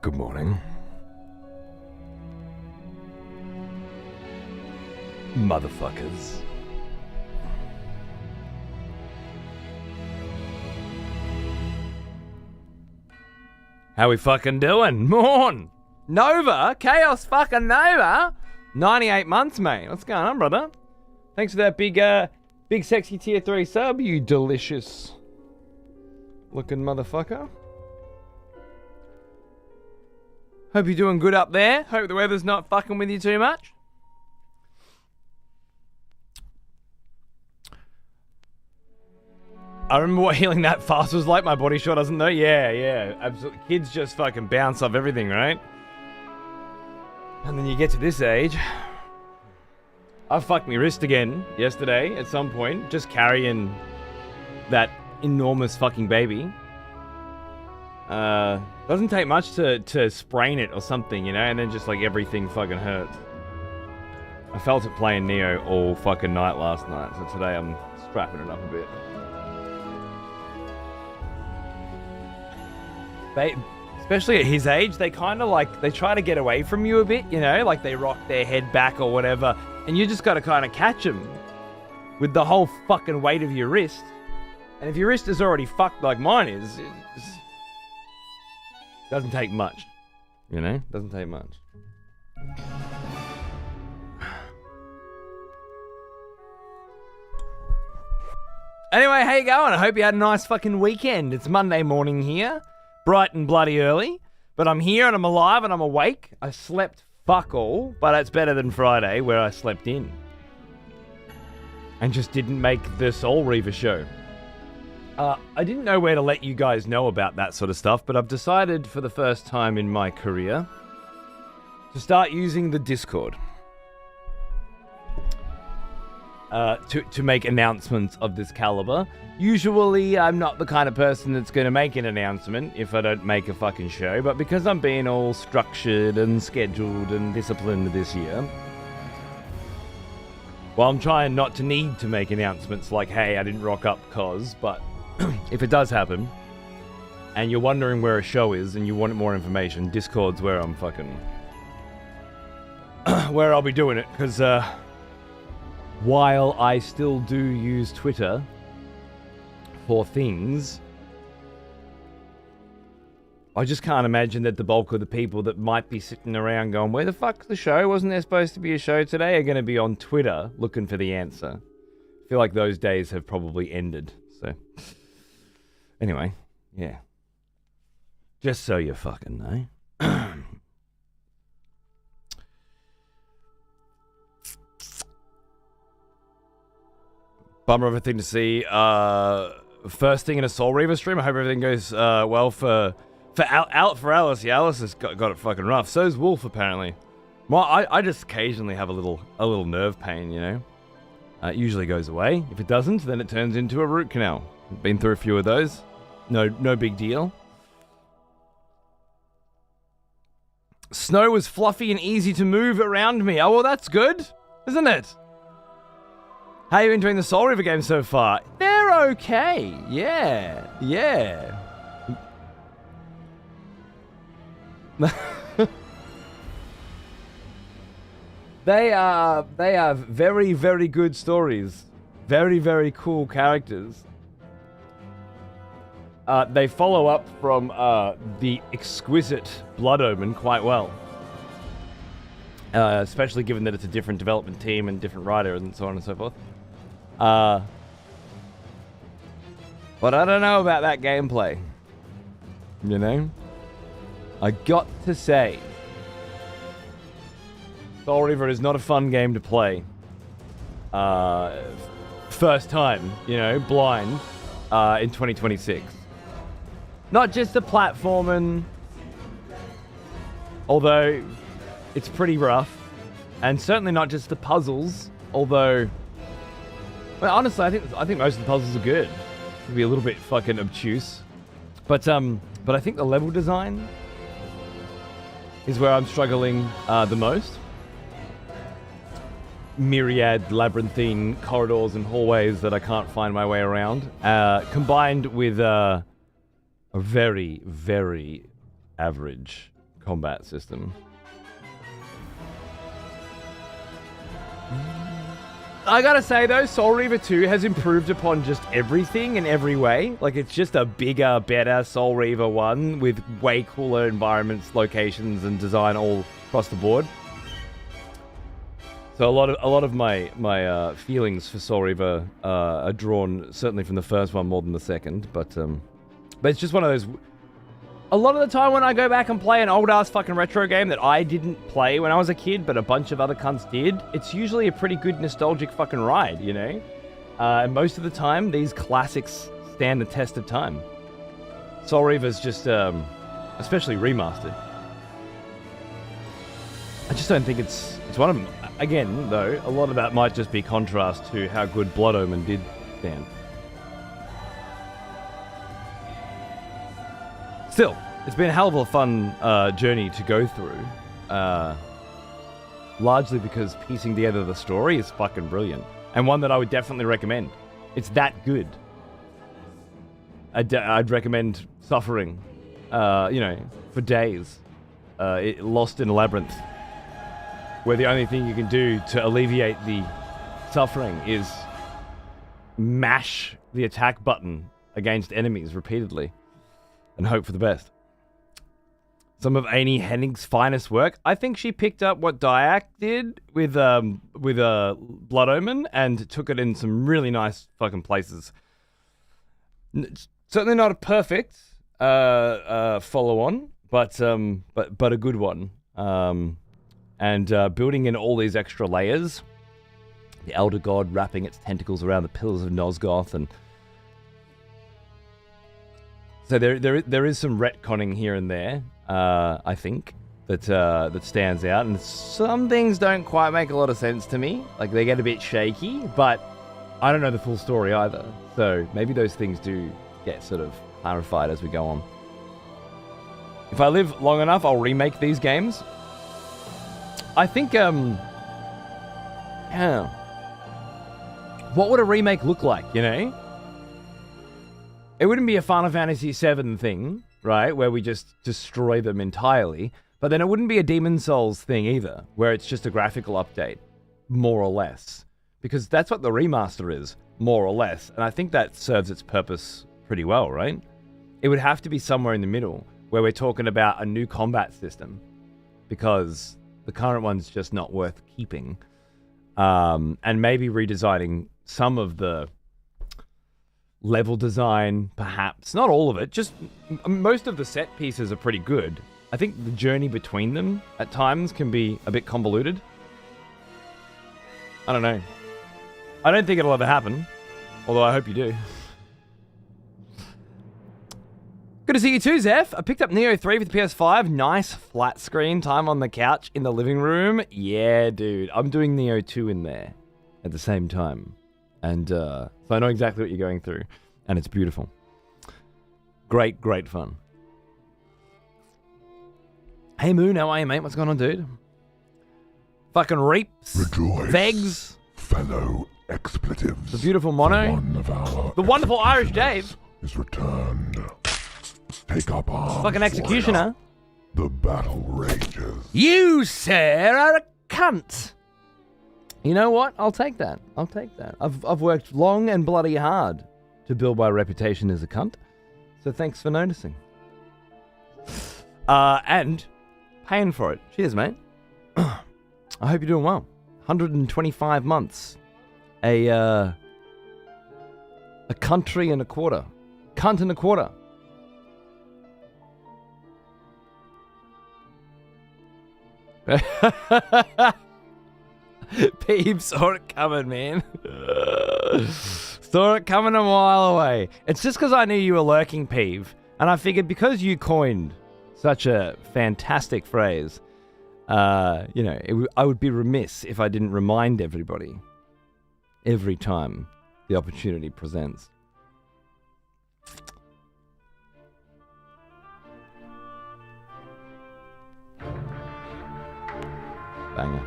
Good morning. Motherfuckers. How we fucking doing? Morn! Nova? Chaos fucking Nova? 98 months, mate. What's going on, brother? Thanks for that big sexy tier 3 sub, you delicious looking motherfucker. Hope you're doing good up there. Hope the weather's not fucking with you too much. I remember what healing that fast was like. My body sure doesn't know. Yeah, absolutely. Kids just fucking bounce off everything, right? And then you get to this age. I fucked my wrist again yesterday at some point, just carrying that enormous fucking baby. Doesn't take much to sprain it or something, you know, and then just like everything fucking hurts. I felt it playing Neo all fucking night last night, so today I'm strapping it up a bit. Especially at his age, they kind of like, they try to get away from you a bit, you know, like they rock their head back or whatever, and you just got to kind of catch them with the whole fucking weight of your wrist. And if your wrist is already fucked like mine is, it just doesn't take much, you know, doesn't take much. Anyway, how you going? I hope you had a nice fucking weekend. It's Monday morning here. Bright and bloody early, but I'm here and I'm alive and I'm awake. I slept fuck all, but it's better than Friday where I slept in and just didn't make the Soul Reaver show. I didn't know where to let you guys know about that sort of stuff, but I've decided for the first time in my career to start using the Discord to make announcements of this caliber. Usually, I'm not the kind of person that's going to make an announcement if I don't make a fucking show, but because I'm being all structured and scheduled and disciplined this year, well, I'm trying not to need to make announcements like, hey, I didn't rock up cause, but if it does happen, and you're wondering where a show is and you want more information, Discord's where I'm fucking... where I'll be doing it, because while I still do use Twitter for things, I just can't imagine that the bulk of the people that might be sitting around going, where the fuck's the show? Wasn't there supposed to be a show today? Are going to be on Twitter looking for the answer. I feel like those days have probably ended. So, anyway, yeah. Just so you fucking know. Bummer of a thing to see. First thing in a Soul Reaver stream. I hope everything goes well for Alice. Yeah, Alice has got it fucking rough. So's Wolf apparently. Well, I just occasionally have a little nerve pain, you know. It usually goes away. If it doesn't, then it turns into a root canal. Been through a few of those. No big deal. Snow was fluffy and easy to move around me. Oh well, that's good, isn't it? How you enjoying the Soul Reaver game so far? They're okay. Yeah. They are very, very good stories. Very, very cool characters. They follow up from the exquisite Blood Omen quite well. Especially given that it's a different development team and different writer and so on and so forth. But I don't know about that gameplay. You know? I got to say, Soul Reaver is not a fun game to play. First time, you know, blind, in 2026. Not just the platforming, although it's pretty rough, and certainly not just the puzzles, although, well, honestly, I think most of the puzzles are good. It'd be a little bit fucking obtuse, but I think the level design is where I'm struggling the most. Myriad labyrinthine corridors and hallways that I can't find my way around, combined with a very, very average combat system. I gotta say though, Soul Reaver 2 has improved upon just everything in every way. Like, it's just a bigger, better Soul Reaver 1 with way cooler environments, locations, and design all across the board. So a lot of my feelings for Soul Reaver are drawn certainly from the first one more than the second, but it's just one of those. A lot of the time when I go back and play an old-ass fucking retro game that I didn't play when I was a kid, but a bunch of other cunts did, it's usually a pretty good nostalgic fucking ride, you know? And most of the time, these classics stand the test of time. Soul Reaver's just, especially remastered. I just don't think it's one of them. Again, though, a lot of that might just be contrast to how good Blood Omen did stand. Still, it's been a hell of a fun journey to go through. Largely because piecing together the story is fucking brilliant. And one that I would definitely recommend. It's that good. I'd recommend Suffering, for days. Lost in a Labyrinth. Where the only thing you can do to alleviate the suffering is mash the attack button against enemies repeatedly. And hope for the best. Some of Amy Hennig's finest work. I think she picked up what Dyack did with Blood Omen and took it in some really nice fucking places. Certainly not a perfect follow-on, but a good one. And building in all these extra layers, the Elder God wrapping its tentacles around the pillars of Nosgoth, and so there is some retconning here and there, I think, that stands out, and some things don't quite make a lot of sense to me. Like, they get a bit shaky, but I don't know the full story either. So maybe those things do get sort of clarified as we go on. If I live long enough, I'll remake these games. I think, what would a remake look like, you know? It wouldn't be a Final Fantasy VII thing, right, where we just destroy them entirely, but then it wouldn't be a Demon Souls thing either, where it's just a graphical update, more or less. Because that's what the remaster is, more or less, and I think that serves its purpose pretty well, right? It would have to be somewhere in the middle, where we're talking about a new combat system, because the current one's just not worth keeping. And maybe redesigning some of the level design, perhaps. Not all of it, just most of the set pieces are pretty good. I think the journey between them at times can be a bit convoluted. I don't know. I don't think it'll ever happen, although I hope you do. Good to see you too, Zeph. I picked up Neo 3 for the PS5. Nice flat screen time on the couch in the living room. Yeah, dude. I'm doing Neo 2 in there at the same time. And so I know exactly what you're going through. And it's beautiful. Great, great fun. Hey, Moon. How are you, mate? What's going on, dude? Fucking Reaps. Rejoice, Vegs. fellow expletives. The beautiful Mono. One of our the wonderful Irish Dave. is returned. Take up arms, Fucking executioner. warrior. The battle rages. You, sir, are a cunt. You know what? I'll take that. I'll take that. I've worked long and bloody hard to build my reputation as a cunt. So thanks for noticing. And paying for it. Cheers, mate. I hope you're doing well. 125 months. A country and a quarter. Cunt and a quarter. Peeps saw it coming, man. Saw it coming a mile away. It's just because I knew you were lurking, Peeve. And I figured because you coined such a fantastic phrase, I would be remiss if I didn't remind everybody every time the opportunity presents. Banger.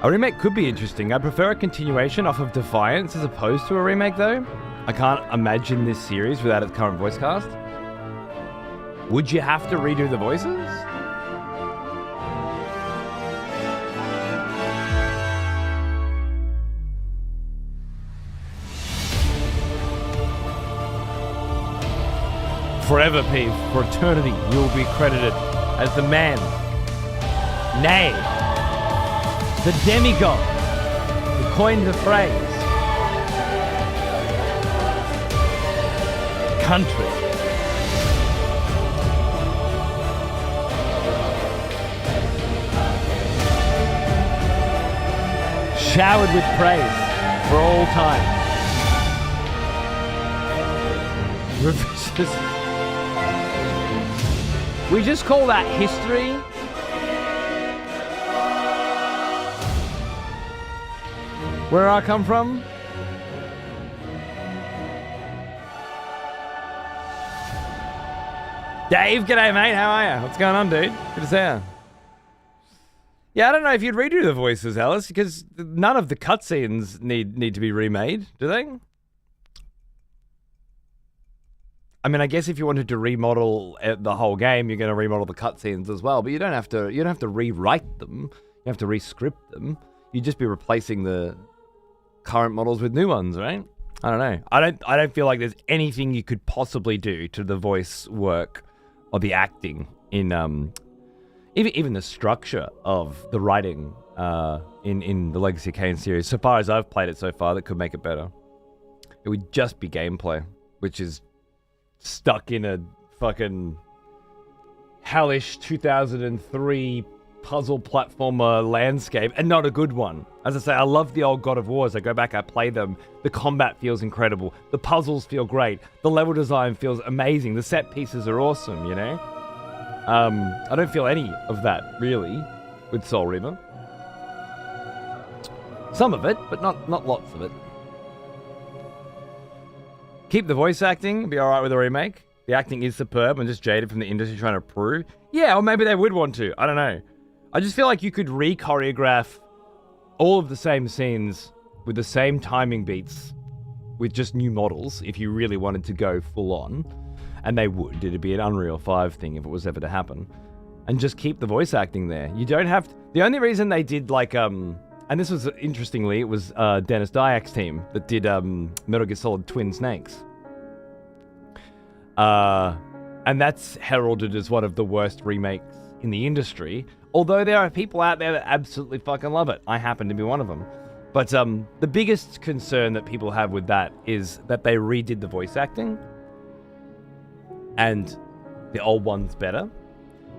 A remake could be interesting. I prefer a continuation off of Defiance as opposed to a remake, though. I can't imagine this series without its current voice cast. Would you have to redo the voices? Forever, Peeve, for eternity, you will be credited as the man, nay, the demigod who coined the phrase, country. Showered with praise for all time. We just call that history. Where I come from? Dave, g'day mate, how are you? What's going on, dude? Good to see you. Yeah, I don't know if you'd redo the voices, Alice, because none of the cutscenes need to be remade, do they? I mean, I guess if you wanted to remodel the whole game, you're going to remodel the cutscenes as well. But you don't have to rewrite them. You have to re-script them. You'd just be replacing the current models with new ones, right? I don't know. I don't feel like there's anything you could possibly do to the voice work or the acting in even the structure of the writing in the Legacy of Kain series. So far as I've played it so far, that could make it better. It would just be gameplay, which is stuck in a fucking hellish 2003 puzzle platformer landscape, and not a good one. As I say, I love the old God of Wars. I go back, I play them. The combat feels incredible. The puzzles feel great. The level design feels amazing. The set pieces are awesome, you know? I don't feel any of that, really, with Soul Reaver. Some of it, but not lots of it. Keep the voice acting, be alright with a remake. The acting is superb and just jaded from the industry trying to prove. Yeah, or maybe they would want to. I don't know. I just feel like you could re-choreograph all of the same scenes with the same timing beats with just new models if you really wanted to go full on. And they would. It'd be an Unreal 5 thing if it was ever to happen. And just keep the voice acting there. You don't have to... The only reason they did like... And this was, interestingly, it was Dennis Diak's team that did Metal Gear Solid Twin Snakes. And that's heralded as one of the worst remakes in the industry. Although there are people out there that absolutely fucking love it. I happen to be one of them. But the biggest concern that people have with that is that they redid the voice acting. And the old one's better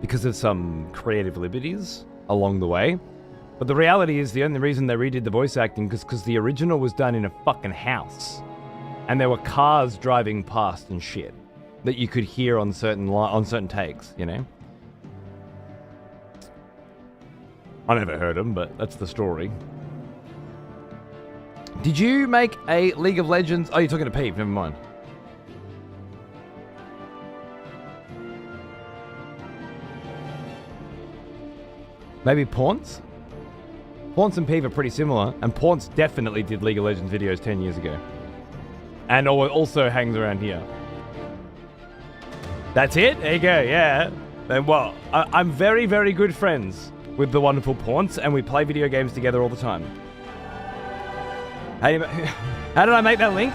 because of some creative liberties along the way. But the reality is the only reason they redid the voice acting is because the original was done in a fucking house. And there were cars driving past and shit that you could hear on certain takes, you know? I never heard them, but that's the story. Did you make a League of Legends... Oh, you're talking to Pete, never mind. Maybe Paunce? Paunce and Peeve are pretty similar, and Paunce definitely did League of Legends videos 10 years ago. And also hangs around here. That's it? There you go, yeah. Then, well, I'm very, very good friends with the wonderful Paunce, and we play video games together all the time. How did I make that link?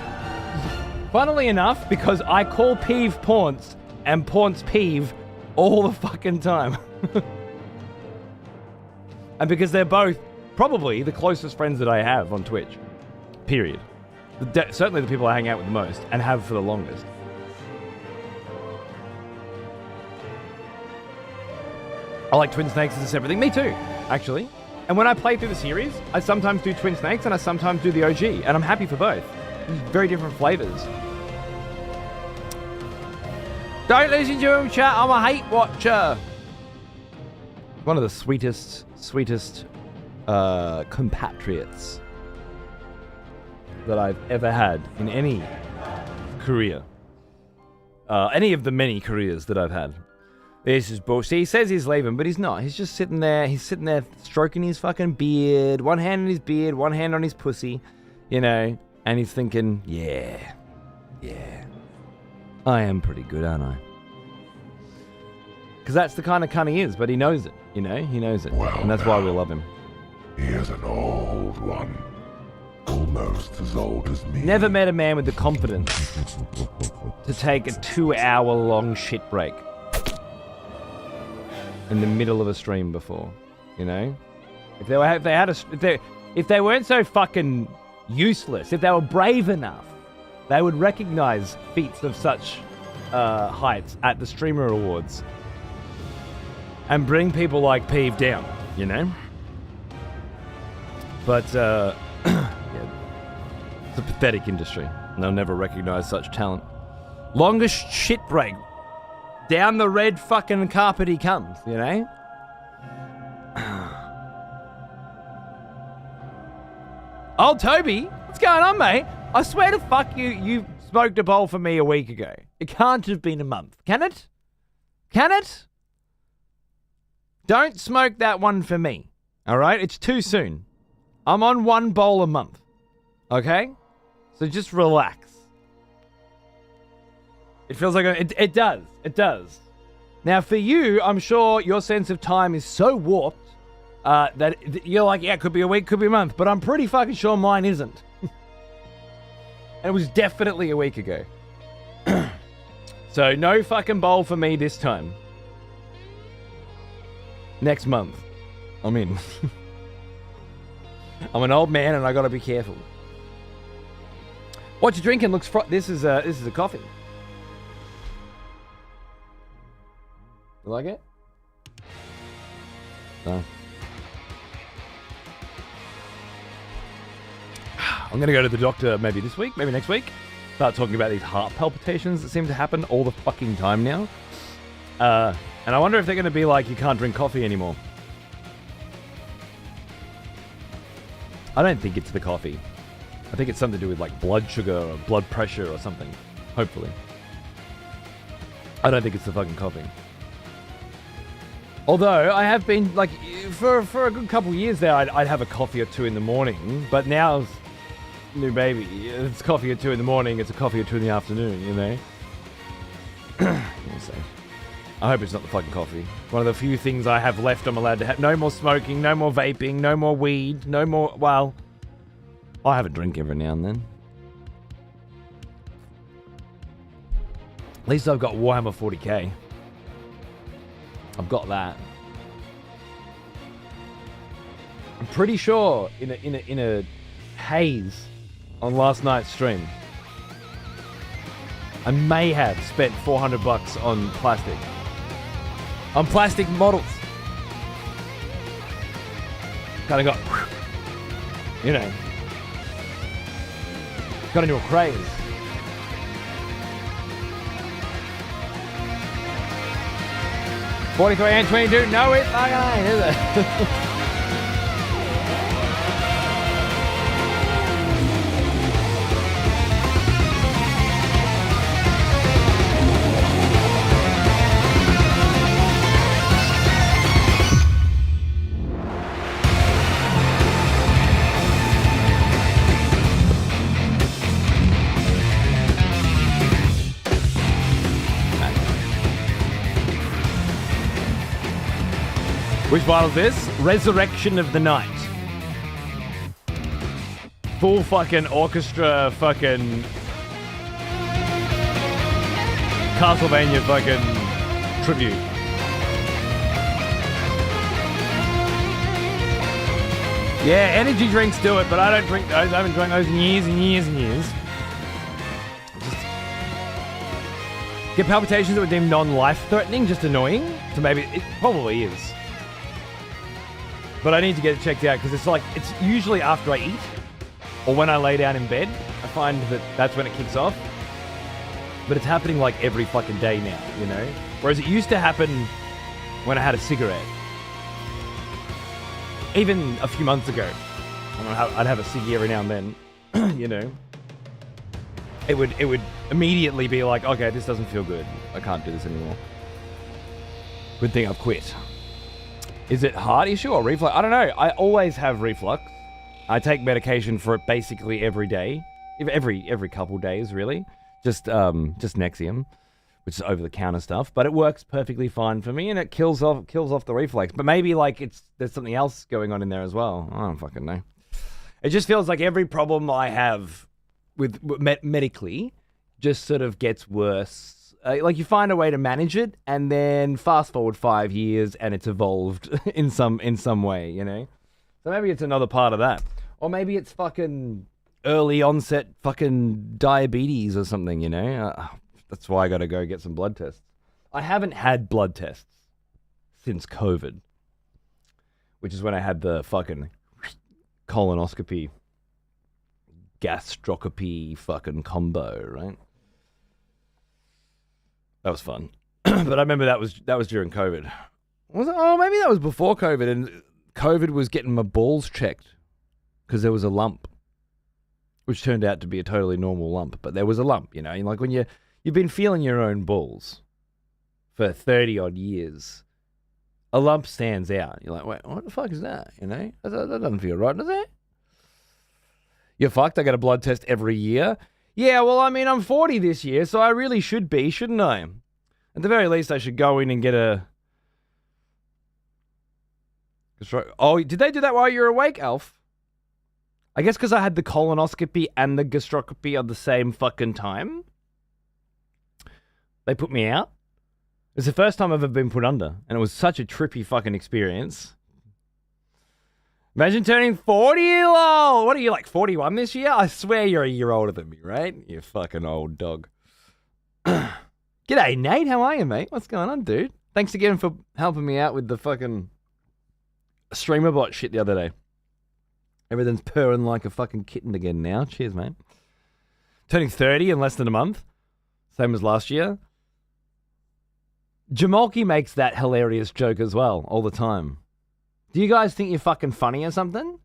Funnily enough, because I call Peeve Paunce and Paunce Peeve all the fucking time. And because they're both probably the closest friends that I have on Twitch. Period. Certainly the people I hang out with the most and have for the longest. I like Twin Snakes as a separate thing. Me too, actually. And when I play through the series, I sometimes do Twin Snakes and I sometimes do the OG. And I'm happy for both. Very different flavors. Don't listen to him, chat. I'm a hate watcher. One of the sweetest compatriots that I've ever had in any career. Any of the many careers that I've had. This is bullshit. He says he's leaving, but he's not. He's just sitting there. He's sitting there stroking his fucking beard. One hand on his beard, one hand on his pussy. You know, and he's thinking, yeah. I am pretty good, aren't I? Because that's the kind of cunt he is, but he knows it, you know? He knows it. Well, and that's why we love him. He is an old one. Almost as old as me. Never met a man with the confidence to take a 2-hour-long shit break in the middle of a stream before, you know? If they weren't so fucking useless, if they were brave enough, they would recognize feats of such heights at the Streamer Awards and bring people like Peeve down, you know? But, yeah, it's a pathetic industry, and they'll never recognize such talent. Longest shit break. Down the red fucking carpet he comes, you know? Oh, Toby, what's going on, mate? I swear to fuck you smoked a bowl for me a week ago. It can't have been a month, can it? Can it? Don't smoke that one for me, all right? It's too soon. I'm on 1 bowl a month, okay? So just relax. It feels like it does. It does. Now, for you, I'm sure your sense of time is so warped that you're like, yeah, it could be a week, could be a month, but I'm pretty fucking sure mine isn't. And it was definitely a week ago. So no fucking bowl for me this time. Next month, I'm in. I'm an old man and I gotta be careful. What you drinking looks this is a coffee. You like it? No. I'm gonna go to the doctor maybe this week, maybe next week. Start talking about these heart palpitations that seem to happen all the fucking time now. And I wonder if they're gonna be like, you can't drink coffee anymore. I don't think it's the coffee. I think it's something to do with like blood sugar or blood pressure or something. Hopefully. I don't think it's the fucking coffee. Although I have been like for a good couple of years there, I'd have a coffee or 2 in the morning. But now, new baby, it's coffee at 2 in the morning. It's a coffee at 2 in the afternoon. You know. We'll see. I hope it's not the fucking coffee. One of the few things I have left I'm allowed to have. No more smoking, no more vaping, no more weed, no more... Well, I have a drink every now and then. At least I've got Warhammer 40k. I've got that. I'm pretty sure in a haze on last night's stream, I may have spent $400 on plastic. On plastic models. Kind of got, you know, got into a craze. $43 and $22. No, it fucking ain't, is it? Which bottle is this? Resurrection of the Night. Full fucking orchestra fucking... Castlevania fucking tribute. Yeah, energy drinks do it, but I don't drink those. I haven't drunk those in years and years and years. Just get palpitations that would deem non-life-threatening, just annoying. So maybe it probably is. But I need to get it checked out because it's usually after I eat or when I lay down in bed. I find that that's when it kicks off. But it's happening like every fucking day now, you know? Whereas it used to happen when I had a cigarette. Even a few months ago, I'd have a ciggy every now and then, you know? It would immediately be like, okay, this doesn't feel good. I can't do this anymore. Good thing I've quit. Is it heart issue or reflux? I don't know. I always have reflux. I take medication for it basically every day. Every couple days, really. Just Nexium. which is over-the-counter stuff, but it works perfectly fine for me, and it kills off the reflex. But maybe like there's something else going on in there as well. I don't fucking know. It just feels like every problem I have with medically just sort of gets worse. Like you find a way to manage it, and then fast forward 5 years, and it's evolved in some way, you know. So maybe it's another part of that, or maybe it's fucking early onset fucking diabetes or something, you know. That's why I got to go get some blood tests. I haven't had blood tests since COVID, which is when I had the fucking colonoscopy, gastroscopy fucking combo, right? That was fun. But I remember that was during COVID. Was it? Oh, maybe that was before COVID, and COVID was getting my balls checked because there was a lump, which turned out to be a totally normal lump, but there was a lump, you know. Like when you've been feeling your own balls for 30 odd years, a lump stands out. You're like, wait, what the fuck is that? You know, that doesn't feel right, does it? You're fucked. I get a blood test every year. Yeah, well, I mean, I'm 40 this year, so I really should be, shouldn't I? At the very least, I should go in and get a... Oh, did they do that while you were awake, Alf? I guess because I had the colonoscopy and the gastroscopy at the same fucking time. They put me out. It's the first time I've ever been put under, and it was such a trippy fucking experience. Imagine turning 40, lol. What are you, like 41 this year? I swear you're a year older than me, right? You fucking old dog. G'day, Nate. How are you, mate? What's going on, dude? Thanks again for helping me out with the fucking streamer bot shit the other day. Everything's purring like a fucking kitten again now. Cheers, mate. Turning 30 in less than a month. Same as last year. Jamalki makes that hilarious joke as well, all the time. Do you guys think you're fucking funny or something?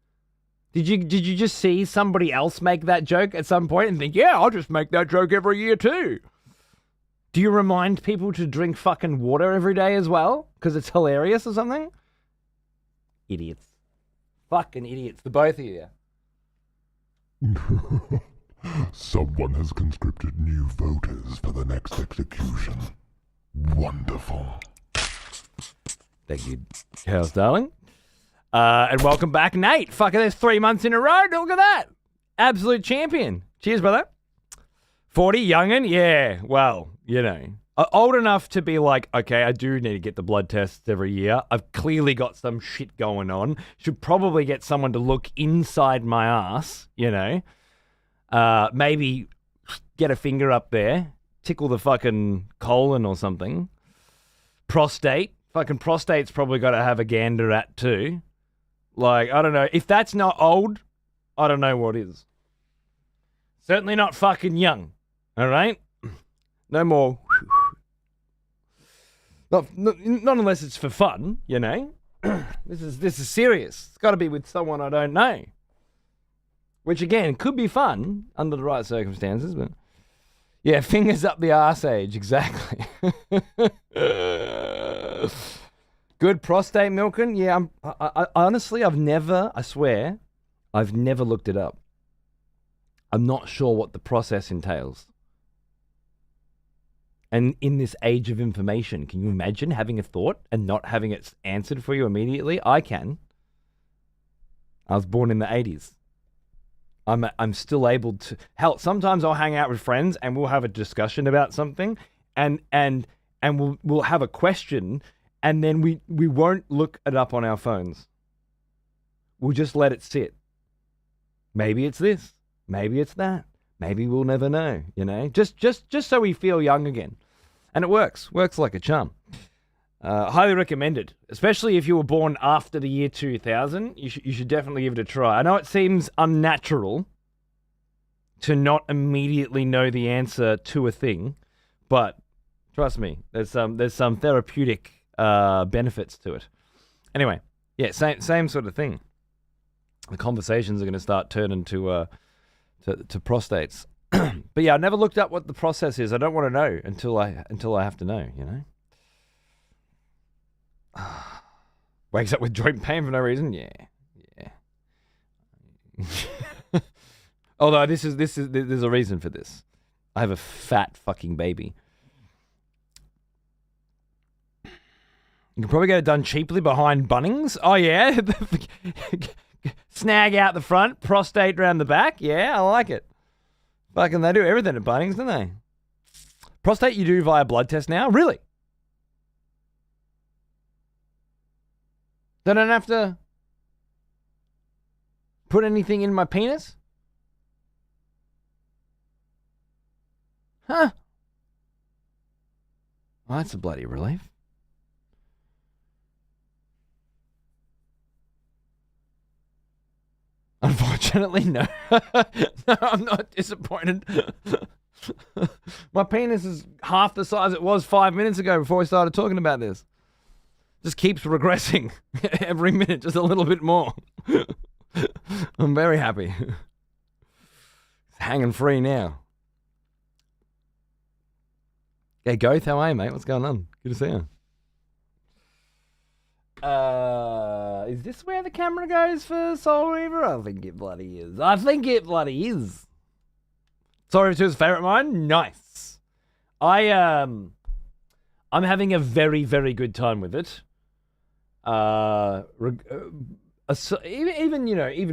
Did you just see somebody else make that joke at some point and think, yeah, I'll just make that joke every year too? Do you remind people to drink fucking water every day as well? Because it's hilarious or something? Idiots. Fucking idiots, the both of you. Someone has conscripted new voters for the next execution. Wonderful. Thank you, Chaos Darling. And welcome back, Nate. Fucking there's 3 months in a row. Look at that. Absolute champion. Cheers, brother. 40, youngin'? Yeah, well, you know. Old enough to be like, okay, I do need to get the blood tests every year. I've clearly got some shit going on. Should probably get someone to look inside my ass, you know. Maybe get a finger up there. Tickle the fucking colon or something. Prostate. Fucking prostate's probably got to have a gander at too. Like, I don't know. If that's not old, I don't know what is. Certainly not fucking young. All right? No more. Not unless it's for fun, you know. This is serious. It's got to be with someone I don't know. Which, again, could be fun under the right circumstances, but... Yeah, fingers up the arse age, exactly. Good prostate milking? Yeah, I honestly, I swear, I've never looked it up. I'm not sure what the process entails. And in this age of information, can you imagine having a thought and not having it answered for you immediately? I can. I was born in the 80s. I'm still able to... Hell, sometimes I'll hang out with friends and we'll have a discussion about something and we'll have a question and then we won't look it up on our phones. We'll just let it sit. Maybe it's this. Maybe it's that. Maybe we'll never know, you know? Just so we feel young again. And it works. Works like a charm. Highly recommended. Especially if you were born after the year 2000. You should definitely give it a try. I know it seems unnatural to not immediately know the answer to a thing, but trust me, there's some therapeutic benefits to it. Anyway, yeah, same sort of thing. The conversations are going to start turning to prostates. But yeah, I never looked up what the process is. I don't want to know until I have to know, you know? Wakes up with joint pain for no reason? Yeah. Although there's a reason for this. I have a fat fucking baby. You can probably get it done cheaply behind Bunnings. Oh, yeah. Snag out the front, prostate around the back. Yeah, I like it. Fucking they do everything at Bunnings, don't they? Prostate you do via blood test now? Really? They don't have to put anything in my penis? Huh. Well, that's a bloody relief. Unfortunately, no. No, I'm not disappointed. My penis is half the size it was 5 minutes ago before we started talking about this. Just keeps regressing every minute, just a little bit more. I'm very happy. It's hanging free now. Hey, Goth, how are you, mate? What's going on? Good to see you. Is this where the camera goes for Soul Reaver? I think it bloody is. Soul Reaver 2 is favorite of mine? Nice. I'm having a very, very good time with it. Even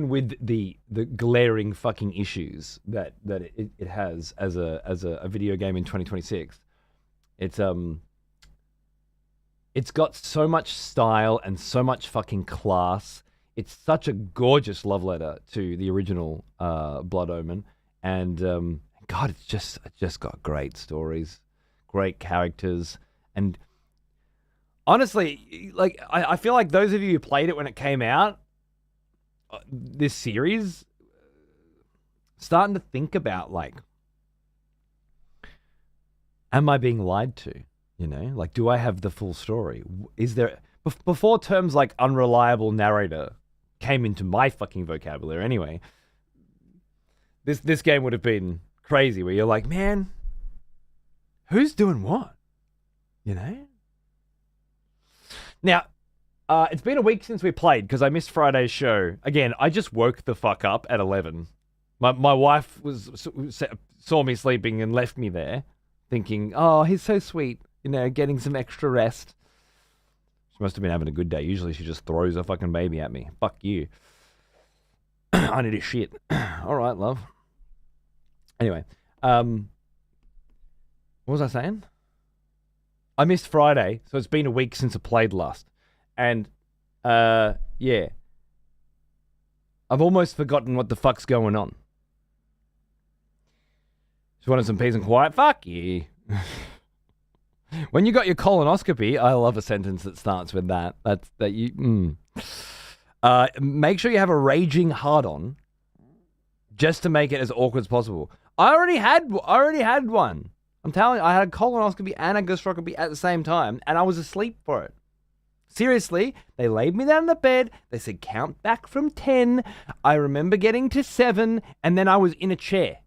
with the glaring fucking issues that it has as a video game in 2026, it's got so much style and so much fucking class. It's such a gorgeous love letter to the original Blood Omen, and God, it's just got great stories, great characters, and honestly, like I feel like those of you who played it when it came out, this series, starting to think about like, am I being lied to? You know, like, do I have the full story? Is there, before terms like unreliable narrator came into my fucking vocabulary anyway, this game would have been crazy where you're like, man, who's doing what? You know? Now, it's been a week since we played because I missed Friday's show. Again, I just woke the fuck up at 11. My wife saw me sleeping and left me there thinking, oh, he's so sweet. You know, getting some extra rest. She must have been having a good day. Usually she just throws a fucking baby at me. Fuck you. I need a shit. All right, love. Anyway, what was I saying? I missed Friday, so it's been a week since I played last. And, yeah. I've almost forgotten what the fuck's going on. Just wanted some peace and quiet? Fuck you. When you got your colonoscopy, I love a sentence that starts with that. Make sure you have a raging hard-on just to make it as awkward as possible. I already had one. I'm telling you, I had a colonoscopy and a gastroscopy at the same time, and I was asleep for it. Seriously, they laid me down in the bed. They said, count back from 10. I remember getting to 7, and then I was in a chair.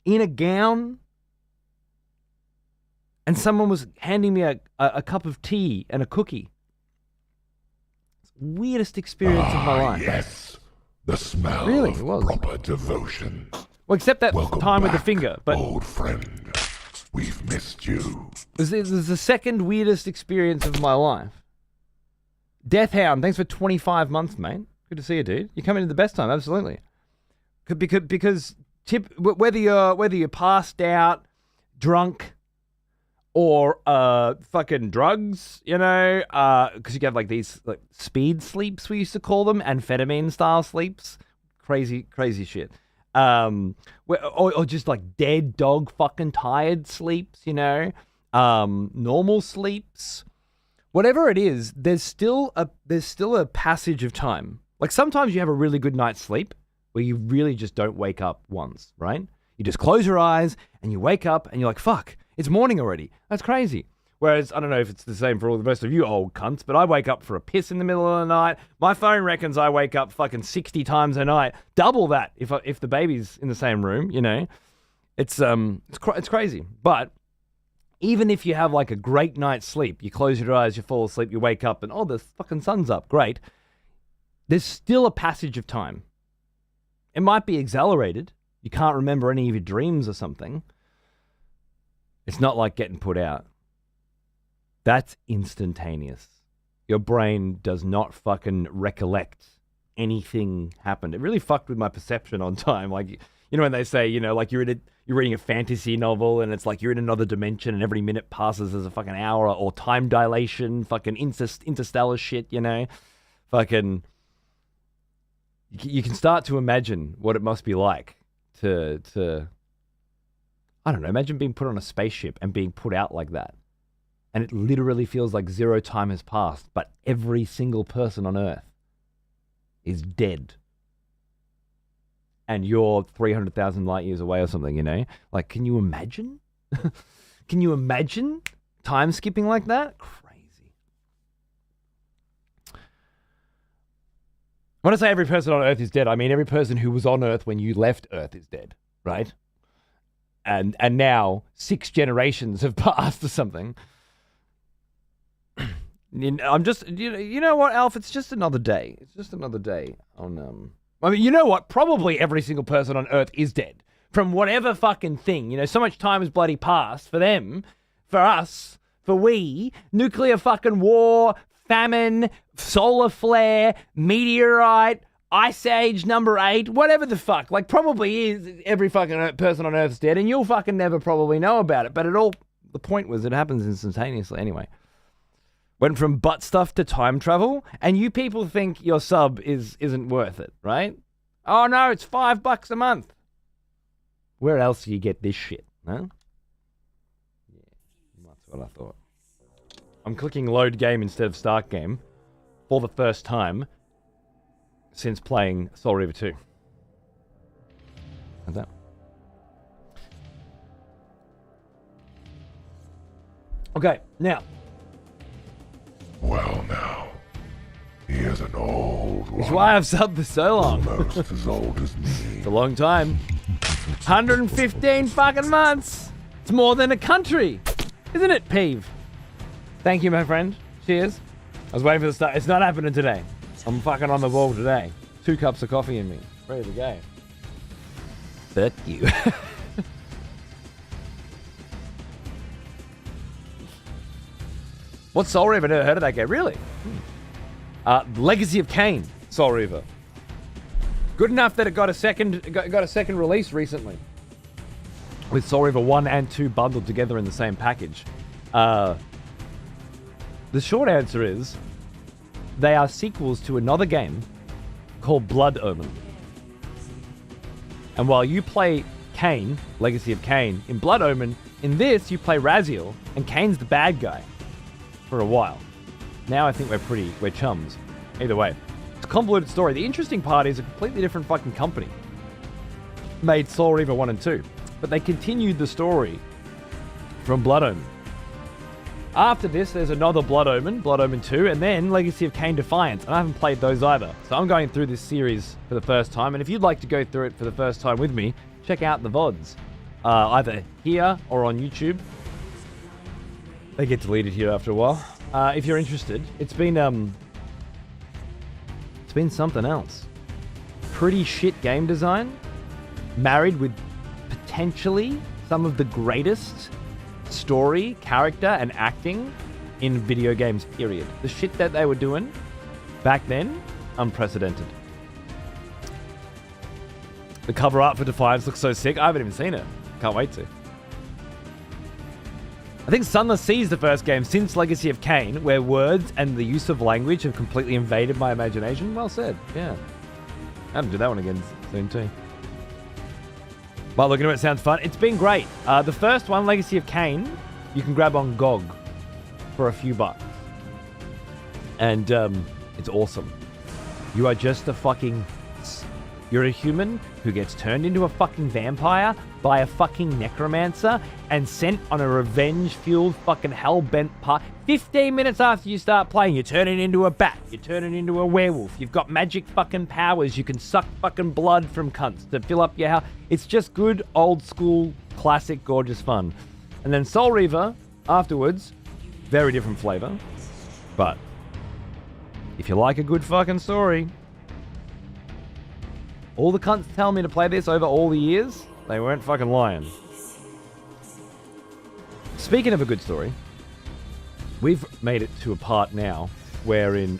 In a gown. And someone was handing me a cup of tea and a cookie. Weirdest experience of my life. Yes, the smell really, of proper devotion. Well, except that Welcome time back, with the finger. But old friend, we've missed you. This is the second weirdest experience of my life. Deathhound, thanks for 25 months, mate. Good to see you, dude. You're coming in the best time, absolutely. Because whether you're passed out, drunk, or fucking drugs, you know, because you have like these like speed sleeps, we used to call them, amphetamine style sleeps, crazy shit. Or just like dead dog fucking tired sleeps, you know, normal sleeps, whatever it is. There's still a passage of time. Like sometimes you have a really good night's sleep where you really just don't wake up once, right? You just close your eyes and you wake up and you're like, fuck. It's morning already. That's crazy. Whereas, I don't know if it's the same for all the rest of you old cunts, but I wake up for a piss in the middle of the night. My phone reckons I wake up fucking 60 times a night. Double that if the baby's in the same room, you know. It's crazy. But even if you have like a great night's sleep, you close your eyes, you fall asleep, you wake up and, oh, the fucking sun's up. Great. There's still a passage of time. It might be accelerated. You can't remember any of your dreams or something. It's not like getting put out. That's instantaneous. Your brain does not fucking recollect anything happened. It really fucked with my perception on time. Like, you know when they say, you know, like you're reading a fantasy novel and it's like you're in another dimension and every minute passes as a fucking hour, or time dilation, fucking interstellar shit, you know? Fucking... You can start to imagine what it must be like to I don't know, imagine being put on a spaceship and being put out like that. And it literally feels like zero time has passed, but every single person on Earth is dead. And you're 300,000 light years away or something, you know? Like, can you imagine? Can you imagine time skipping like that? Crazy. When I say every person on Earth is dead, I mean every person who was on Earth when you left Earth is dead, right? And now 6 generations have passed or something. I'm just, you know what, Alf? It's just another day. It's just another day on, I mean, you know what? Probably every single person on Earth is dead. From whatever fucking thing. You know, so much time has bloody passed for them, for us, for we, nuclear fucking war, famine, solar flare, meteorite, Ice Age number 8, whatever the fuck. Like, probably is every fucking person on Earth's dead, and you'll fucking never probably know about it. But the point was it happens instantaneously anyway. Went from butt stuff to time travel, and you people think your sub isn't worth it, right? Oh no, it's $5 a month. Where else do you get this shit, huh? Yeah, that's what I thought. I'm clicking load game instead of start game for the first time since playing Soul Reaver 2. How's that? Okay, now. Well, now, he is an old one. That's why I've subbed for so long. Almost as old as me. It's a long time. 115 fucking months. It's more than a country. Isn't it, Peeve? Thank you, my friend. Cheers. I was waiting for the start. It's not happening today. I'm fucking on the ball today. 2 cups of coffee in me. Ready to go. Fuck you. What's Soul Reaver? Never heard of that game. Really? Legacy of Kain. Soul Reaver. Good enough that it got a second release recently, with Soul Reaver 1 and 2 bundled together in the same package. The short answer is they are sequels to another game called Blood Omen. And while you play Kain, Legacy of Kain, in Blood Omen, in this you play Raziel, and Kain's the bad guy for a while. Now I think we're chums. Either way, it's a convoluted story. The interesting part is a completely different fucking company made Soul Reaver 1 and 2, but they continued the story from Blood Omen. After this, there's another Blood Omen 2, and then Legacy of Kain Defiance, and I haven't played those either. So I'm going through this series for the first time, and if you'd like to go through it for the first time with me, check out the VODs, either here or on YouTube. They get deleted here after a while. If you're interested, it's been something else. Pretty shit game design, married with potentially some of the greatest story, character, and acting in video games, period. The shit that they were doing back then, unprecedented. The cover art for Defiance looks so sick. I haven't even seen it. Can't wait to. I think Sunless Sea is the first game since Legacy of Kain where words and the use of language have completely invaded my imagination. Well said, yeah. I have to do that one again soon too. But looking at it, sounds fun. It's been great. The first one, Legacy of Kain, you can grab on GOG for a few bucks. And it's awesome. You are just a fucking... You're a human who gets turned into a fucking vampire by a fucking necromancer and sent on a revenge-fueled fucking hell-bent path. 15 minutes after you start playing, you're turning into a bat. You're turning into a werewolf. You've got magic fucking powers. You can suck fucking blood from cunts to fill up your house. It's just good, old-school, classic, gorgeous fun. And then Soul Reaver, afterwards, very different flavor. But if you like a good fucking story... All the cunts tell me to play this over all the years, they weren't fucking lying. Speaking of a good story, we've made it to a part now wherein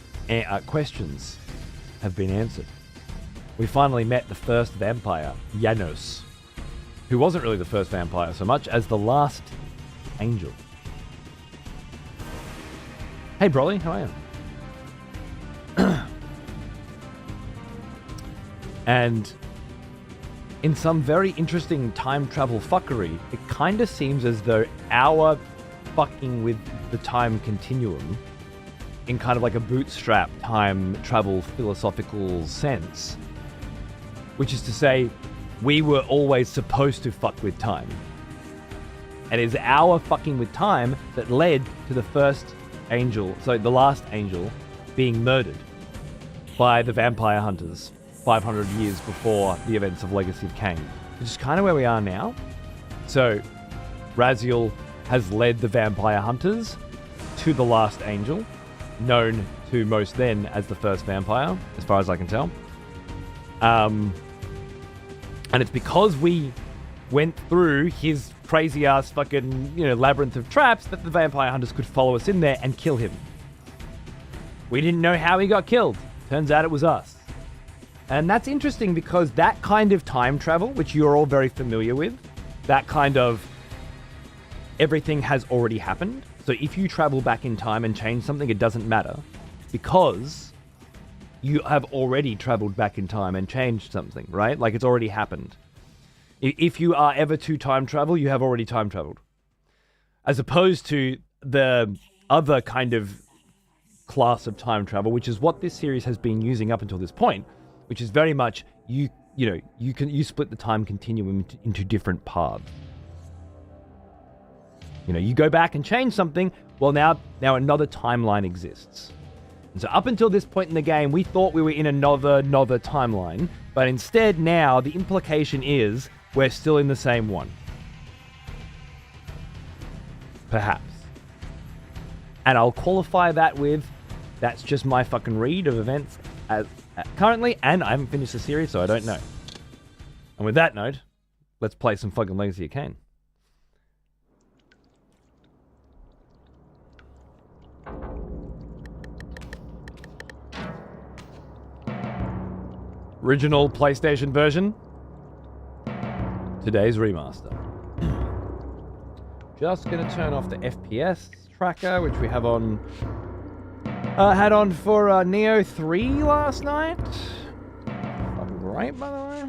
questions have been answered. We finally met the first vampire, Janos, who wasn't really the first vampire so much as the last angel. Hey, Broly, how are you? And in some very interesting time travel fuckery, it kind of seems as though our fucking with the time continuum in kind of like a bootstrap time travel philosophical sense, which is to say we were always supposed to fuck with time. And it's our fucking with time that led to the first angel, so the last angel, being murdered by the vampire hunters 500 years before the events of Legacy of Kain, which is kind of where we are now. So Raziel has led the vampire hunters to the last angel, known to most then as the first vampire, as far as I can tell. And it's because we went through his crazy ass fucking, labyrinth of traps that the vampire hunters could follow us in there and kill him. We didn't know how he got killed. Turns out it was us. And that's interesting because that kind of time travel, which you're all very familiar with, that kind of everything has already happened. So if you travel back in time and change something, it doesn't matter because you have already traveled back in time and changed something, right? Like it's already happened. If you are ever to time travel, you have already time traveled. As opposed to the other kind of class of time travel, which is what this series has been using up until this point, which is very much you split the time continuum into different paths. You go back and change something, well now another timeline exists. And so up until this point in the game, we thought we were in another timeline, but instead now the implication is we're still in the same one. Perhaps. And I'll qualify that with, that's just my fucking read of events as currently, and I haven't finished the series, so I don't know. And with that note, let's play some fucking Legacy of Kain. Original PlayStation version. Today's remaster. Just gonna turn off the FPS tracker, which we have on. Had on for Neo 3 last night. Fucking great, by the way.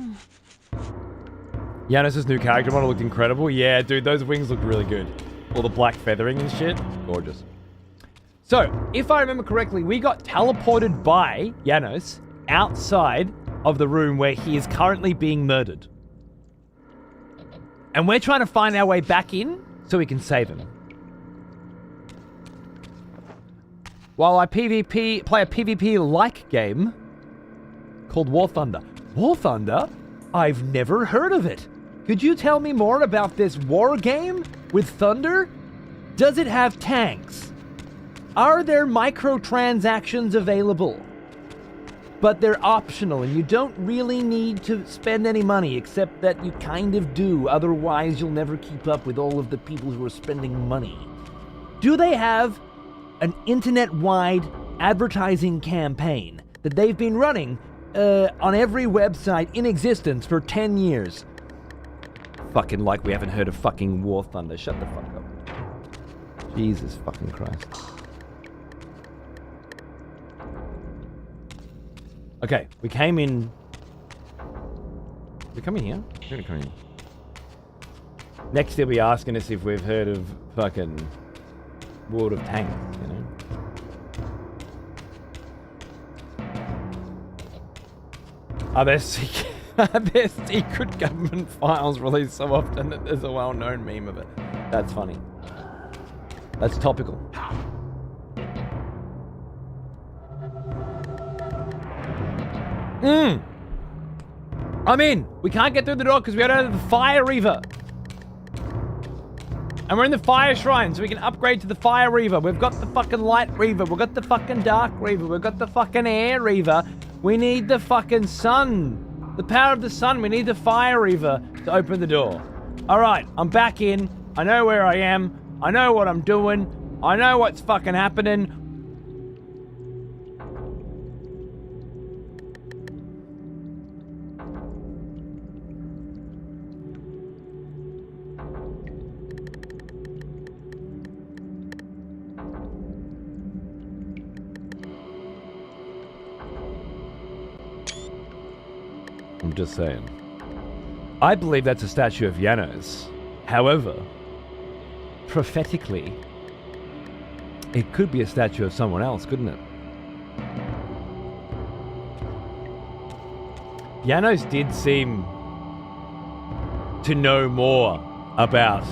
Janos' new character model looked incredible. Yeah, dude, those wings look really good. All the black feathering and shit. Gorgeous. So, if I remember correctly, we got teleported by Janos outside of the room where he is currently being murdered. And we're trying to find our way back in so we can save him. While I play a PvP-like game called War Thunder. War Thunder? I've never heard of it. Could you tell me more about this war game with thunder? Does it have tanks? Are there microtransactions available? But they're optional and you don't really need to spend any money, except that you kind of do. Otherwise, you'll never keep up with all of the people who are spending money. Do they have an internet-wide advertising campaign that they've been running on every website in existence for 10 years? Fucking like we haven't heard of fucking War Thunder. Shut the fuck up. Jesus fucking Christ. Okay, we came in. We come in here? We're gonna come in. Next, they'll be asking us if we've heard of fucking World of Tanks, Are there secret government files released so often that there's a well-known meme of it? That's funny. That's topical. I'm in. We can't get through the door because we don't have the Fire Reaver. And we're in the Fire Shrine, so we can upgrade to the Fire Reaver. We've got the fucking Light Reaver. We've got the fucking Dark Reaver. We've got the fucking Air Reaver. We need the fucking sun. The power of the sun. We need the Fire Reaver to open the door. Alright, I'm back in. I know where I am. I know what I'm doing. I know what's fucking happening. I'm just saying. I believe that's a statue of Janos. However, prophetically, it could be a statue of someone else, couldn't it? Janos did seem to know more about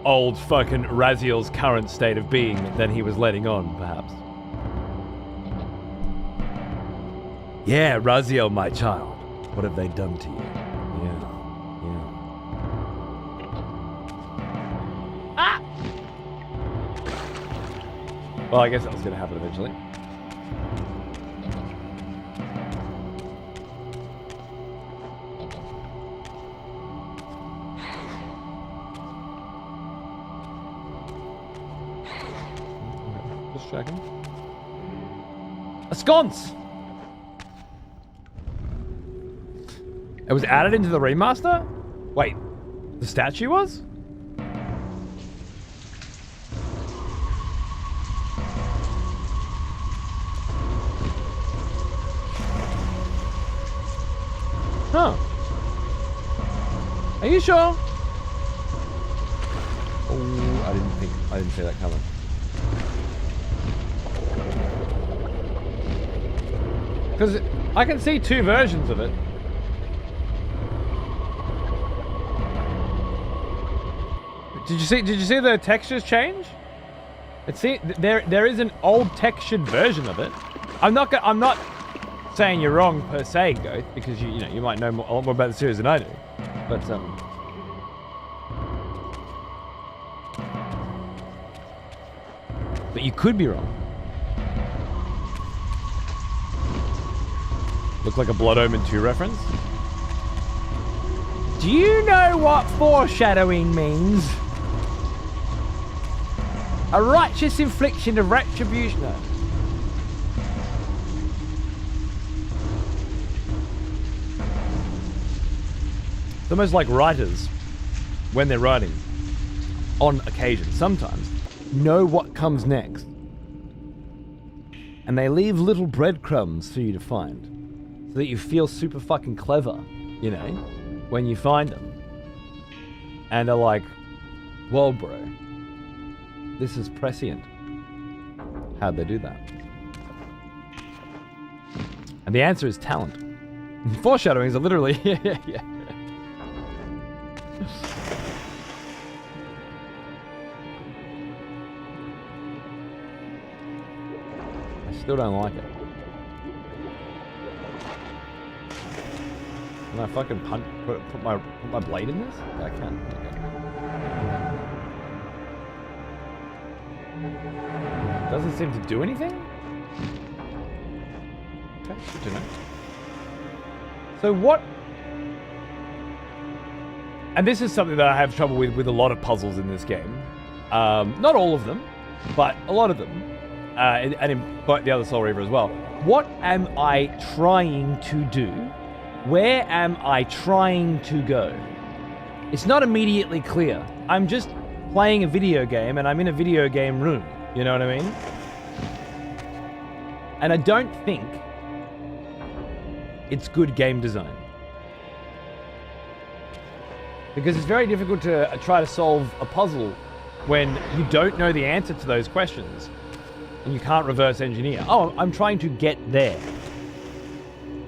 old fucking Raziel's current state of being than he was letting on, perhaps. Yeah, Raziel, my child. What have they done to you? Yeah. Ah! Well, I guess that was going to happen eventually. Just checking. A sconce! It was added into the remaster? Wait, the statue was? Huh. Are you sure? Oh, I didn't see that coming. Because I can see two versions of it. Did you see the textures change? There is an old textured version of it. I'm not saying you're wrong per se, Goth, because you might know a lot more about the series than I do. But you could be wrong. Look like a Blood Omen 2 reference. Do you know what foreshadowing means? A righteous infliction of retribution. No. It's almost like writers, when they're writing, on occasion, sometimes, know what comes next. And they leave little breadcrumbs for you to find. So that you feel super fucking clever, when you find them. And are like, whoa, bro. This is prescient. How'd they do that? And the answer is talent. Foreshadowings are literally... yeah. I still don't like it. Can I fucking put my blade in this? Yeah, I can. Okay. Doesn't seem to do anything? Okay, good to know. So what... And this is something that I have trouble with a lot of puzzles in this game. Not all of them, but a lot of them. And in the other Soul Reaver as well. What am I trying to do? Where am I trying to go? It's not immediately clear. I'm just playing a video game and I'm in a video game room. You know what I mean? And I don't think it's good game design. Because it's very difficult to try to solve a puzzle when you don't know the answer to those questions and you can't reverse engineer. Oh, I'm trying to get there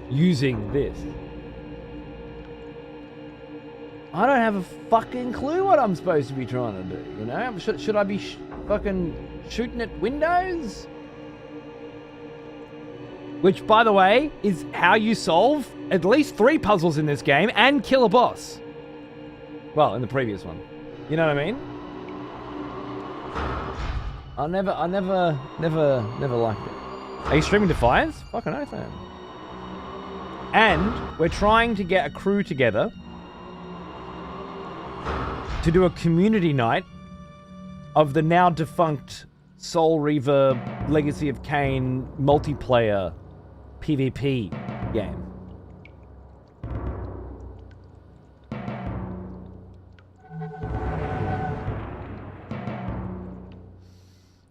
using this. I don't have a fucking clue what I'm supposed to be trying to do, Should I be fucking shooting at windows? Which, by the way, is how you solve at least 3 puzzles in this game and kill a boss. Well, in the previous one. You know what I mean? I never liked it. Are you streaming Defiance? Fucking oath I am. And we're trying to get a crew together to do a community night of the now defunct Soul Reaver Legacy of Kain multiplayer PvP game.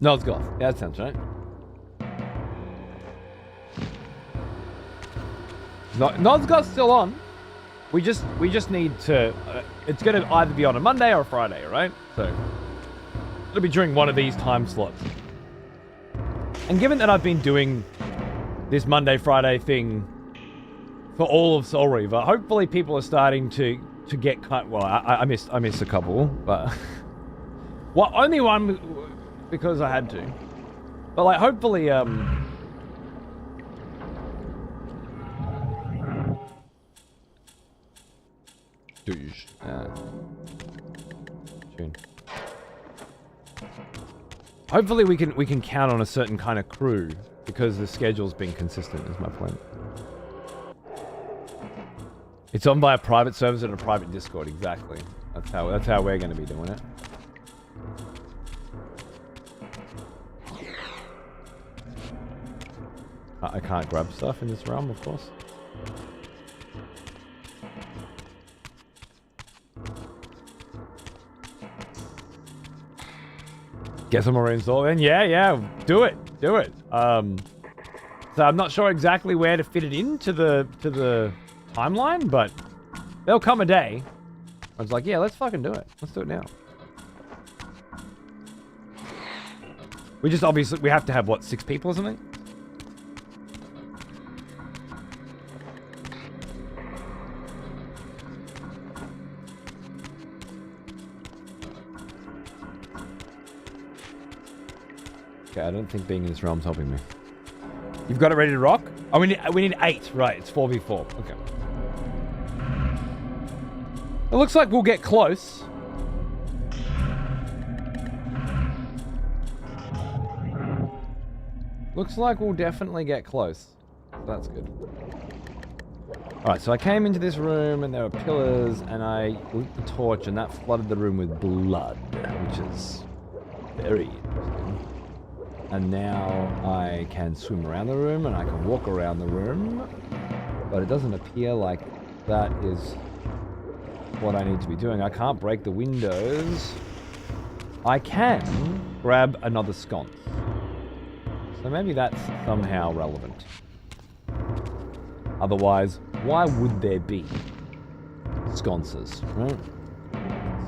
Nosgoth. Yeah, that sounds right. Nosgoth's still on. We just need to. It's going to either be on a Monday or a Friday, right? So it'll be during one of these time slots. And given that I've been doing this Monday Friday thing for all of Soul Reaver, hopefully people are starting to get cut. Well, I missed a couple, but well, only one because I had to. But like, hopefully, douche. Tune. Hopefully we can count on a certain kind of crew because the schedule's been consistent. Is my point. It's on by a private service and a private Discord. Exactly. That's how we're going to be doing it. I can't grab stuff in this realm, of course. Get some more install then? Yeah, do it. So I'm not sure exactly where to fit it into the timeline, but there'll come a day. I was like, yeah, let's fucking do it. Let's do it now. We just obviously, we have to have, what, 6 people or something? Okay, I don't think being in this realm's helping me. You've got it ready to rock? Oh, we need 8. Right, it's 4v4. Okay. It looks like we'll get close. Looks like we'll definitely get close. That's good. Alright, so I came into this room and there were pillars and I lit the torch and that flooded the room with blood, which is very interesting. And now I can swim around the room and I can walk around the room, but it doesn't appear like that is what I need to be doing. I can't break the windows. I can grab another sconce. So maybe that's somehow relevant. Otherwise, why would there be sconces, right?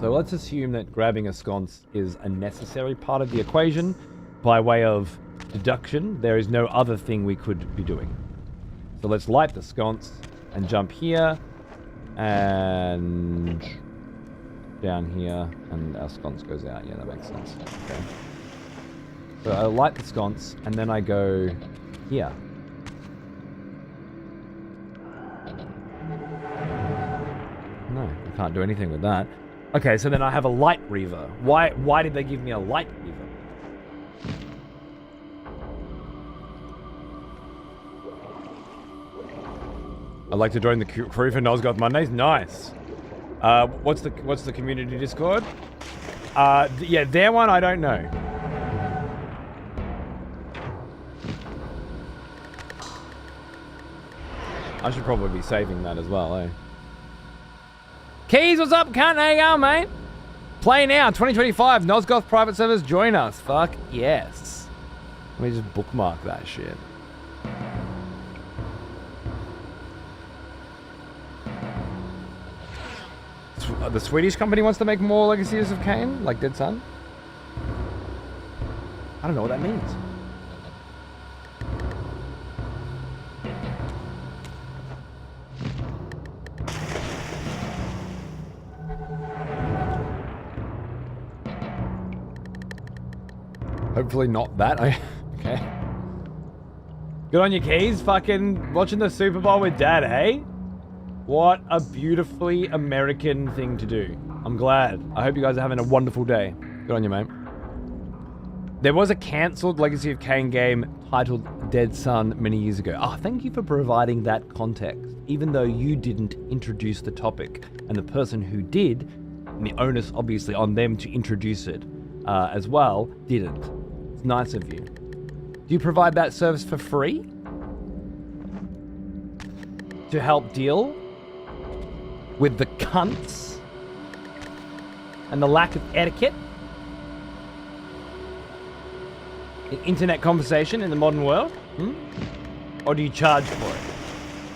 So let's assume that grabbing a sconce is a necessary part of the equation. By way of deduction, there is no other thing we could be doing. So let's light the sconce and jump here and down here, and our sconce goes out. Yeah, that makes sense. Okay. So I light the sconce and then I go here. No, I can't do anything with that. Okay, so then I have a light Reaver. Why did they give me a light Reaver? I'd like to join the crew for Nosgoth Mondays. Nice. What's the community Discord? Yeah, their one I don't know. I should probably be saving that as well, eh? Keys, what's up, cunt? How you going, mate? Play now, 2025, Nosgoth private servers, join us. Fuck yes. Let me just bookmark that shit. The Swedish company wants to make more Legacies of Kain, like Dead Sun? I don't know what that means. Hopefully not that. Okay. Good on you, Keys. Fucking watching the Super Bowl with Dad, hey? What a beautifully American thing to do. I'm glad. I hope you guys are having a wonderful day. Good on you, mate. There was a cancelled Legacy of Kain game titled Dead Sun many years ago. Oh, thank you for providing that context. Even though you didn't introduce the topic, and the person who did, and the onus obviously on them to introduce it, as well, didn't. It's nice of you. Do you provide that service for free? To help deal with the cunts and the lack of etiquette in internet conversation in the modern world? Or do you charge for it?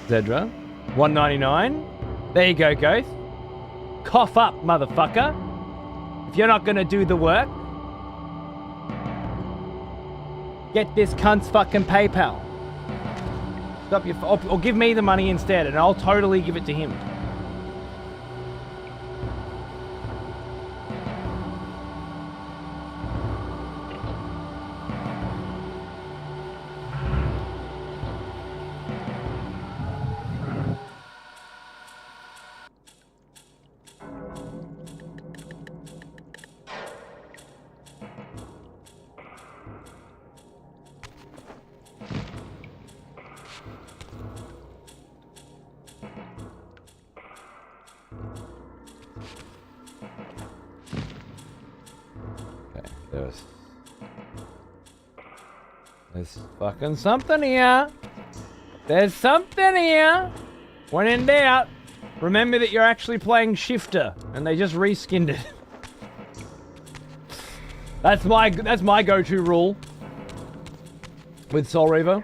Zedra, $1.99. There you go, Goth. Cough up, motherfucker. If you're not gonna do the work, get this cunt's fucking PayPal. Stop your, or give me the money instead, and I'll totally give it to him. There's fucking something here. There's something here. When in doubt, remember that you're actually playing Shifter, and they just reskinned it. That's my go-to rule with Soul Reaver.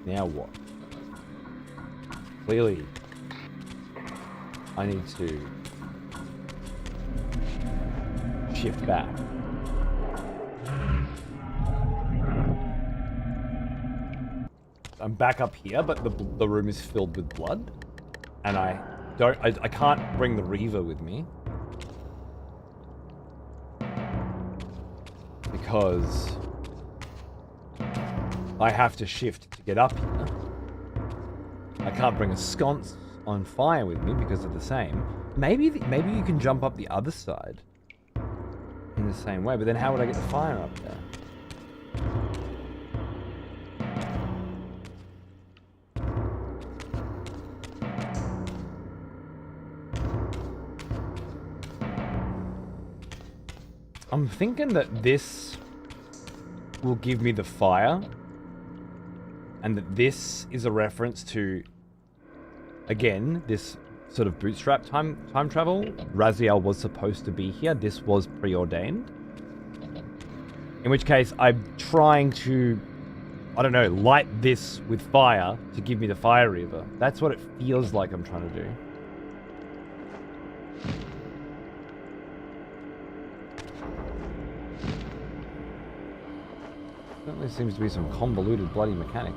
Now what? Clearly, I need to shift back. I'm back up here, but the room is filled with blood, and I can't bring the Reaver with me because I have to shift to get up here. I can't bring a sconce on fire with me because of the same. Maybe you can jump up the other side in the same way, but then how would I get the fire up there? I'm thinking that this will give me the fire, and that this is a reference to, again, this sort of bootstrap time travel. Raziel was supposed to be here. This was preordained. In which case, I'm trying to, I don't know, light this with fire to give me the Fire Reaver. That's what it feels like I'm trying to do. Certainly seems to be some convoluted bloody mechanics.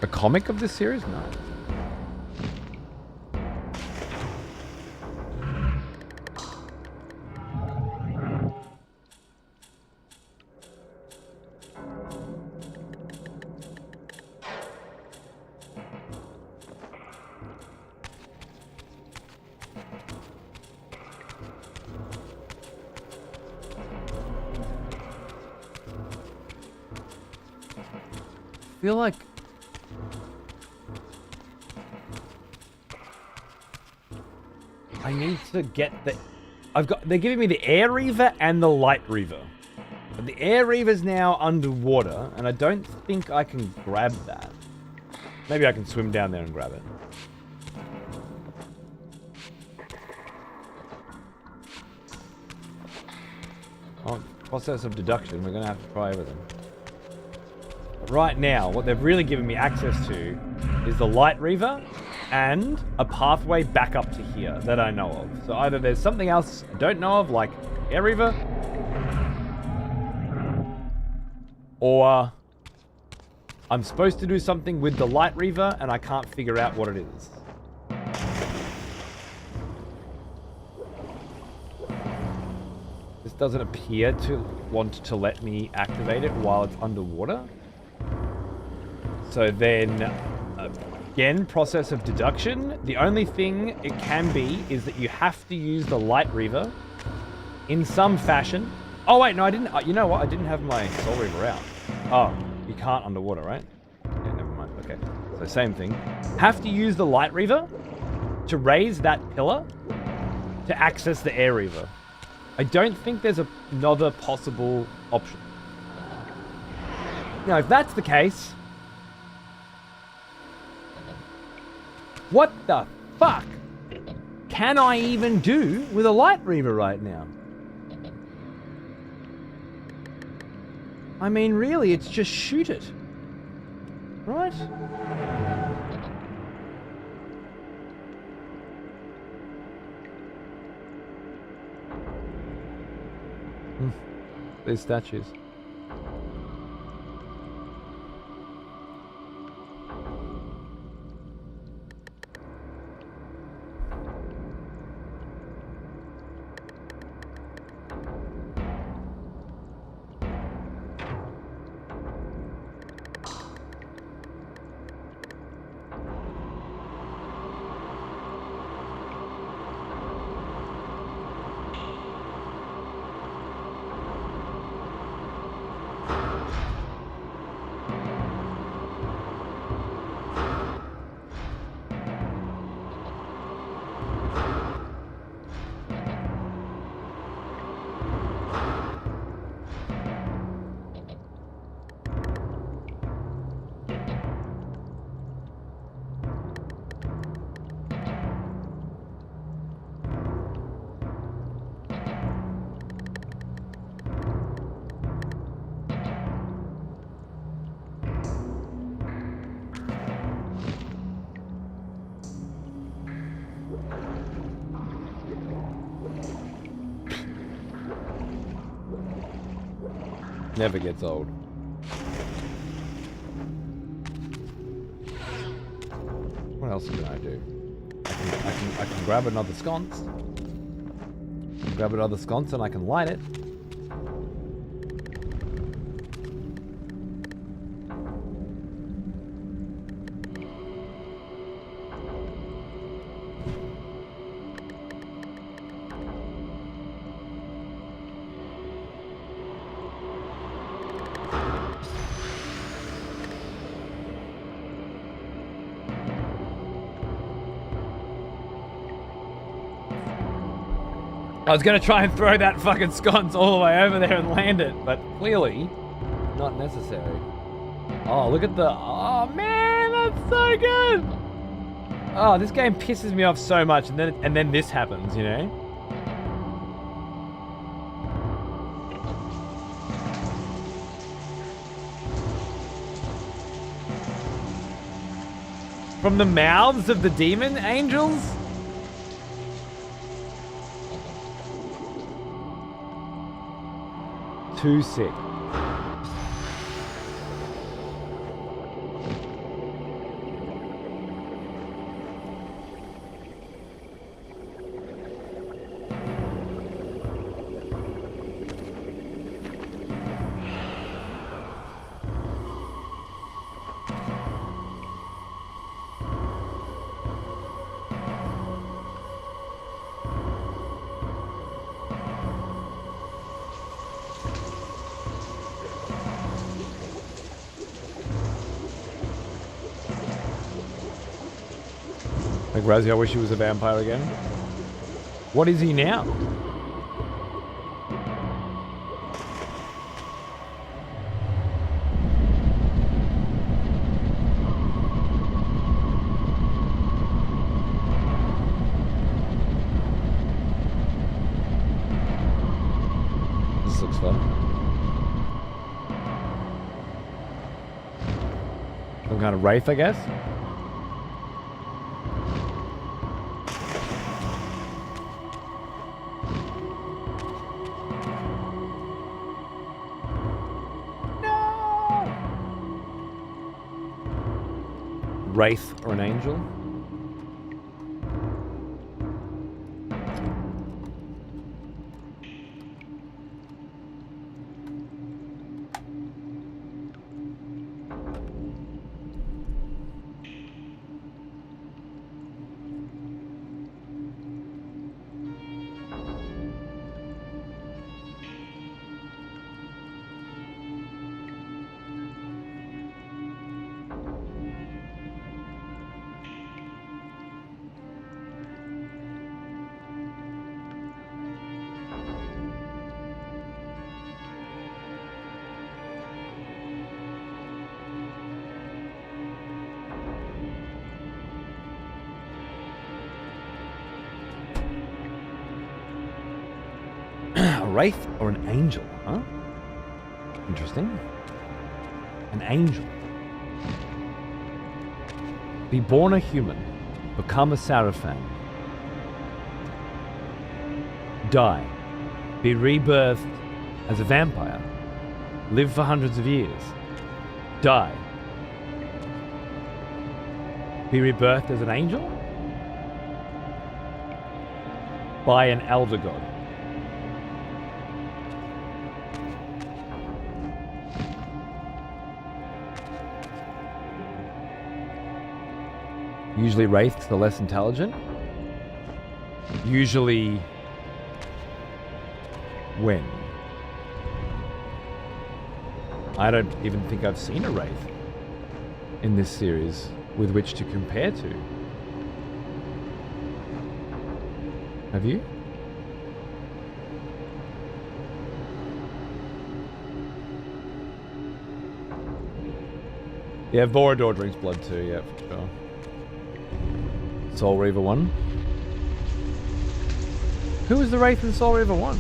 A comic of this series? No. I feel like I need to get the... They're giving me the Air Reaver and the Light Reaver. But the Air Reaver's now underwater, and I don't think I can grab that. Maybe I can swim down there and grab it. Oh, process of deduction. We're going to have to try everything. Right now, what they've really given me access to is the Light Reaver and a pathway back up to here that I know of. So either there's something else I don't know of, like Air Reaver, or I'm supposed to do something with the Light Reaver and I can't figure out what it is. This doesn't appear to want to let me activate it while it's underwater. So then Again, process of deduction. The only thing it can be is that you have to use the Light Reaver in some fashion. Oh, wait, no, I didn't. You know what? I didn't have my Soul Reaver out. Oh, you can't underwater, right? Yeah, never mind. Okay. So same thing. Have to use the Light Reaver to raise that pillar to access the Air Reaver. I don't think there's another possible option. Now, if that's the case, what the fuck can I even do with a Light Reaver right now? I mean, really, it's just shoot it. Right? These statues. Never gets old. What else can I do? I can grab another sconce. Grab another sconce and I can light it. I was going to try and throw that fucking sconce all the way over there and land it, but clearly not necessary. Oh, look at the... Oh, man, that's so good! Oh, this game pisses me off so much, and then this happens, you know? From the mouths of the demon angels? Too sick. Like Razzie, I wish he was a vampire again. What is he now? This looks fun. Some kind of wraith, I guess. Wraith or an angel. A wraith or an angel, huh? Interesting. An angel. Be born a human. Become a Sarafan. Die. Be rebirthed as a vampire. Live for hundreds of years. Die. Be rebirthed as an angel? By an elder god. Usually wraiths are less intelligent. Usually when? I don't even think I've seen a wraith in this series with which to compare to. Have you? Yeah, Vorador drinks blood too, yeah, for sure. Soul Reaver 1. Who was the wraith in Soul Reaver 1?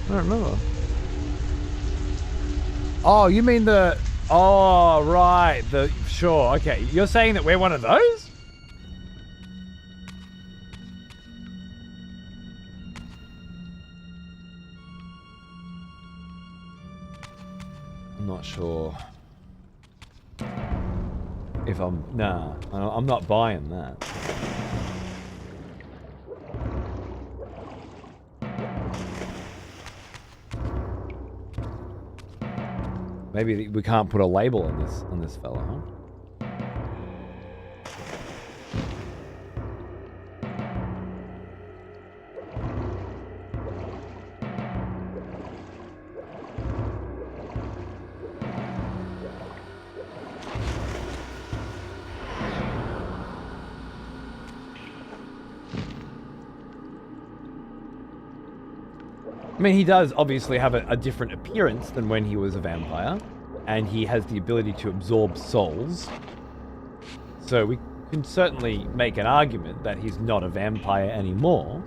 I don't remember. Oh, you mean the... Oh, right. Sure, okay. You're saying that we're one of those? I'm not sure if I'm... Nah, I'm not buying that. Maybe we can't put a label on this fella, huh? I mean, he does obviously have a different appearance than when he was a vampire, and he has the ability to absorb souls. So we can certainly make an argument that he's not a vampire anymore.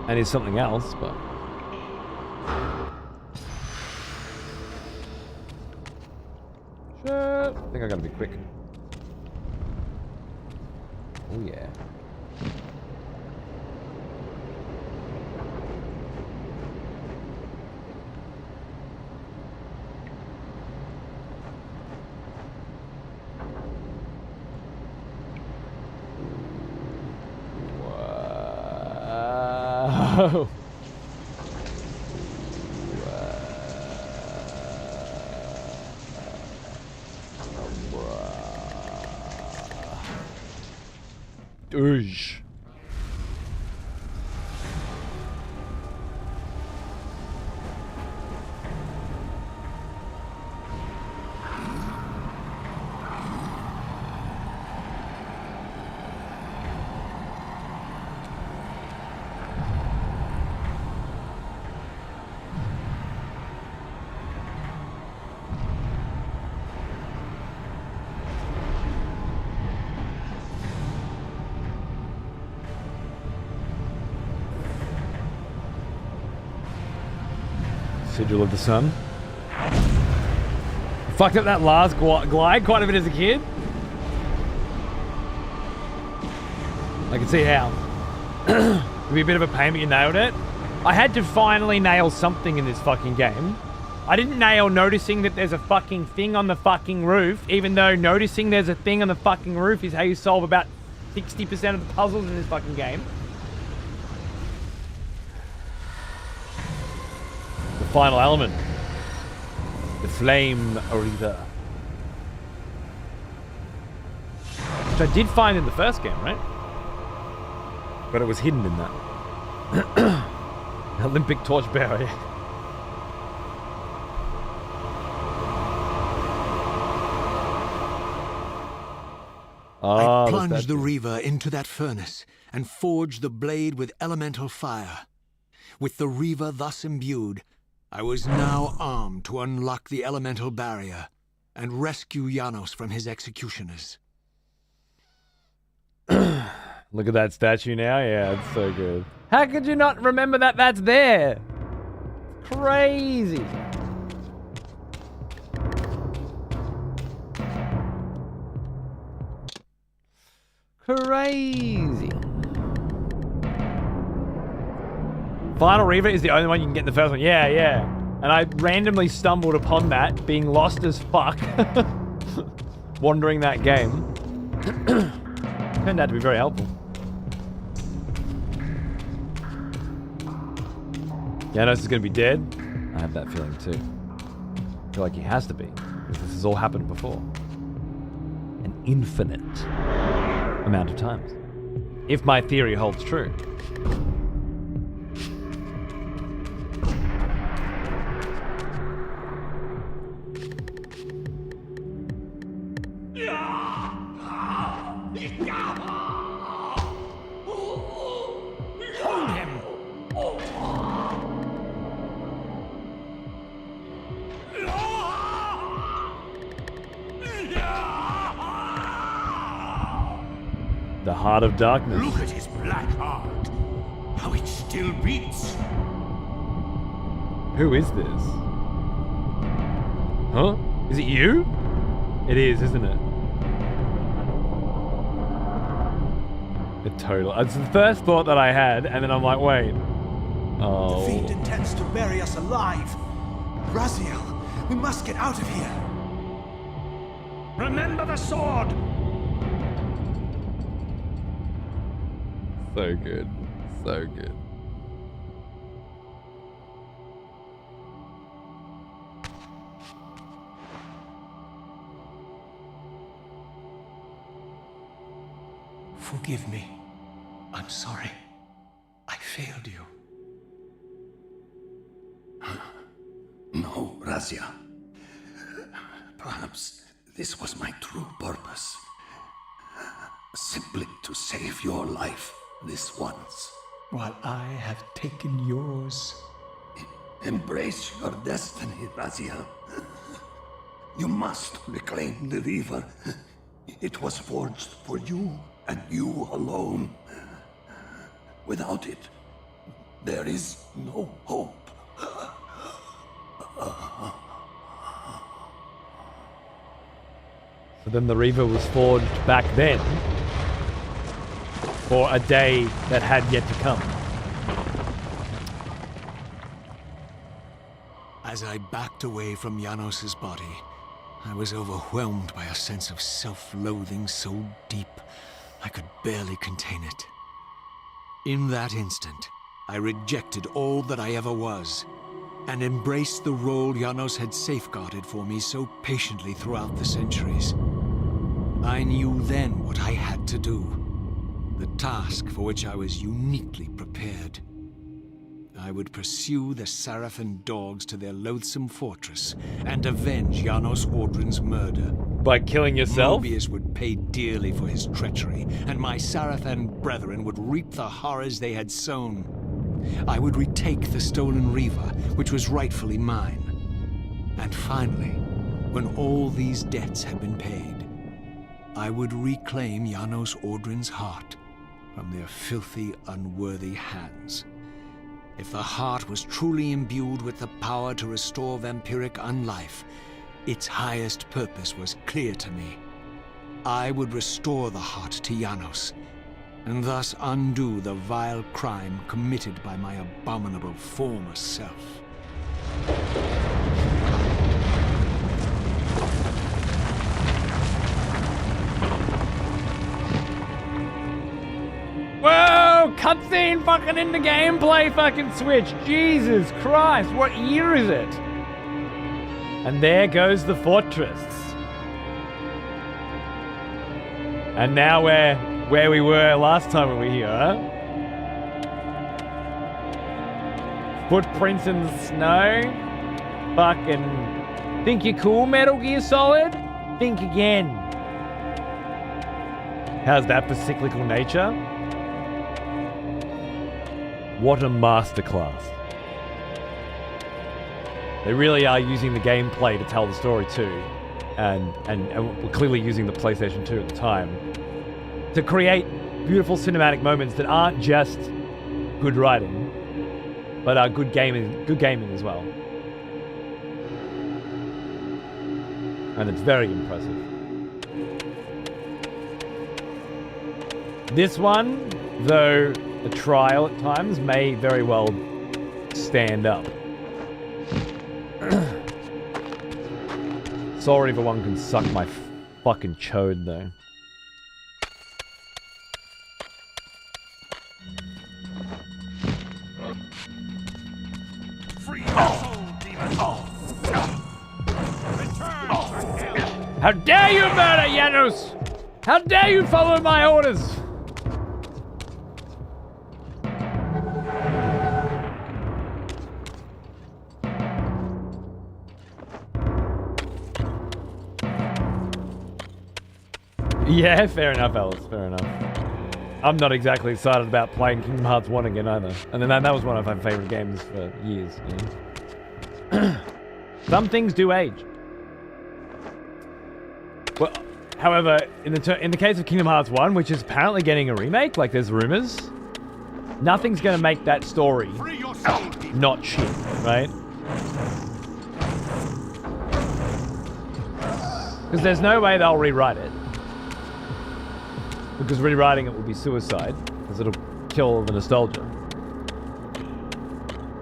And is something else, but... Shit. I think I gotta be quick. Oh yeah. Whoa. Oosh. Sigil of the Sun. Fucked up that last glide quite a bit as a kid. I can see how. It'd be a bit of a pain, but you nailed it. I had to finally nail something in this fucking game. I didn't nail noticing that there's a fucking thing on the fucking roof, even though noticing there's a thing on the fucking roof is how you solve about 60% of the puzzles in this fucking game. The final element. The Flame Reaver. Which I did find in the first game, right? But it was hidden in that. Olympic torchbearer. I plunged the Reaver into that furnace and forged the blade with elemental fire. With the Reaver thus imbued, I was now armed to unlock the elemental barrier and rescue Janos from his executioners. Look at that statue now. Yeah, it's so good. How could you not remember that that's there? Crazy. Crazy. Final Reaver is the only one you can get in the first one. Yeah, yeah. And I randomly stumbled upon that, being lost as fuck. Wandering that game. Turned out to be very helpful. Janos is going to be dead. I have that feeling too. I feel like he has to be, because this has all happened before. An infinite amount of times. If my theory holds true. Hold him! The Heart of Darkness. Look at his black heart. How it still beats. Who is this? Huh? Is it you? It is, isn't it? It's the first thought that I had, and then I'm like, wait. Oh. The fiend intends to bury us alive. Raziel, we must get out of here. Remember the sword. So good. So good. Forgive me. I'm sorry. I failed you. No, Razia. Perhaps this was my true purpose. Simply to save your life this once. While I have taken yours. Embrace your destiny, Razia. You must reclaim the Reaver. It was forged for you and you alone. Without it, there is no hope. So then the Reaver was forged back then for a day that had yet to come. As I backed away from Janos's body, I was overwhelmed by a sense of self-loathing so deep I could barely contain it. In that instant, I rejected all that I ever was, and embraced the role Janos had safeguarded for me so patiently throughout the centuries. I knew then what I had to do, the task for which I was uniquely prepared. I would pursue the Sarafan dogs to their loathsome fortress and avenge Janos Audrin's murder. By killing yourself? Mobius would pay dearly for his treachery, and my Sarafan brethren would reap the horrors they had sown. I would retake the stolen Reaver, which was rightfully mine. And finally, when all these debts had been paid, I would reclaim Janos Audrin's heart from their filthy, unworthy hands. If the heart was truly imbued with the power to restore vampiric unlife, its highest purpose was clear to me. I would restore the heart to Janos, and thus undo the vile crime committed by my abominable former self. Whoa! Cutscene fucking in the gameplay fucking switch. Jesus Christ, what year is it? And there goes the fortress. And now we're where we were last time we were here, huh? Footprints in the snow. Fucking... Think you're cool, Metal Gear Solid? Think again. How's that for cyclical nature? What a masterclass. They really are using the gameplay to tell the story too. And we're clearly using the PlayStation 2 at the time to create beautiful cinematic moments that aren't just good writing, but are good gaming as well. And it's very impressive. This one, though a trial at times, may very well stand up. Soul Reaver 1 can suck my fucking chode, though. Free your soul, demon! Return to hell! How dare you murder Janus! How dare you follow my orders! Yeah, fair enough, Alice, fair enough. I'm not exactly excited about playing Kingdom Hearts 1 again either. And then that was one of my favorite games for years. You know? Some things do age. Well, however, in the case of Kingdom Hearts 1, which is apparently getting a remake, like there's rumors, nothing's going to make that story not shit, right? Because there's no way they'll rewrite it. Because rewriting it will be suicide, because it'll kill the nostalgia.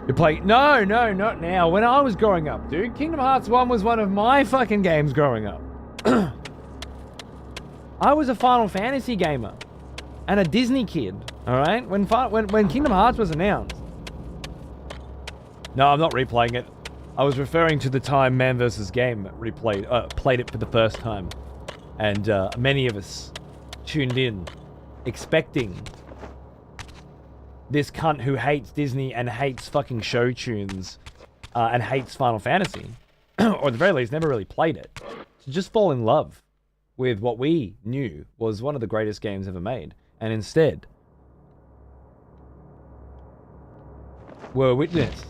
You're playing... No, not now. When I was growing up, dude, Kingdom Hearts 1 was one of my fucking games growing up. I was a Final Fantasy gamer. And a Disney kid, alright? When Kingdom Hearts was announced. No, I'm not replaying it. I was referring to the time Man vs. Game played it for the first time. And many of us tuned in, expecting this cunt who hates Disney and hates fucking show tunes and hates Final Fantasy, or at the very least never really played it, to just fall in love with what we knew was one of the greatest games ever made. And instead, were witness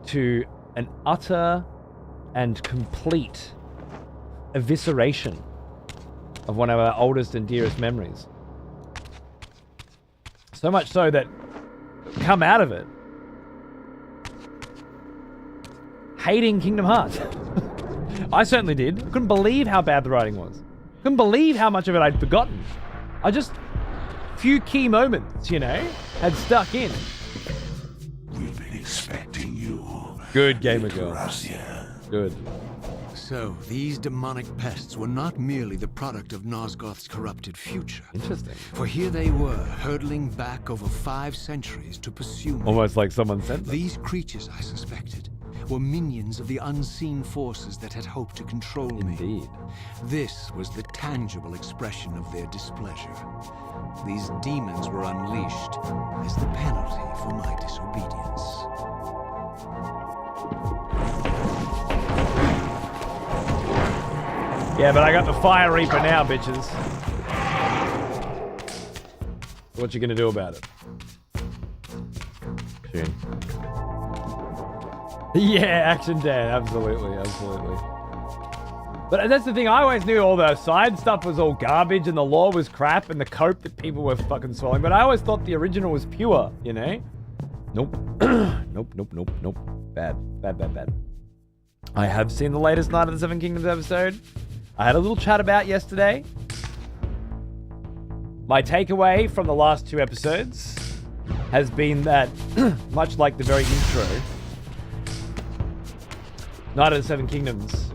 to an utter and complete evisceration of one of our oldest and dearest memories. So much so that come out of it hating Kingdom Hearts. I certainly did. I couldn't believe how bad the writing was. Couldn't believe how much of it I'd forgotten. I just... few key moments, you know, had stuck in. We've been expecting you. Good, gamer girl. Good. So, these demonic pests were not merely the product of Nosgoth's corrupted future. Interesting. For here they were, hurtling back over 5 centuries to pursue me. Almost like someone sent them. These creatures, I suspected, were minions of the unseen forces that had hoped to control me. Indeed. This was the tangible expression of their displeasure. These demons were unleashed as the penalty for my disobedience. Yeah, but I got the Fire Reaper now, bitches. What you gonna do about it? Tune. Yeah, Action Dan, absolutely. But that's the thing, I always knew all the side stuff was all garbage and the lore was crap and the cope that people were fucking swallowing, but I always thought the original was pure, you know? Nope. Nope. Bad. I have seen the latest Night of the Seven Kingdoms episode. I had a little chat about yesterday. My takeaway from the last 2 episodes has been that, much like the very intro, Night of the Seven Kingdoms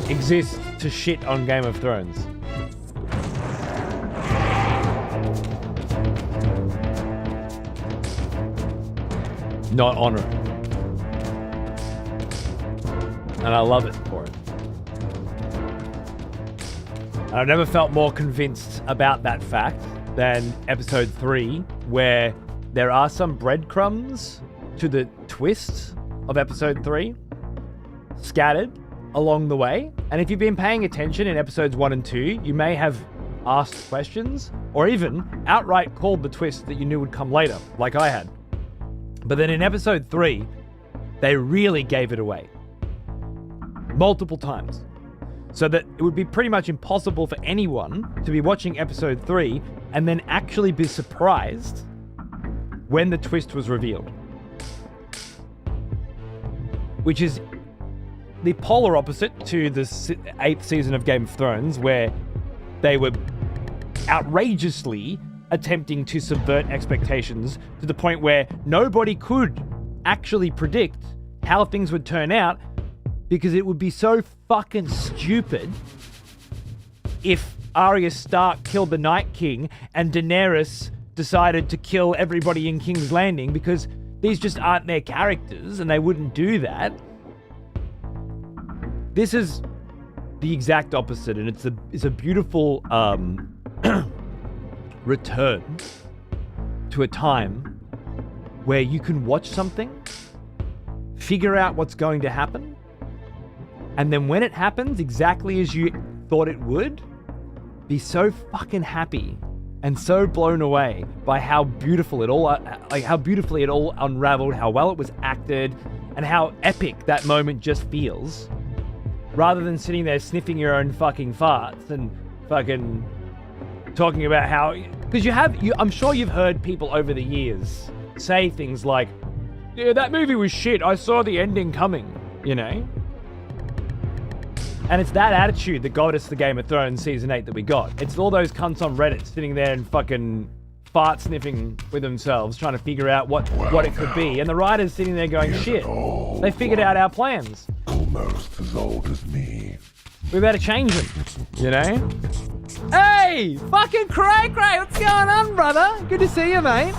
exists to shit on Game of Thrones. Not honor it. And I love it for it. And I've never felt more convinced about that fact than episode 3, where there are some breadcrumbs to the twist of episode 3 scattered along the way. And if you've been paying attention in episodes 1 and 2, you may have asked questions or even outright called the twist that you knew would come later, like I had. But then in episode 3, they really gave it away. Multiple times. So that it would be pretty much impossible for anyone to be watching episode 3 and then actually be surprised when the twist was revealed. Which is the polar opposite to the 8th season of Game of Thrones, where they were outrageously attempting to subvert expectations to the point where nobody could actually predict how things would turn out, because it would be so fucking stupid if Arya Stark killed the Night King and Daenerys decided to kill everybody in King's Landing, because these just aren't their characters and they wouldn't do that. This is the exact opposite, and it's a beautiful return to a time where you can watch something, figure out what's going to happen, and then when it happens exactly as you thought it would, be so fucking happy and so blown away by how beautiful it all, how beautifully it all unraveled, how well it was acted, and how epic that moment just feels. Rather than sitting there sniffing your own fucking farts and fucking talking about how, because I'm sure you've heard people over the years say things like, yeah, that movie was shit, I saw the ending coming, you know? And it's that attitude that got us the Game of Thrones Season 8 that we got. It's all those cunts on Reddit sitting there and fucking fart sniffing with themselves, trying to figure out what it could be. And the writers sitting there going, shit, they figured out our plans. Almost as old as me. We better change them, you know? Hey! Fucking Cray, what's going on, brother? Good to see you, mate.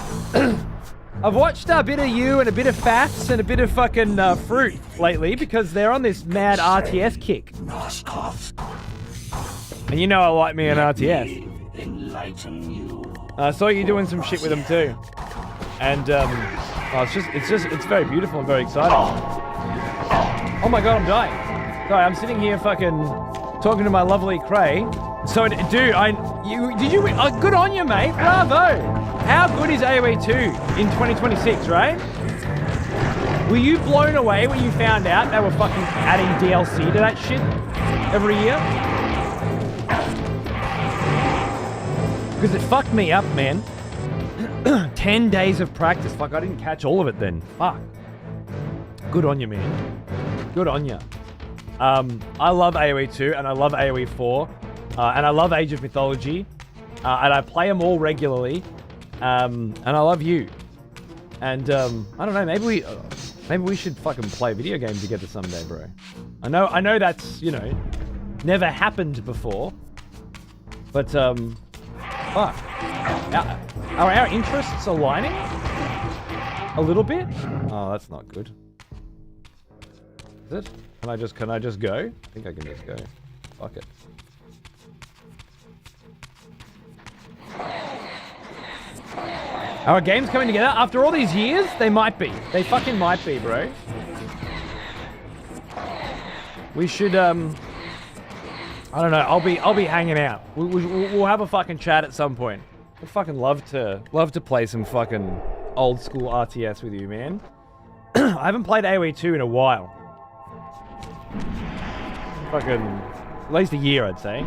I've watched a bit of you and a bit of Fats and a bit of fucking Fruit lately because they're on this mad RTS kick. And you know I like me an RTS. I saw you doing some shit with them too. And it's very beautiful and very exciting. Oh my god, I'm dying. Sorry, I'm sitting here fucking talking to my lovely Cray. So, dude, good on you, mate. Bravo. How good is AoE 2 in 2026, right? Were you blown away when you found out they were fucking adding DLC to that shit every year? Because it fucked me up, man. 10 days of practice. Fuck, I didn't catch all of it then. Fuck. Good on you, man. Good on you. I love AoE 2 and I love AoE 4. And I love Age of Mythology. And I play them all regularly. And I love you. And I don't know, maybe we should fucking play video games together someday, bro. I know that's, you know, never happened before. But fuck. Are our interests aligning? A little bit? Oh, that's not good. Is it? Can I just go? I think I can just go. Fuck it. Are our games coming together? After all these years, they might be. They fucking might be, bro. We should, I don't know. I'll be hanging out. We'll have a fucking chat at some point. I'd fucking love to play some fucking old school RTS with you, man. I haven't played AoE 2 in a while. Fucking, at least a year, I'd say.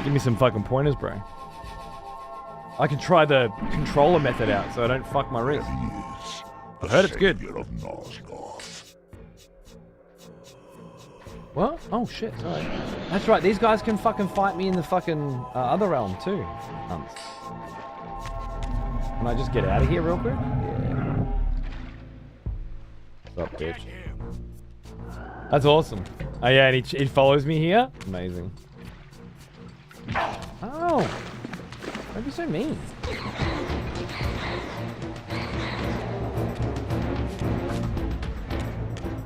Give me some fucking pointers, bro. I can try the controller method out so I don't fuck my wrist. I heard it's good. What? Oh shit, sorry. That's right, these guys can fucking fight me in the fucking other realm too. Can I just get out of here real quick? Yeah. What's up, bitch? That's awesome. Oh yeah, and he follows me here? Amazing. Oh! Don't be so mean.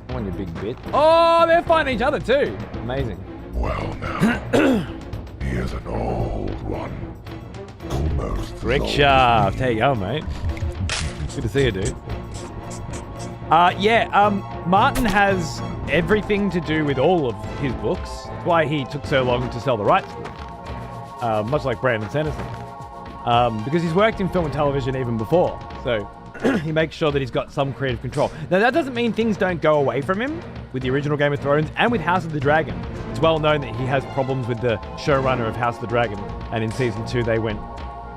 Come on, you big bitch. Oh, they're fighting each other too. Amazing. Well now, here's an old one. Almost Rick Shaft. There you go, mate. Good to see you, dude. Martin has everything to do with all of his books. That's why he took so long to sell the rights to them. Much like Brandon Sanderson. Because he's worked in film and television even before. So he makes sure that he's got some creative control. Now that doesn't mean things don't go away from him with the original Game of Thrones and with House of the Dragon. It's well known that he has problems with the showrunner of House of the Dragon, and in season 2 they went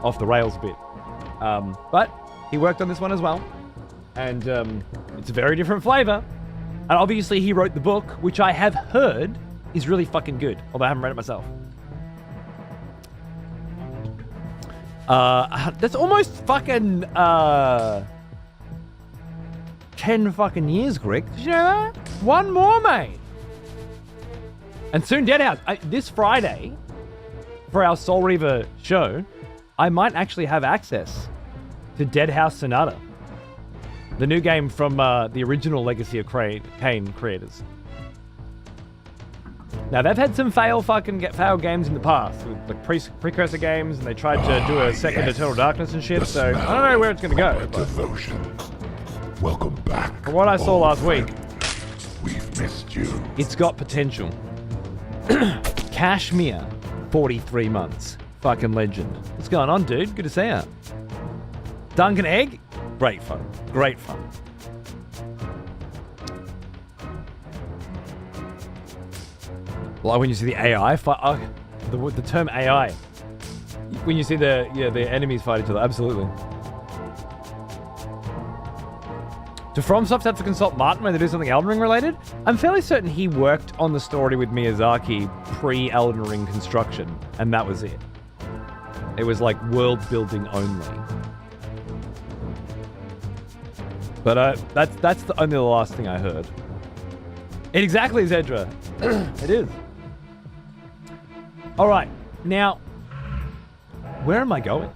off the rails a bit. But he worked on this one as well, and it's a very different flavor. And obviously he wrote the book, which I have heard is really fucking good, although I haven't read it myself. That's almost fucking 10 fucking years, Greg. Did you know that? One more, mate. And soon Dead House. This Friday, for our Soul Reaver show, I might actually have access to Dead House Sonata, the new game from the original Legacy of Kain creators. Now, they've had some failed games in the past, with like precursor games, and they tried to do a second Eternal Darkness and shit, so I don't know where it's going to go. Devotion. Welcome back. From what I saw last week, We've missed you. it's got potential. Kashmir, 43 months. Fucking legend. What's going on, dude? Good to see you. Duncan Egg, great fun. Great fun. Like when you see the AI fight, the term AI, when you see the enemies fight each other, absolutely. Do FromSoft have to consult Martin when they do something Elden Ring related? I'm fairly certain he worked on the story with Miyazaki pre-Elden Ring construction, and that was it. It was like world building only. But that's only the last thing I heard. It exactly is, Edra. It is. All right, now, where am I going?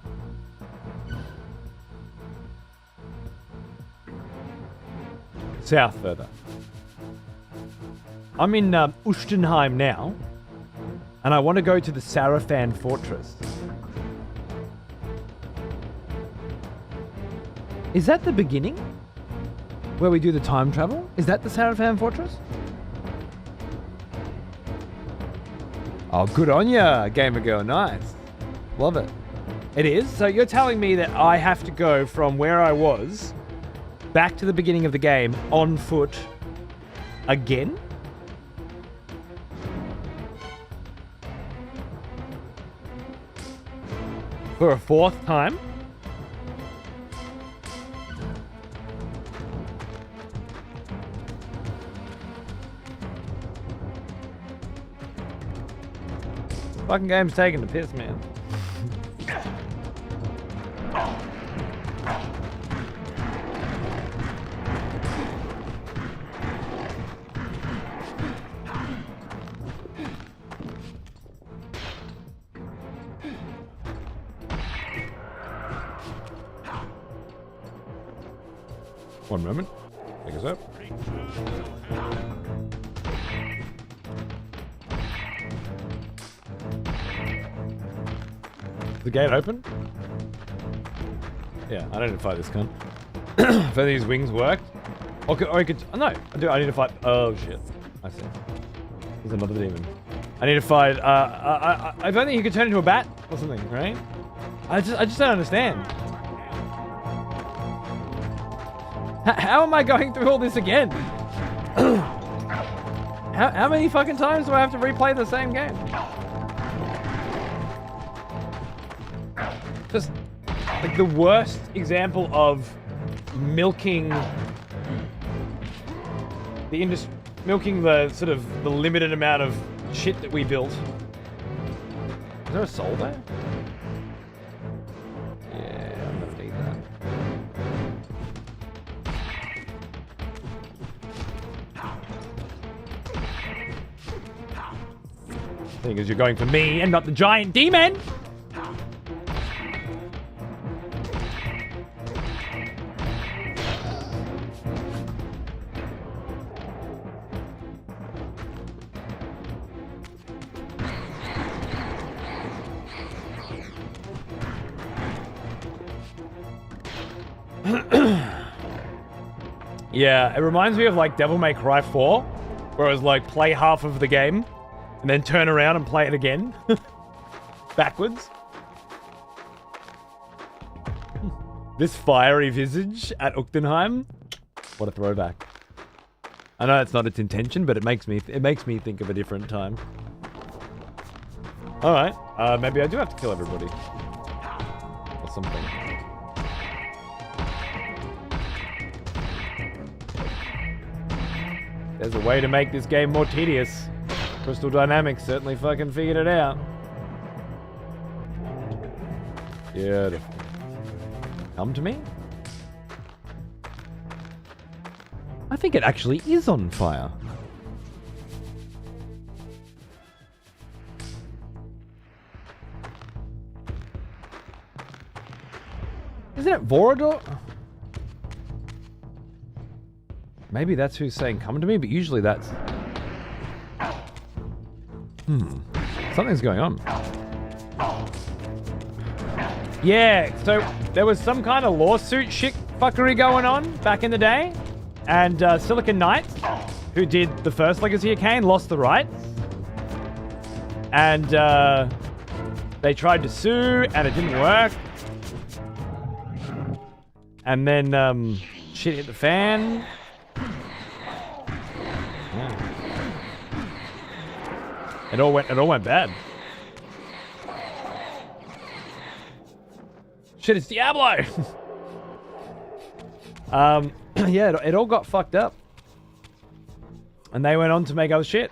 South further. I'm in Ustenheim now, and I want to go to the Sarafan Fortress. Is that the beginning? Where we do the time travel? Is that the Sarafan Fortress? Oh, good on ya, gamer girl. Nice. Love it. It is? So you're telling me that I have to go from where I was back to the beginning of the game on foot again? For a fourth time? Fucking game's taking the piss, man. One moment. Take us up. The gate open? Yeah, I don't need to fight this cunt. If any of these wings work. Or I could. Oh, no, I need to fight. Oh shit. I see. There's another demon. I need to fight. If only he could turn into a bat or something, right? I just don't understand. How am I going through all this again? How many fucking times do I have to replay the same game? Just like the worst example of milking the industry, milking the sort of the limited amount of shit that we built. Is there a soul there? Yeah, I'm gonna need that. Thing is, you're going for me and not the giant demon. Yeah, it reminds me of like Devil May Cry 4, where it was like play half of the game and then turn around and play it again. Backwards. This fiery visage at Uchtenheim. What a throwback. I know it's not its intention, but it makes me think of a different time. All right, maybe I do have to kill everybody or something. There's a way to make this game more tedious. Crystal Dynamics certainly fucking figured it out. Beautiful. Come to me? I think it actually is on fire. Isn't it Vorador? Maybe that's who's saying come to me, but usually that's... Something's going on. Yeah, so there was some kind of lawsuit shit fuckery going on back in the day. And Silicon Knights, who did the first Legacy of Kain, lost the rights. And they tried to sue, and it didn't work. And then shit hit the fan. Yeah. It all went bad. Shit, it's Diablo! Yeah, it all got fucked up. And they went on to make other shit.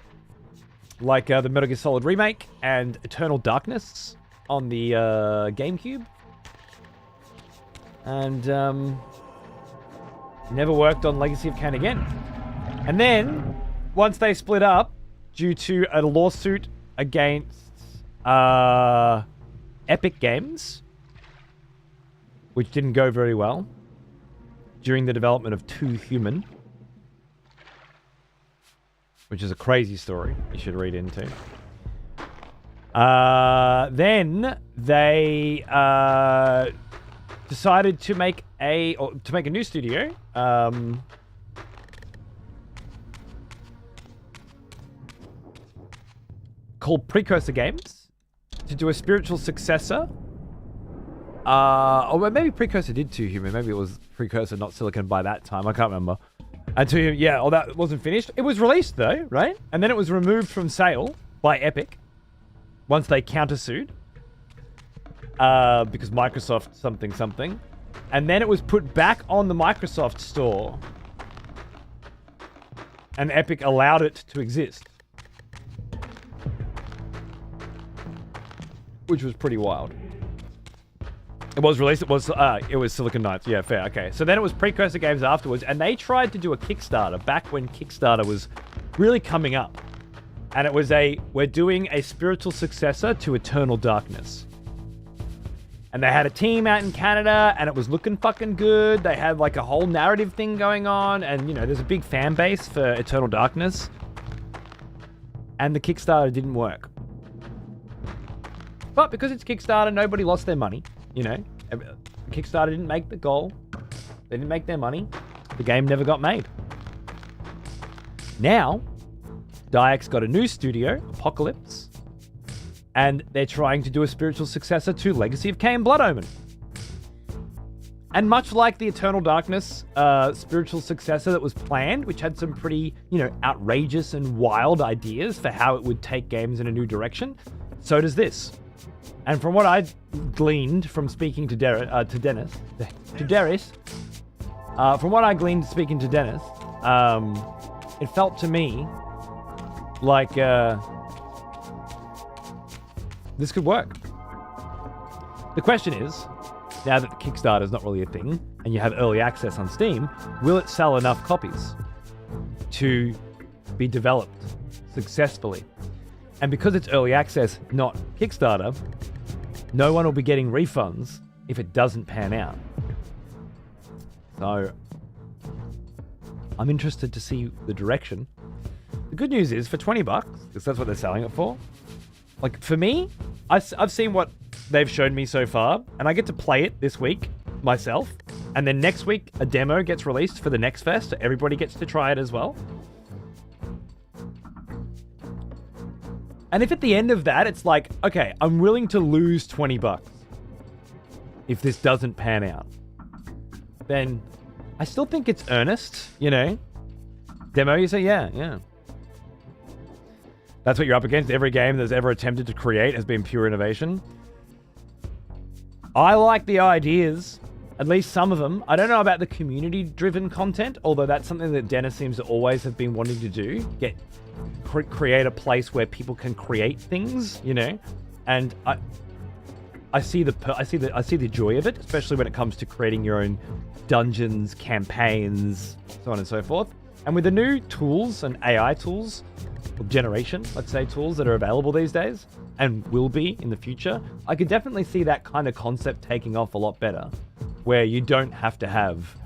Like the Metal Gear Solid remake and Eternal Darkness on the GameCube. And never worked on Legacy of Kain again. And then, once they split up, due to a lawsuit against Epic Games, which didn't go very well, during the development of 2 Human, which is a crazy story you should read into. Then they decided to make a new studio. Called Precursor Games, to do a spiritual successor. Or maybe Precursor did 2 Human. Maybe it was Precursor, not Silicon by that time. I can't remember. And 2 Human, yeah, that wasn't finished. It was released though, right? And then it was removed from sale by Epic once they countersued. Because Microsoft something. And then it was put back on the Microsoft store. And Epic allowed it to exist. Which was pretty wild. It was released, it was Silicon Knights. Yeah, fair, okay. So then it was Precursor Games afterwards, and they tried to do a Kickstarter back when Kickstarter was really coming up. And it was we're doing a spiritual successor to Eternal Darkness. And they had a team out in Canada, and it was looking fucking good. They had like a whole narrative thing going on, and you know, there's a big fan base for Eternal Darkness. And the Kickstarter didn't work. But because it's Kickstarter, nobody lost their money. You know, Kickstarter didn't make the goal. They didn't make their money. The game never got made. Now, Diax got a new studio, Apocalypse, and they're trying to do a spiritual successor to Legacy of Kain Blood Omen. And much like the Eternal Darkness spiritual successor that was planned, which had some pretty, you know, outrageous and wild ideas for how it would take games in a new direction, so does this. And from what I gleaned from speaking to Dennis, from what I gleaned speaking to Dennis, it felt to me like this could work. The question is, now that the Kickstarter is not really a thing, and you have early access on Steam, will it sell enough copies to be developed successfully? And because it's early access, not Kickstarter, no one will be getting refunds if it doesn't pan out. So, I'm interested to see the direction. The good news is, for $20, because that's what they're selling it for, like, for me, I've seen what they've shown me so far, and I get to play it this week myself, and then next week, a demo gets released for the next fest, so everybody gets to try it as well. And if at the end of that, it's like, okay, I'm willing to lose $20 if this doesn't pan out, then I still think it's earnest, you know? Demo, you say? Yeah. That's what you're up against. Every game that's ever attempted to create has been pure innovation. I like the ideas, at least some of them. I don't know about the community-driven content, although that's something that Dennis seems to always have been wanting to do. Create a place where people can create things, you know? And I see the joy of it, especially when it comes to creating your own dungeons, campaigns, so on and so forth. And with the new tools and AI tools, or generation, let's say, tools that are available these days and will be in the future, I could definitely see that kind of concept taking off a lot better, where you don't have to have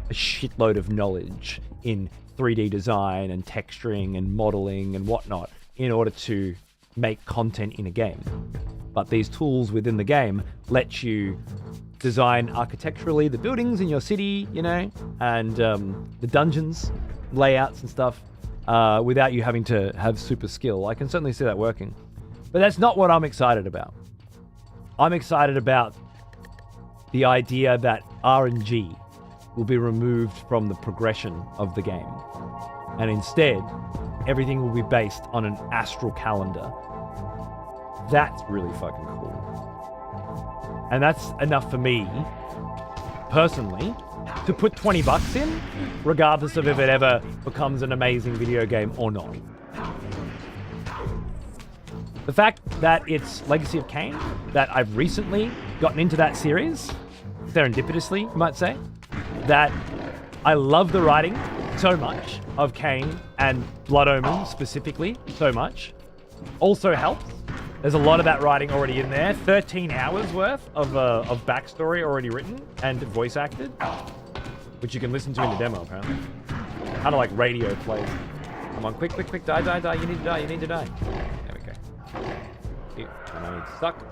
a shitload of knowledge in 3D design and texturing and modeling and whatnot in order to make content in a game. But these tools within the game let you design architecturally the buildings in your city, you know, and the dungeons, layouts and stuff, without you having to have super skill. I can certainly see that working. But that's not what I'm excited about. I'm excited about the idea that RNG will be removed from the progression of the game. And instead, everything will be based on an astral calendar. That's really fucking cool. And that's enough for me, personally, to put $20 in, regardless of if it ever becomes an amazing video game or not. The fact that it's Legacy of Kain, that I've recently gotten into that series, serendipitously, you might say, that I love the writing so much of Kain and Blood Omen specifically so much, also helps. There's a lot of that writing already in there. 13 hours worth of backstory already written and voice acted, which you can listen to in the demo, apparently. Kind of like radio plays. Come on, quick, die. You need to die. There we go. Here, and I need to suck.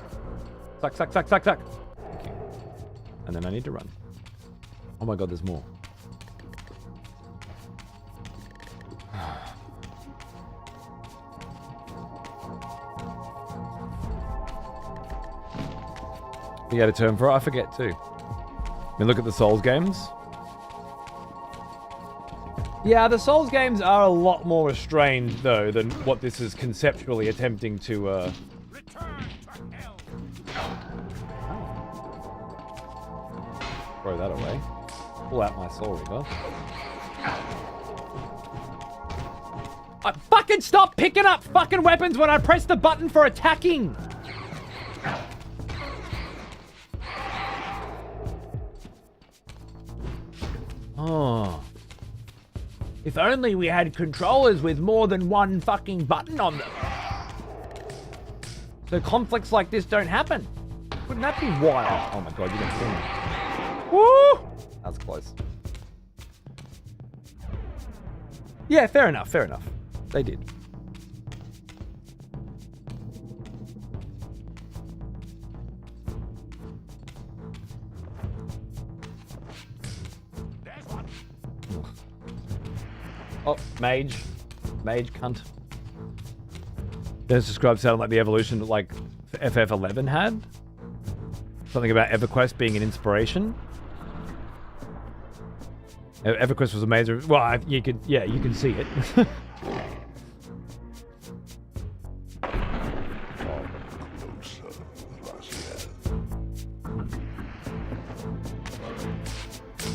Thank you. And then I need to run. Oh my god, there's more. You got a term for it? I forget too. I mean, look at the Souls games. Yeah, the Souls games are a lot more restrained, though, than what this is conceptually attempting to, throw that away. Pull out my Soul Reaver. I fucking stop picking up fucking weapons when I press the button for attacking! Oh. If only we had controllers with more than one fucking button on them. So conflicts like this don't happen. Wouldn't that be wild? Oh my god, you're gonna kill me. Woo! That was close. Yeah, fair enough. They did. Oh, mage cunt. Dennis described sounding like the evolution that like FF11 had. Something about EverQuest being an inspiration. EverQuest was amazing. Well, you can see it.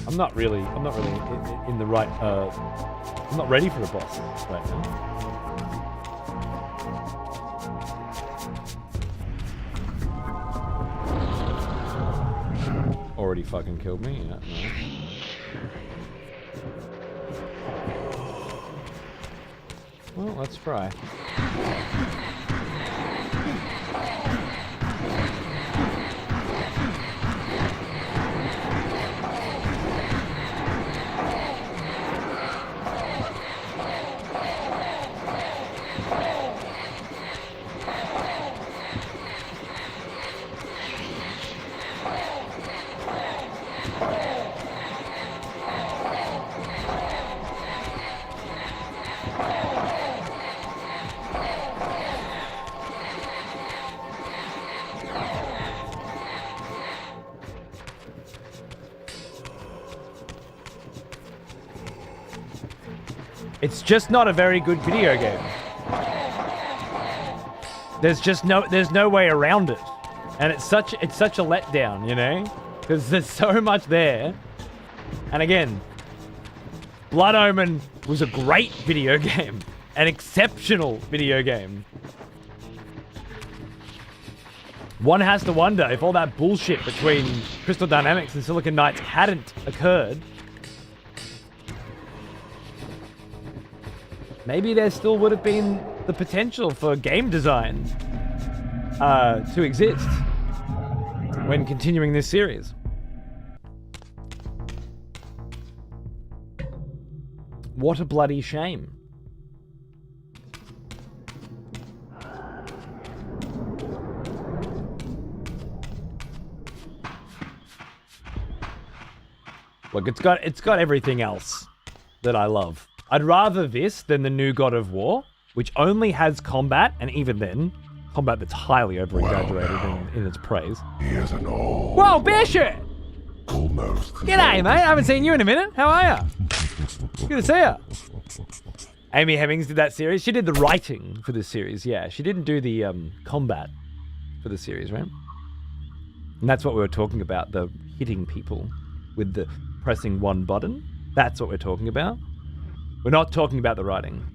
I'm not really in the right. I'm not ready for a boss right now. Already fucking killed me. Yeah, no. Well, let's try. It's just not a very good video game. There's no way around it. And it's such a letdown, you know? Because there's so much there. And again, Blood Omen was a great video game. An exceptional video game. One has to wonder if all that bullshit between Crystal Dynamics and Silicon Knights hadn't occurred. Maybe there still would have been the potential for game design to exist when continuing this series. What a bloody shame. Look, it's got everything else that I love. I'd rather this than the new God of War, which only has combat, and even then, combat that's highly over-exaggerated in its praise. Here's an old... Whoa, Bearshirt! Almost... G'day, mate. I haven't seen you in a minute. How are ya? Good to see ya. Amy Hemmings did that series. She did the writing for this series, yeah. She didn't do the combat for the series, right? And that's what we were talking about, the hitting people with the pressing one button. That's what we're talking about. We're not talking about the writing.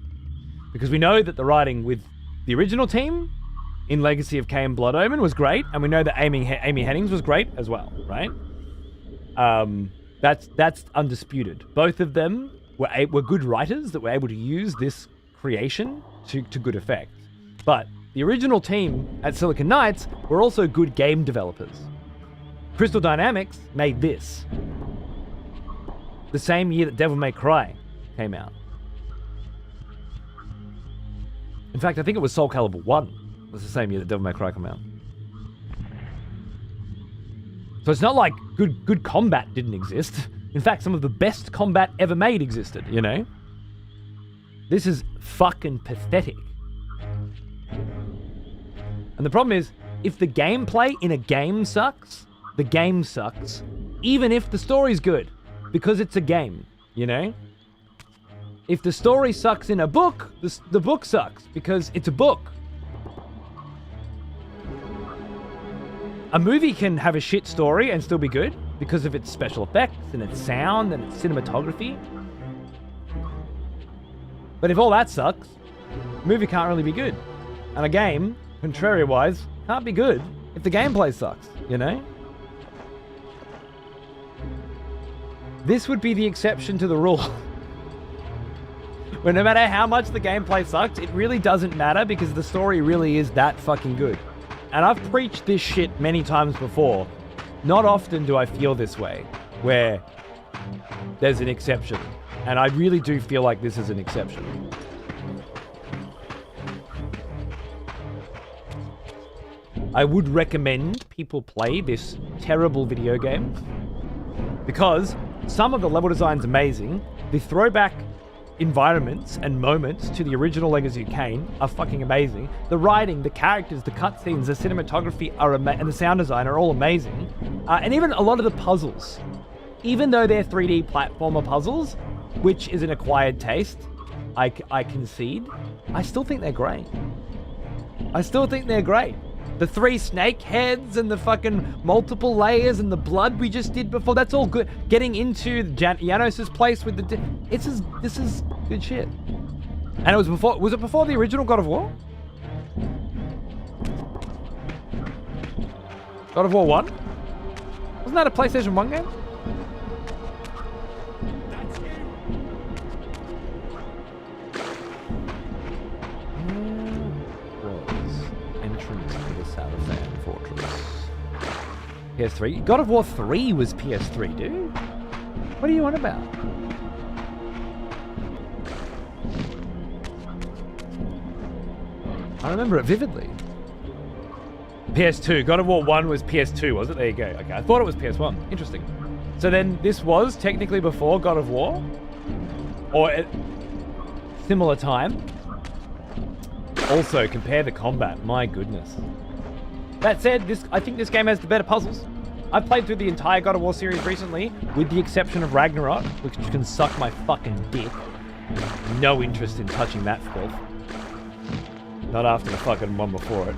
Because we know that the writing with the original team in Legacy of Kain Blood Omen was great, and we know that Amy Hennings was great as well, right? That's undisputed. Both of them were good writers that were able to use this creation to good effect. But the original team at Silicon Knights were also good game developers. Crystal Dynamics made this the same year that Devil May Cry came out. In fact, I think it was Soul Calibur 1 was the same year that Devil May Cry came out. So it's not like good combat didn't exist. In fact, some of the best combat ever made existed, you know? This is fucking pathetic. And the problem is, if the gameplay in a game sucks, the game sucks, even if the story's good, because it's a game, you know? If the story sucks in a book, the book sucks, because it's a book. A movie can have a shit story and still be good because of its special effects and its sound and its cinematography. But if all that sucks, the movie can't really be good. And a game, contrary-wise, can't be good if the gameplay sucks, you know? This would be the exception to the rule. Where no matter how much the gameplay sucks, it really doesn't matter because the story really is that fucking good. And I've preached this shit many times before. Not often do I feel this way, where there's an exception. And I really do feel like this is an exception. I would recommend people play this terrible video game because some of the level design's amazing. The throwback environments and moments to the original Legacy of Kain are fucking amazing. The writing, the characters, the cutscenes, the cinematography and the sound design are all amazing. And even a lot of the puzzles, even though they're 3D platformer puzzles, which is an acquired taste, I concede, I still think they're great. The 3 snake heads and the fucking multiple layers and the blood we just did before, that's all good. Getting into Janos' place with the... This is good shit. And it was it before the original God of War? God of War 1? Wasn't that a PlayStation 1 game? PS3. God of War 3 was PS3, dude. What are you on about? I remember it vividly. PS2. God of War 1 was PS2, was it? There you go. Okay, I thought it was PS1. Interesting. So then this was technically before God of War? Or at similar time? Also, compare the combat. My goodness. That said, I think this game has the better puzzles. I've played through the entire God of War series recently, with the exception of Ragnarok, which can suck my fucking dick. no interest in touching that filth. Not after the fucking one before it.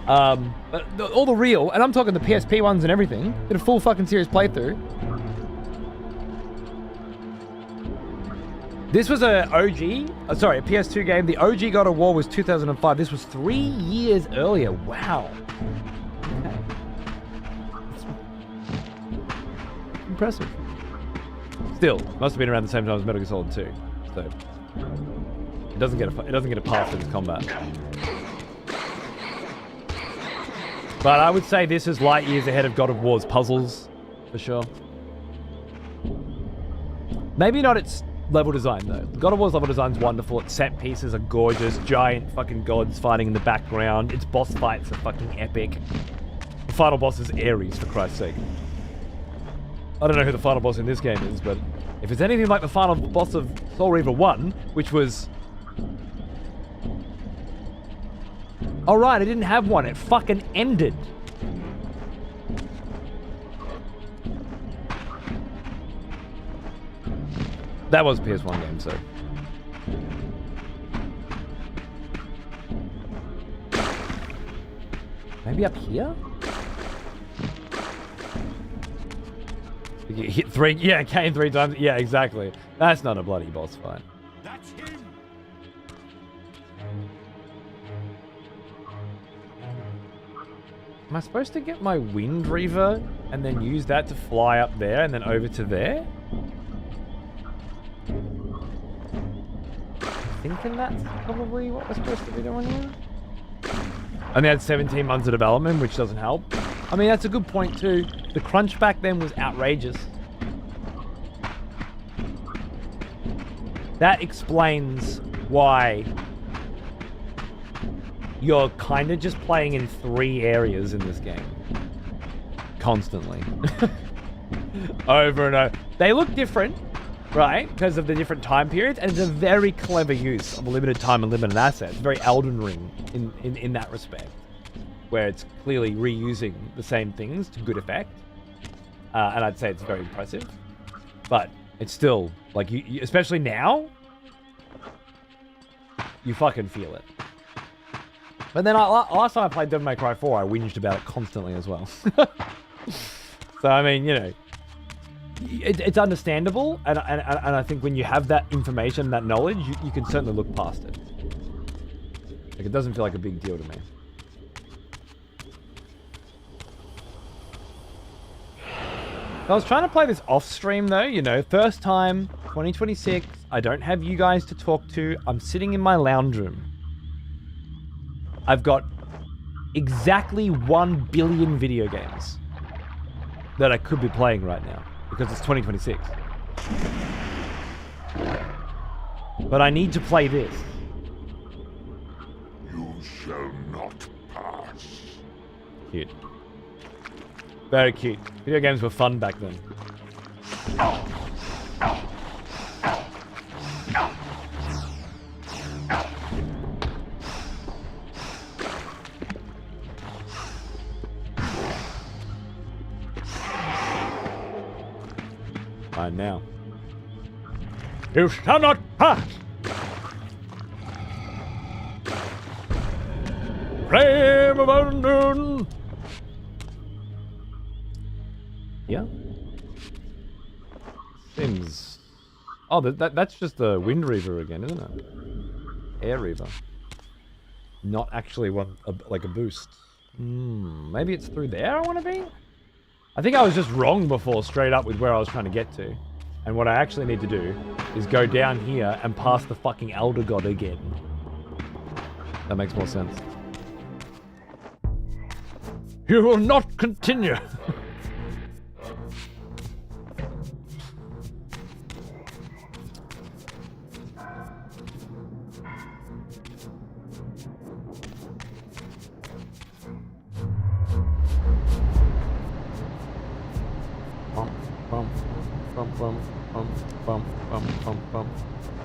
But all the real, and I'm talking the PSP ones and everything, did a full fucking serious playthrough. This was a PS2 game. The OG God of War was 2005. This was 3 years earlier. Wow. Okay. That's impressive. Still, must have been around the same time as Metal Gear Solid 2. So it doesn't get a pass in its combat. But I would say this is light years ahead of God of War's puzzles, for sure. Maybe not its level design, though. God of War's level design's wonderful. Its set pieces are gorgeous. Giant fucking gods fighting in the background. Its boss fights are fucking epic. The final boss is Ares, for Christ's sake. I don't know who the final boss in this game is, but if it's anything like the final boss of Soul Reaver 1, which was... Alright, I didn't have one. It fucking ended. That was a PS1 game, so... Maybe up here? You hit 3... Yeah, Kain 3 times. Yeah, exactly. That's not a bloody boss fight. That's him. Am I supposed to get my Wind Reaver and then use that to fly up there and then over to there? Thinking that's probably what we're supposed to be doing here. And they had 17 months of development, which doesn't help. I mean, that's a good point too. The crunch back then was outrageous. That explains why you're kind of just playing in 3 areas in this game. Constantly. Over and over. They look different, right? Because of the different time periods, and it's a very clever use of limited time and limited assets. Very Elden Ring in that respect, where it's clearly reusing the same things to good effect. And I'd say it's very impressive. But it's still, like, you especially now, you fucking feel it. But then last time I played Devil May Cry 4, I whinged about it constantly as well. So, I mean, you know, it's understandable, and I think when you have that information, that knowledge, you can certainly look past it. Like, it doesn't feel like a big deal to me. I was trying to play this off stream though, you know, first time, 2026, I don't have you guys to talk to, I'm sitting in my lounge room. I've got exactly 1 billion video games that I could be playing right now, because it's 2026. But I need to play this. You shall not pass. Cute. Very cute. Video games were fun back then. Fine now. You shall not pass! Flame of London! Yeah. Seems... Oh, that's just the Wind Reaver again, isn't it? Air Reaver. Not actually one, like a boost. Maybe it's through there I want to be? I think I was just wrong before, straight up with where I was trying to get to. And what I actually need to do is go down here and pass the fucking Elder God again. That makes more sense. You will not continue!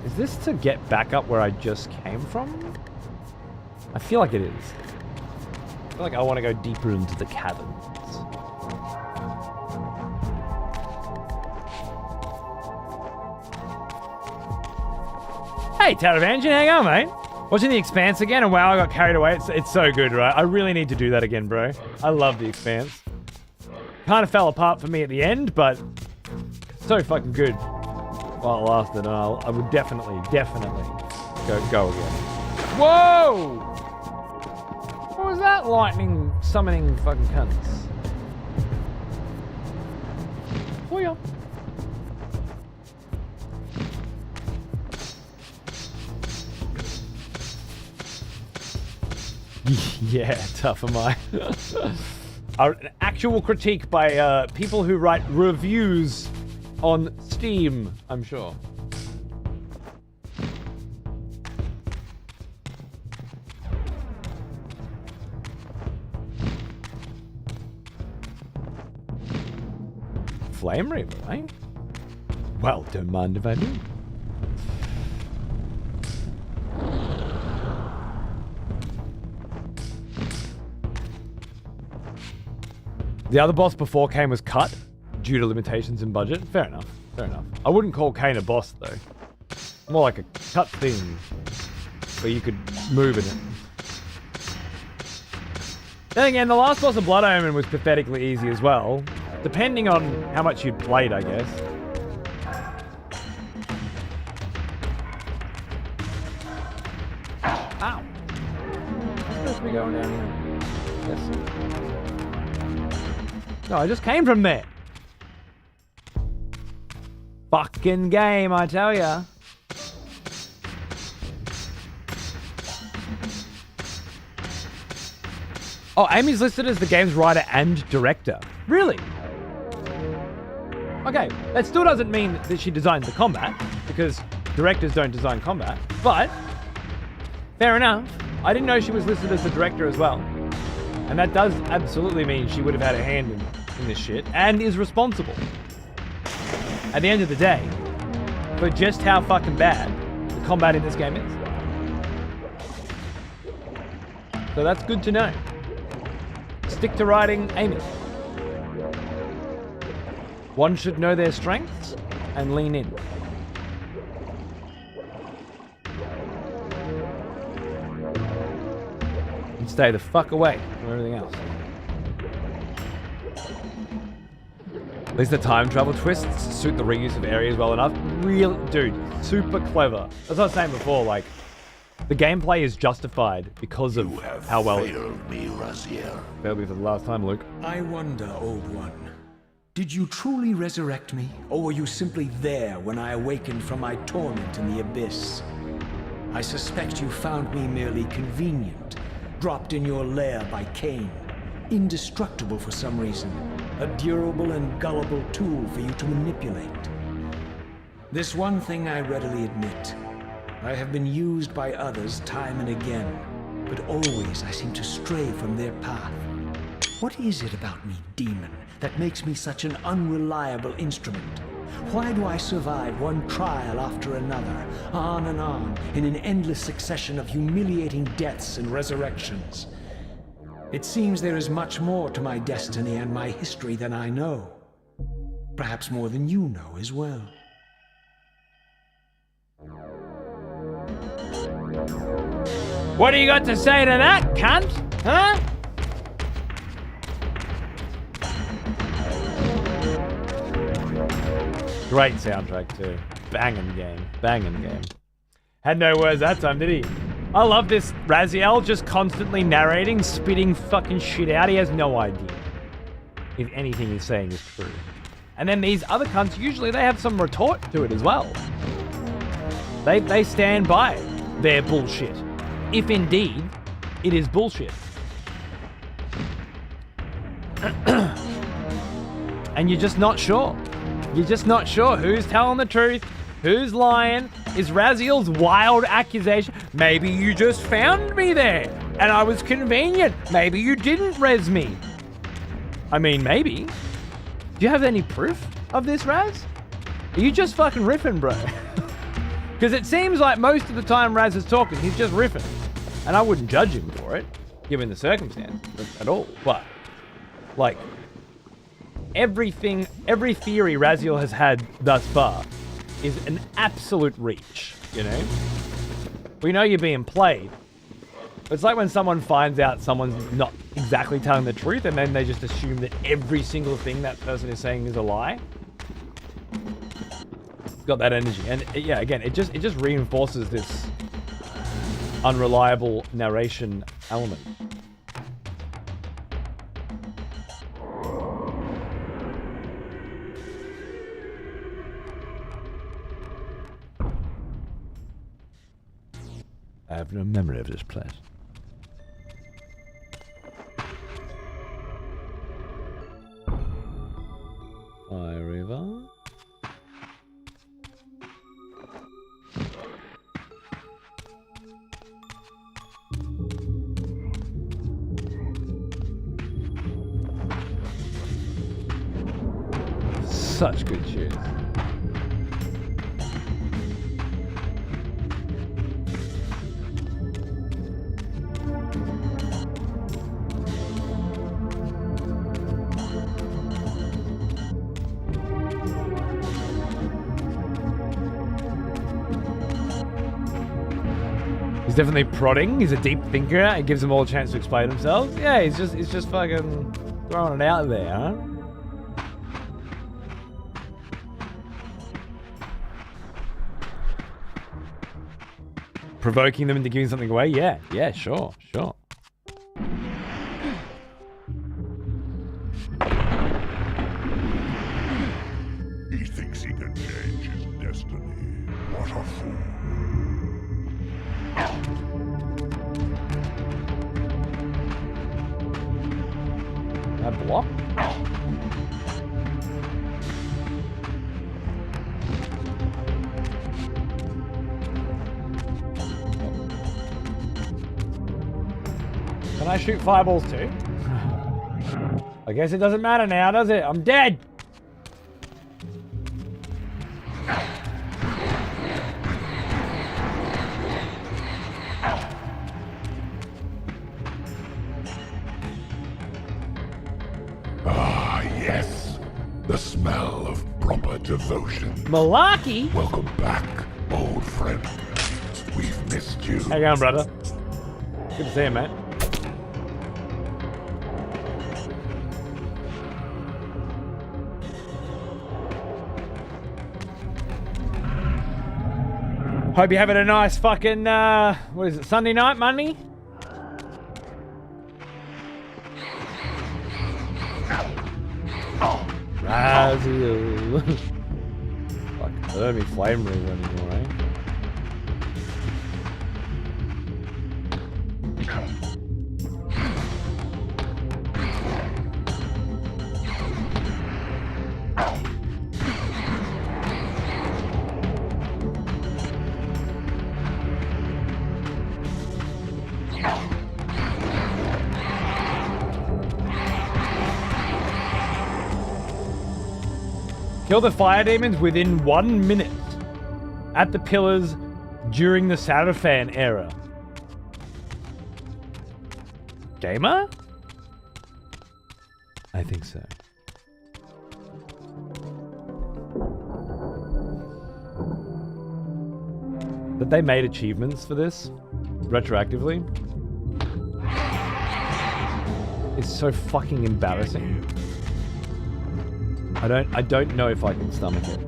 Is this to get back up where I just came from? I feel like it is. I feel like I want to go deeper into the caverns. Hey, Taravangian, how you going, mate? Watching The Expanse again, and wow, I got carried away. It's so good, right? I really need to do that again, bro. I love The Expanse. Kind of fell apart for me at the end, but so fucking good while it lasted. I would definitely go again. Whoa! What was that lightning summoning fucking cunts? Oh yeah. Yeah, tough am I. An actual critique by people who write reviews on Steam, I'm sure. Flame Reaver, eh? Well, don't mind if I do. The other boss before Kain was cut due to limitations in budget. Fair enough. Fair enough. I wouldn't call Kain a boss though. More like a cut thing where you could move in it. Then again, the last boss of Blood Omen was pathetically easy as well, depending on how much you'd played, I guess. Ow! What's supposed to be going down here? Yes. No, I just came from there. Fucking game, I tell ya. Oh, Amy's listed as the game's writer and director. Really? Okay, that still doesn't mean that she designed the combat, because directors don't design combat, but fair enough. I didn't know she was listed as the director as well. And that does absolutely mean she would have had a hand in this shit, and is responsible. At the end of the day, for just how fucking bad the combat in this game is. So that's good to know. Stick to writing Amy. One should know their strengths and lean in. And stay the fuck away from everything else. At least the time travel twists suit the reuse of areas well enough. Real, dude, super clever. As I was saying before, like, the gameplay is justified because of how well it failed me, Raziel. failed me for the last time, Luke. I wonder, Old One, did you truly resurrect me, or were you simply there when I awakened from my torment in the abyss? I suspect you found me merely convenient, dropped in your lair by Kain, indestructible for some reason, a durable and gullible tool for you to manipulate. This one thing I readily admit. I have been used by others time and again, but always I seem to stray from their path. What is it about me, demon, that makes me such an unreliable instrument? Why do I survive one trial after another, on and on, in an endless succession of humiliating deaths and resurrections? It seems there is much more to my destiny and my history than I know. Perhaps more than you know as well. What do you got to say to that, cunt? Huh? Great soundtrack too. Banging game. Banging game. Had no words that time, did he? I love this Raziel just constantly narrating, spitting fucking shit out. He has no idea if anything he's saying is true. And then these other cunts, usually they have some retort to it as well. They stand by their bullshit. If indeed it is bullshit. And you're just not sure. You're just not sure who's telling the truth, who's lying. Is Raziel's wild accusation, maybe you just found me there and I was convenient. Maybe you didn't res me. I mean, maybe. Do you have any proof of this, Raz? Are you just fucking riffing, bro? Because it seems like most of the time Raz is talking, he's just riffing. And I wouldn't judge him for it, given the circumstances at all. But, like, every theory Raziel has had thus far is an absolute reach, you know? We know you're being played. It's like when someone finds out someone's not exactly telling the truth and then they just assume that every single thing that person is saying is a lie. Got that energy. And yeah, again, it just reinforces this unreliable narration element. I have no memory of this place. Reaver. Such good tunes. He's definitely prodding. He's a deep thinker. It gives them all a chance to explain themselves. Yeah, he's just fucking throwing it out there, huh? Provoking them into giving something away? Yeah, sure. He thinks he can change his destiny. What a fool. That block? Can I shoot fireballs too? I guess it doesn't matter now, does it? I'm dead! Ah, yes. The smell of proper devotion. Malarkey? Welcome back, old friend. We've missed you. How you going, brother? Good to see you, mate. Hope you're having a nice fucking, what is it, Sunday night, Monday? Razio. Fuck, I don't have any flame reaver anymore, eh? Kill the fire demons within 1 minute at the pillars during the Sarafan era. Gamer? I think so. That they made achievements for this retroactively is so fucking embarrassing. I don't know if I can stomach it.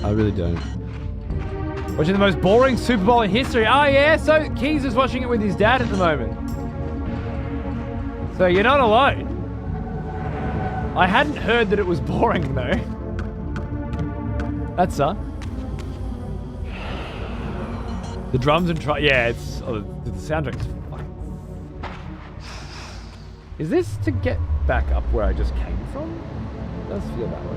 I really don't. Watching the most boring Super Bowl in history. Oh yeah, so Keys is watching it with his dad at the moment. So you're not alone. I hadn't heard that it was boring though. That sucks. The drums and yeah, it's the soundtrack's fucking. Is this to get back up where I just came from? It does feel that way.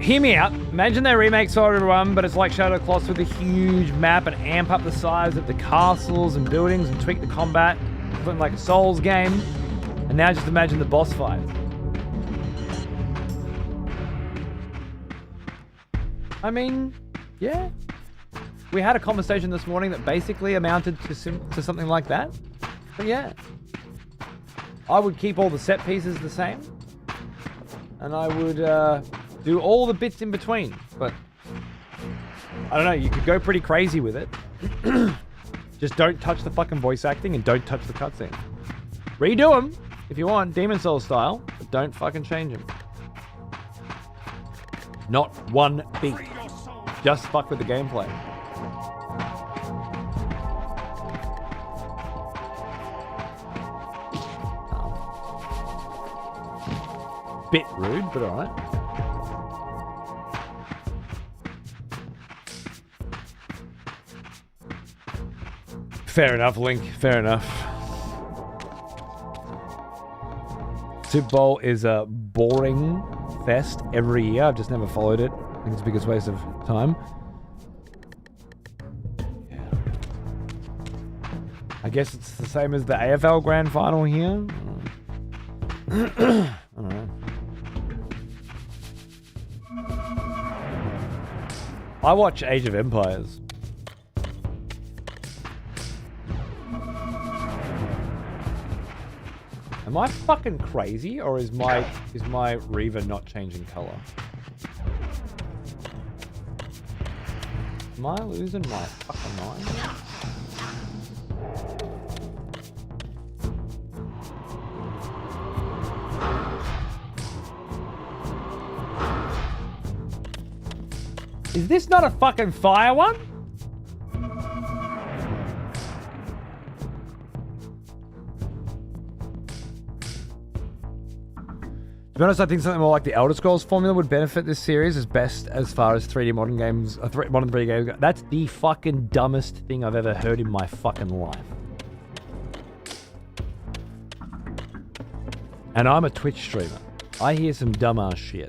Hear me out. Imagine they remake Soldier 1, but it's like Shadow Cloth with a huge map and amp up the size of the castles and buildings and tweak the combat, something like a Souls game. And now just imagine the boss fights. I mean, yeah. We had a conversation this morning that basically amounted to something like that. But yeah. I would keep all the set pieces the same. And I would do all the bits in between. But I don't know, you could go pretty crazy with it. Just don't touch the fucking voice acting and don't touch the cutscene. Redo them if you want, Demon Souls style, but don't fucking change them. Not one beat. Just fuck with the gameplay. Bit rude, but alright. Fair enough, Link. Fair enough. Super Bowl is a boring fest every year. I've just never followed it. I think it's the biggest waste of time. Yeah. I guess it's the same as the AFL Grand Final here. I don't know. I watch Age of Empires. Am I fucking crazy, or is my Reaver not changing color? Am I losing my fucking mind? Is this not a fucking fire one? To be honest, I think something more like the Elder Scrolls formula would benefit this series as best as far as 3D modern games, modern 3D games go. That's the fucking dumbest thing I've ever heard in my fucking life. And I'm a Twitch streamer. I hear some dumbass shit.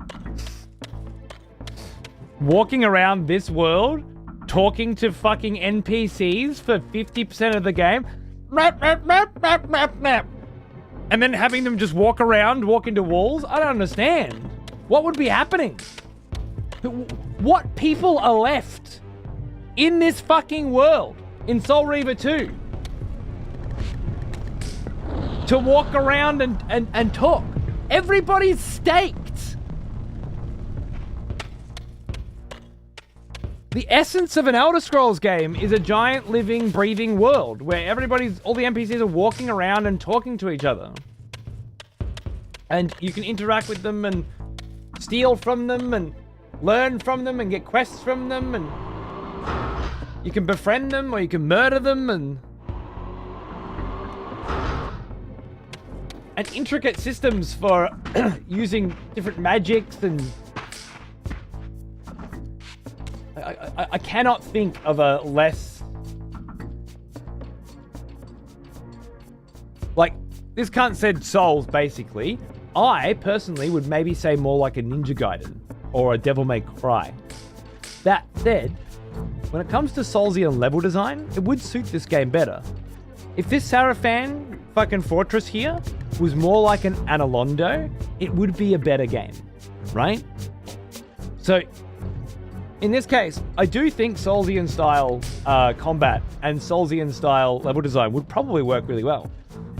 Walking around this world, talking to fucking NPCs for 50% of the game. Map, map, map, map, map, map. And then having them just walk around, walk into walls? I don't understand. What would be happening? What people are left in this fucking world, in Soul Reaver 2, to walk around and talk? Everybody's staked. The essence of an Elder Scrolls game is a giant living, breathing world where all the NPCs are walking around and talking to each other. And you can interact with them and steal from them and learn from them and get quests from them, and you can befriend them or you can murder them, and intricate systems for using different magics, and I cannot think of a less... Like, this cunt said Souls, basically. I, personally, would maybe say more like a Ninja Gaiden or a Devil May Cry. That said, when it comes to Soulsian level design, it would suit this game better. If this Sarafan fucking fortress here was more like an Analondo, it would be a better game, right? So, in this case, I do think Soulsian style combat and Soulsian style level design would probably work really well,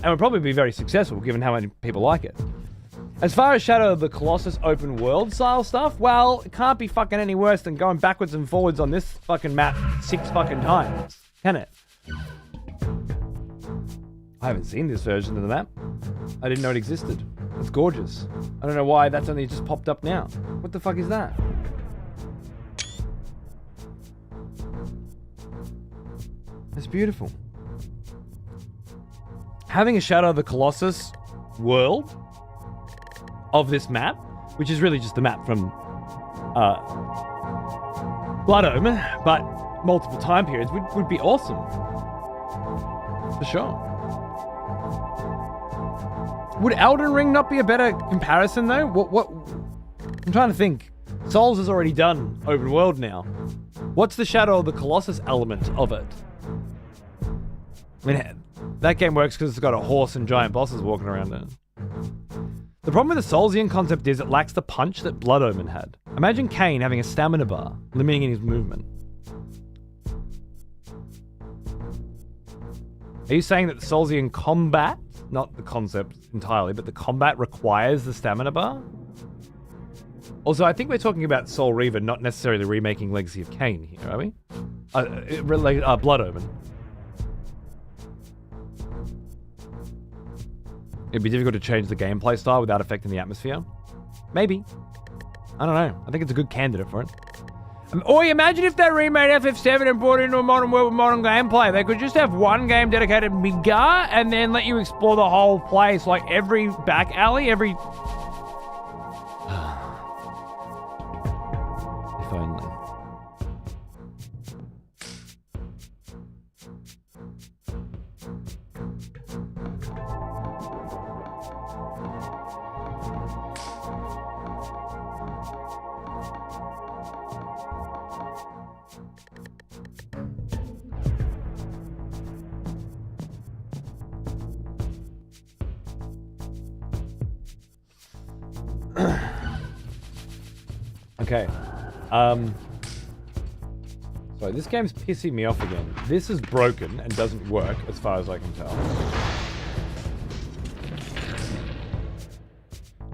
and would probably be very successful given how many people like it. As far as Shadow of the Colossus open world style stuff, well, it can't be fucking any worse than going backwards and forwards on this fucking map 6 fucking times, can it? I haven't seen this version of the map. I didn't know it existed. It's gorgeous. I don't know why that's only just popped up now. What the fuck is that? It's beautiful. Having a Shadow of the Colossus world of this map, which is really just the map from Blood Omen, but multiple time periods, would be awesome. For sure. Would Elden Ring not be a better comparison, though? What? I'm trying to think. Souls has already done open world now. What's the Shadow of the Colossus element of it? I mean, that game works because it's got a horse and giant bosses walking around in it. The problem with the Soulsian concept is it lacks the punch that Blood Omen had. Imagine Kain having a stamina bar, limiting his movement. Are you saying that the Soulsian combat, not the concept entirely, but the combat requires the stamina bar? Also, I think we're talking about Soul Reaver, not necessarily remaking Legacy of Kain here, are we? Blood Omen. It'd be difficult to change the gameplay style without affecting the atmosphere. Maybe. I don't know. I think it's a good candidate for it. Or imagine if they remade FF7 and brought it into a modern world with modern gameplay. They could just have one game dedicated to Midgar and then let you explore the whole place, like every back alley, every... If only. Okay. Sorry, this game's pissing me off again. This is broken and doesn't work as far as I can tell.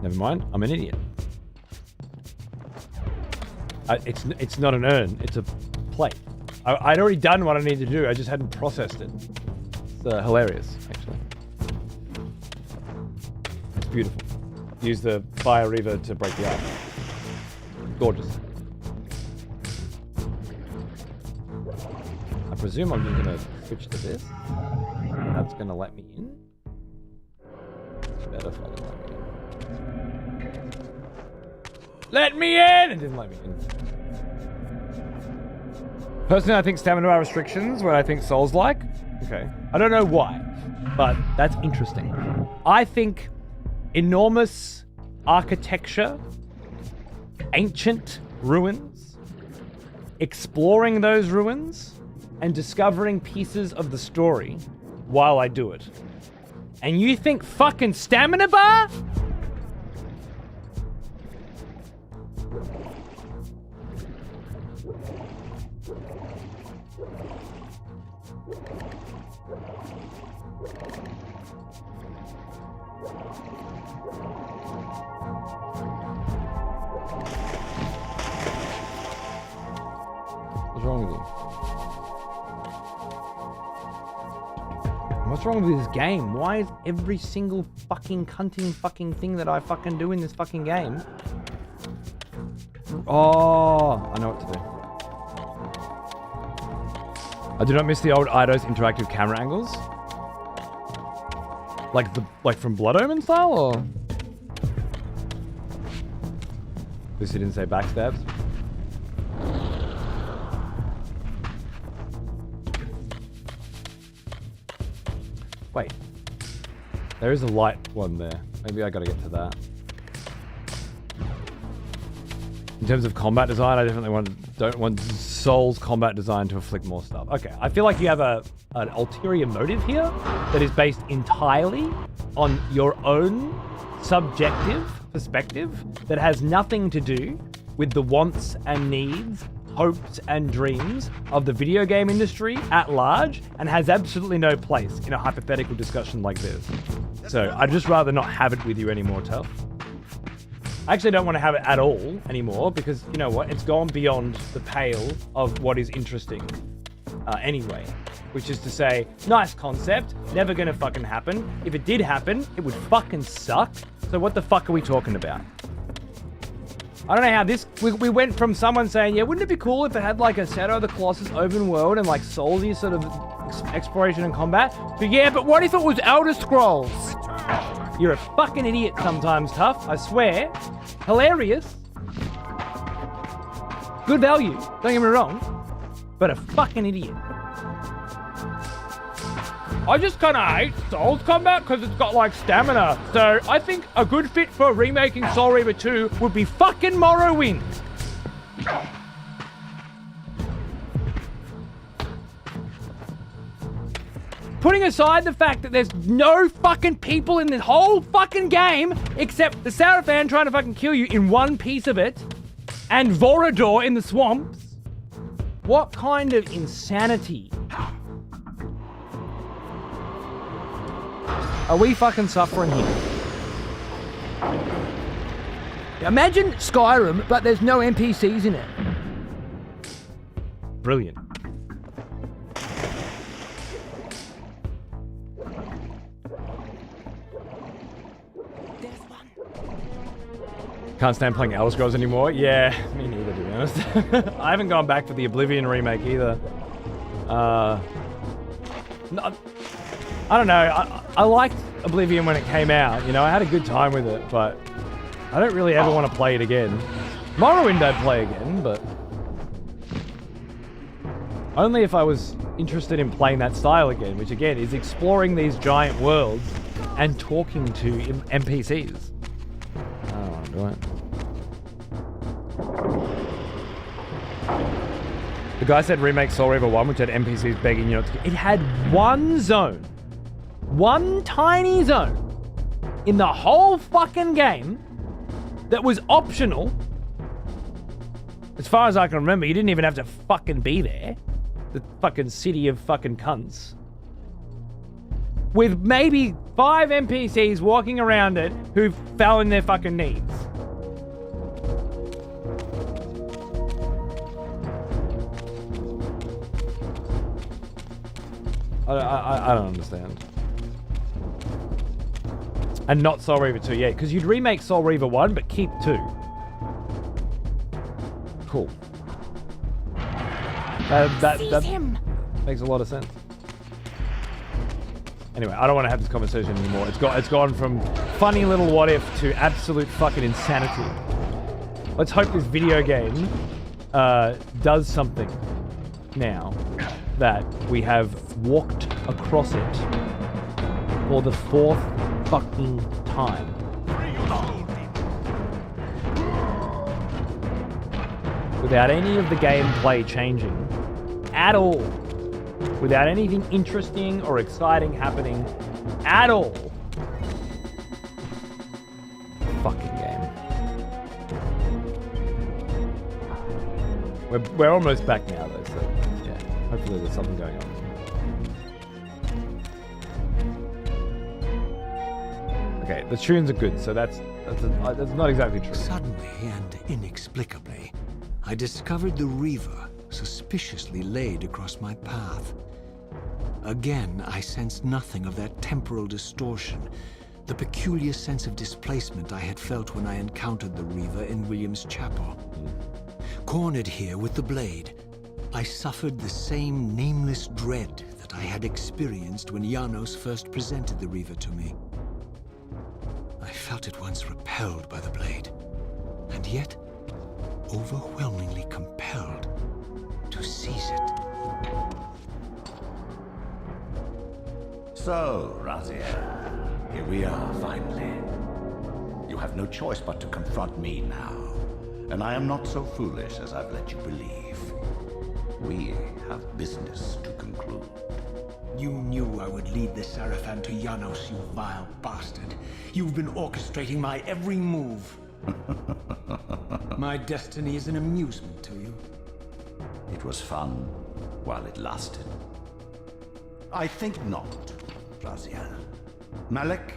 Never mind, I'm an idiot. It's not an urn, it's a plate. I'd already done what I needed to do, I just hadn't processed it. It's hilarious, actually. It's beautiful. Use the Fire Reaver to break the ice. Gorgeous. I presume I'm just gonna switch to this. And that's gonna let me in. It's better fucking let me in. Let me in! It didn't let me in. Personally, I think stamina bar restrictions, what I think Souls like. Okay. I don't know why, but that's interesting. I think enormous architecture, ancient ruins, exploring those ruins, and discovering pieces of the story while I do it. And you think fucking stamina bar? What's wrong with you? What's wrong with this game? Why is every single fucking fucking thing that I fucking do in this fucking game? Oh, I know what to do. I do not miss the old Eidos interactive camera angles. Like from Blood Omen style, or? This didn't say backstabs. Wait. There is a light one there. Maybe I gotta get to that. In terms of combat design, I definitely don't want Soul's combat design to inflict more stuff. Okay, I feel like you have an ulterior motive here that is based entirely on your own subjective perspective that has nothing to do with the wants and needs, hopes and dreams of the video game industry at large, and has absolutely no place in a hypothetical discussion like this. So I'd just rather not have it with you anymore, Tuff. I actually don't want to have it at all anymore because, you know what, it's gone beyond the pale of what is interesting anyway. Which is to say, nice concept, never gonna fucking happen. If it did happen, it would fucking suck. So what the fuck are we talking about? I don't know how this... We went from someone saying, yeah, wouldn't it be cool if it had like a Shadow of the Colossus open world and like Soulsy sort of exploration and combat? But yeah, but what if it was Elder Scrolls? You're a fucking idiot sometimes, Tuff, I swear. Hilarious. Good value, don't get me wrong. But a fucking idiot. I just kind of hate Souls combat because it's got like stamina. So I think a good fit for remaking Soul Reaver 2 would be fucking Morrowind. Putting aside the fact that there's no fucking people in this whole fucking game except the Sarafan trying to fucking kill you in one piece of it. And Vorador in the swamps? What kind of insanity? Are we fucking suffering here? Imagine Skyrim, but there's no NPCs in it. Brilliant. Can't stand playing Elder Scrolls anymore. Yeah, me neither, to be honest. I haven't gone back for the Oblivion remake either. No, I don't know. I liked Oblivion when it came out. You know, I had a good time with it, but I don't really ever want to play it again. Morrowind I'd play again, but only if I was interested in playing that style again, which again is exploring these giant worlds and talking to NPCs. I don't want to do it. The guy said remake Soul Reaver 1, which had NPCs begging you not to. It had one zone. One tiny zone in the whole fucking game that was optional. As far as I can remember, you didn't even have to fucking be there. The fucking city of fucking cunts. With maybe 5 NPCs walking around it who fell in their fucking knees. I don't understand. And not Soul Reaver 2, yeah, because you'd remake Soul Reaver 1, but keep 2. Cool. That makes a lot of sense. Anyway, I don't want to have this conversation anymore. It's gone from funny little what if to absolute fucking insanity. Let's hope this video game does something now that we have walked across it for the 4th fucking time. Without any of the gameplay changing at all. Without anything interesting or exciting happening at all. Fucking game. We're almost back now though, so yeah. Hopefully there's something going on. Okay, the tunes are good, so that's not exactly true. Suddenly and inexplicably, I discovered the Reaver suspiciously laid across my path. Again, I sensed nothing of that temporal distortion, the peculiar sense of displacement I had felt when I encountered the Reaver in William's chapel. Cornered here with the blade, I suffered the same nameless dread that I had experienced when Janos first presented the Reaver to me. I felt at once repelled by the blade, and yet overwhelmingly compelled to seize it. So, Raziel, here we are finally. You have no choice but to confront me now, and I am not so foolish as I've let you believe. We have business to conclude. You knew I would lead the Sarafan to Janos, you vile bastard. You've been orchestrating my every move. My destiny is an amusement to you. It was fun while it lasted. I think not, Raziel. Malik,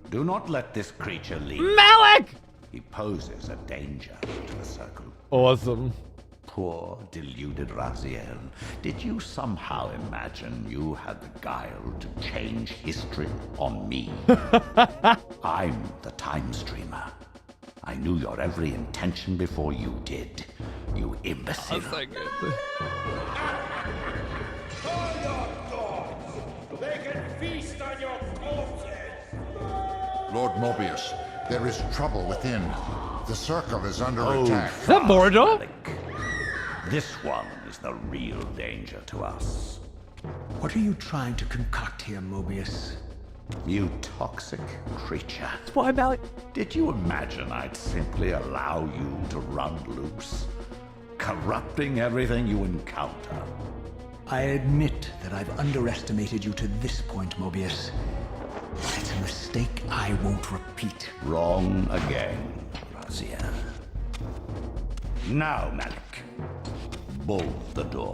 do not let this creature leave. Malik! He poses a danger to the circle. Awesome. Poor, deluded Raziel. Did you somehow imagine you had the guile to change history on me? I'm the time streamer. I knew your every intention before you did, you imbecile. That's so good. They can feast on your corpses! Lord Mobius, there is trouble within. The circle is under attack. Is that Borodor? Malik. This one is the real danger to us. What are you trying to concoct here, Mobius? You toxic creature. Why, Malik? Did you imagine I'd simply allow you to run loose, corrupting everything you encounter? I admit that I've underestimated you to this point, Mobius. But it's a mistake I won't repeat. Wrong again, Raziel. Now, Malik, bolt the door.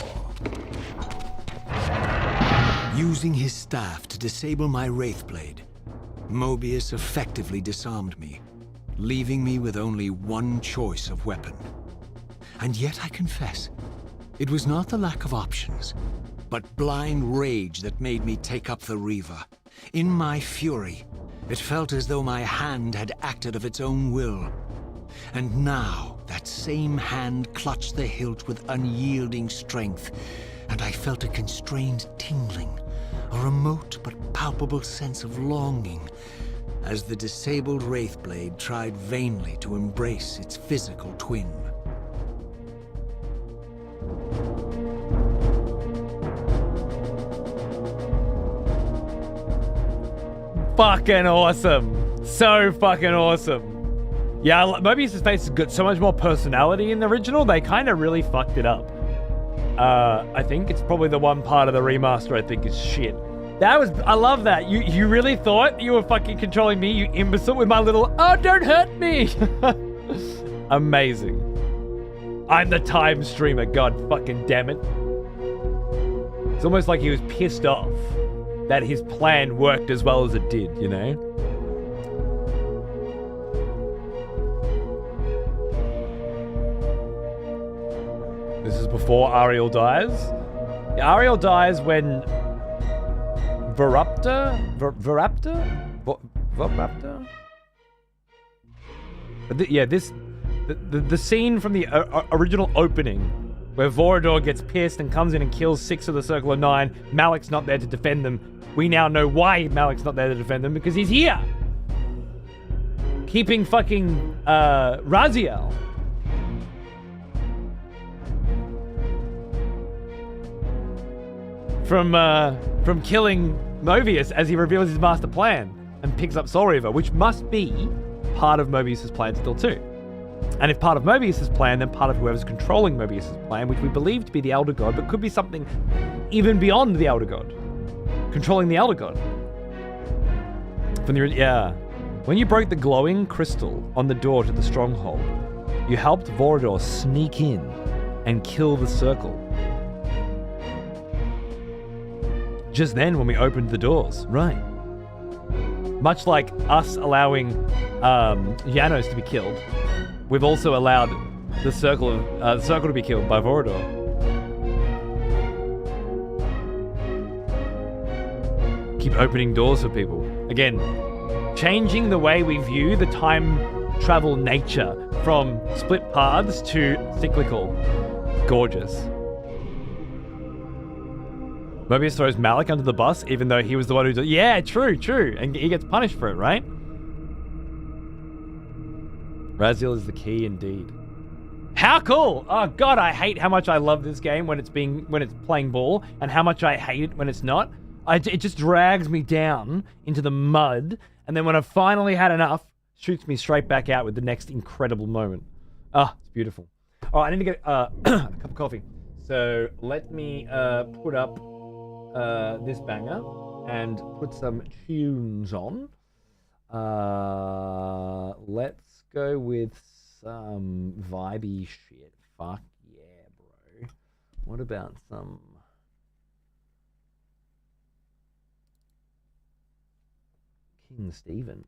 Using his staff to disable my Wraithblade, Mobius effectively disarmed me, leaving me with only one choice of weapon. And yet I confess, it was not the lack of options, but blind rage that made me take up the Reaver. In my fury, it felt as though my hand had acted of its own will. And now, that same hand clutched the hilt with unyielding strength, and I felt a constrained tingling, a remote but palpable sense of longing, as the disabled Wraithblade tried vainly to embrace its physical twin. Fucking awesome. So fucking awesome. Yeah, Mobius' face has got so much more personality in the original. They kind of really fucked it up. I think it's probably the one part of the remaster I think is shit. I love that. You really thought you were fucking controlling me, you imbecile, with my little, oh, don't hurt me. Amazing. I'm the time streamer, god fucking damn it. It's almost like he was pissed off that his plan worked as well as it did, you know? This is before Ariel dies. Yeah, Ariel dies when Viraptor? The scene from the original opening where Vorador gets pissed and comes in and kills 6 of the Circle of 9. Malik's not there to defend them. We now know why Malik's not there to defend them, because he's here! Keeping fucking Raziel. From killing Mobius as he reveals his master plan and picks up Soul Reaver, which must be part of Mobius' plan still too. And if part of Mobius' plan, then part of whoever's controlling Mobius' plan, which we believe to be the Elder God, but could be something even beyond the Elder God. Controlling the Elder God. When you broke the glowing crystal on the door to the stronghold, you helped Vorador sneak in and kill the circle. Just then when we opened the doors, right. Much like us allowing Janos to be killed, we've also allowed the circle to be killed by Vorador. Keep opening doors for people. Again, changing the way we view the time travel nature from split paths to cyclical. Gorgeous. Mobius throws Malik under the bus, even though he was the one who did. Yeah, true. And he gets punished for it, right? Raziel is the key indeed. How cool! Oh god, I hate how much I love this game when it's playing ball, and how much I hate it when it's not. It just drags me down into the mud, and then when I've finally had enough, shoots me straight back out with the next incredible moment. It's beautiful. All right, I need to get a cup of coffee. So let me put up this banger and put some tunes on. Let's go with some vibey shit. Fuck yeah, bro. What about some King Stephen?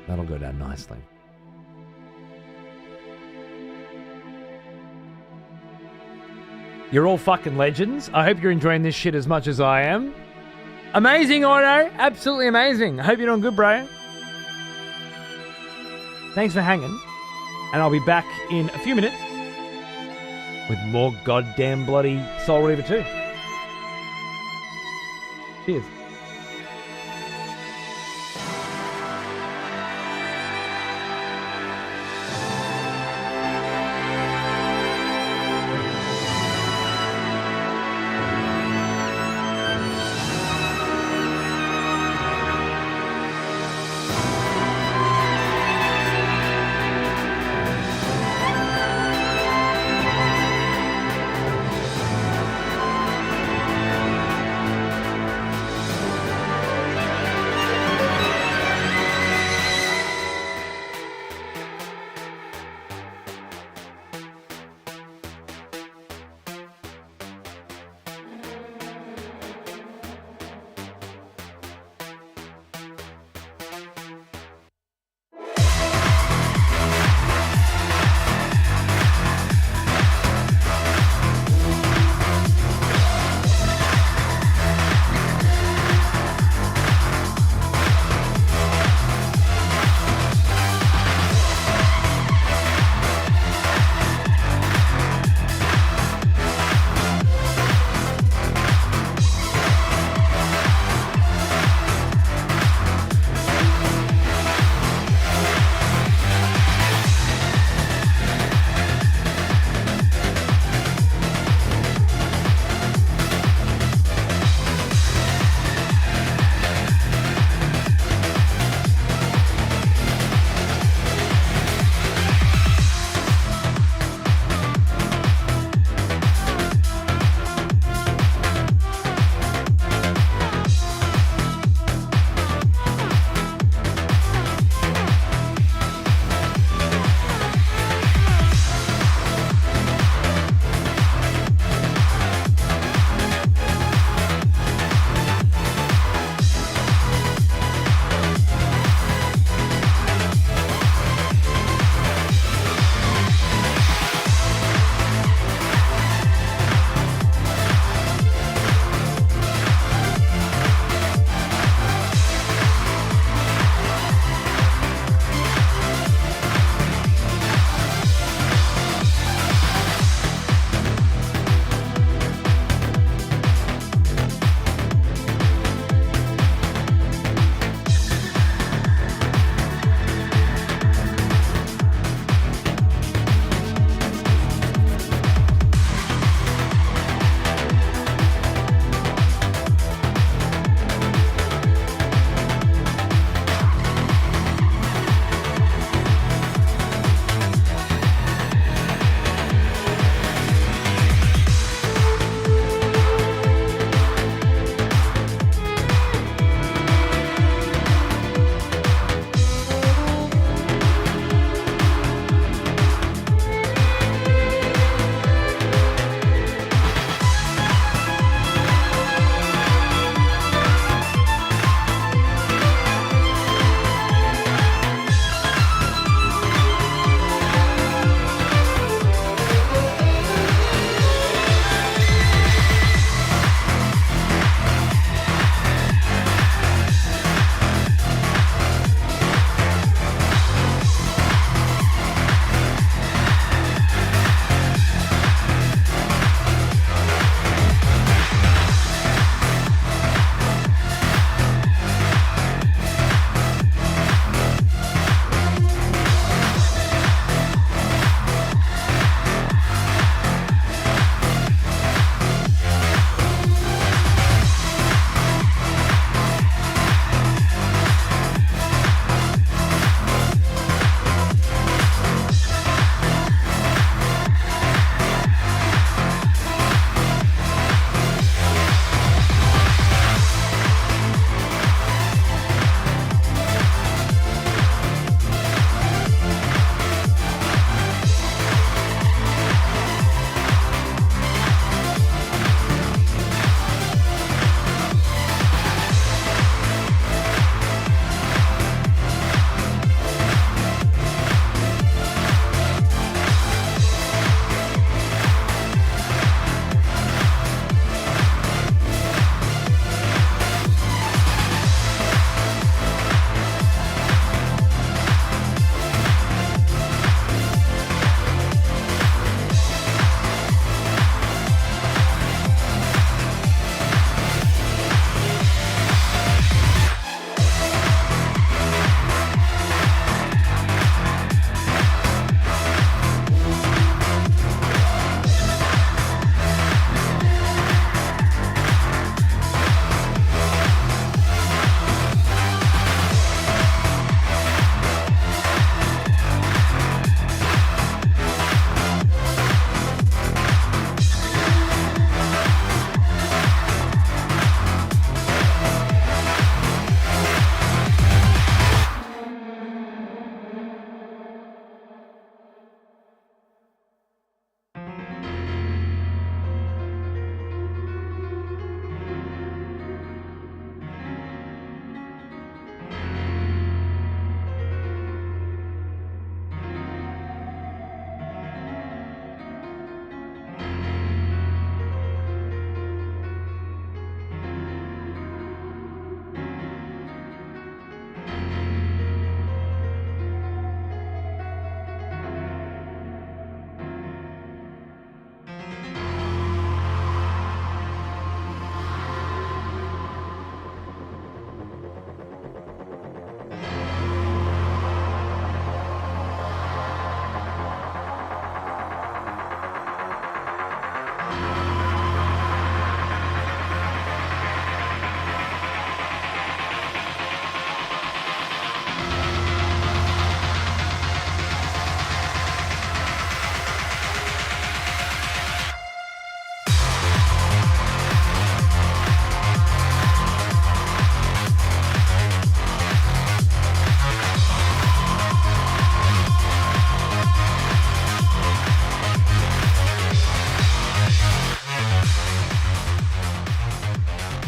That'll go down nicely. You're all fucking legends. I hope you're enjoying this shit as much as I am. Amazing, Otto. Absolutely amazing. I hope you're doing good, bro. Thanks for hanging. And I'll be back in a few minutes with more goddamn bloody Soul Reaver 2. Cheers.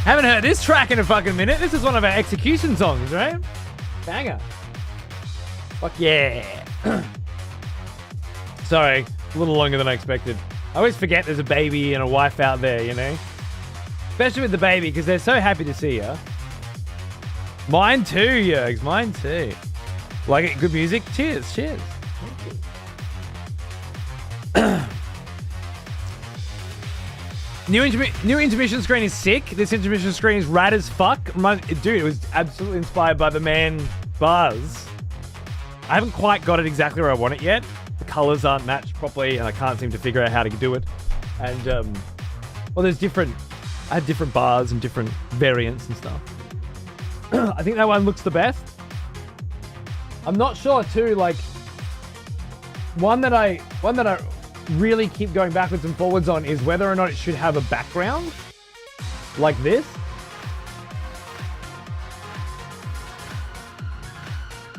Haven't heard this track in a fucking minute. This is one of our execution songs, right? Banger. Fuck yeah. Sorry, a little longer than I expected. I always forget there's a baby and a wife out there, you know? Especially with the baby, because they're so happy to see you. Mine too, Yergs. Mine too. Like it? Good music? Cheers, cheers. New intermission screen is sick. This intermission screen is rad as fuck. Dude, it was absolutely inspired by the man Buzz. I haven't quite got it exactly where I want it yet. The colors aren't matched properly, and I can't seem to figure out how to do it. And, well, there's different... I had different bars and different variants and stuff. I think that one looks the best. I'm not sure, too, like... One that I really keep going backwards and forwards on is whether or not it should have a background like this.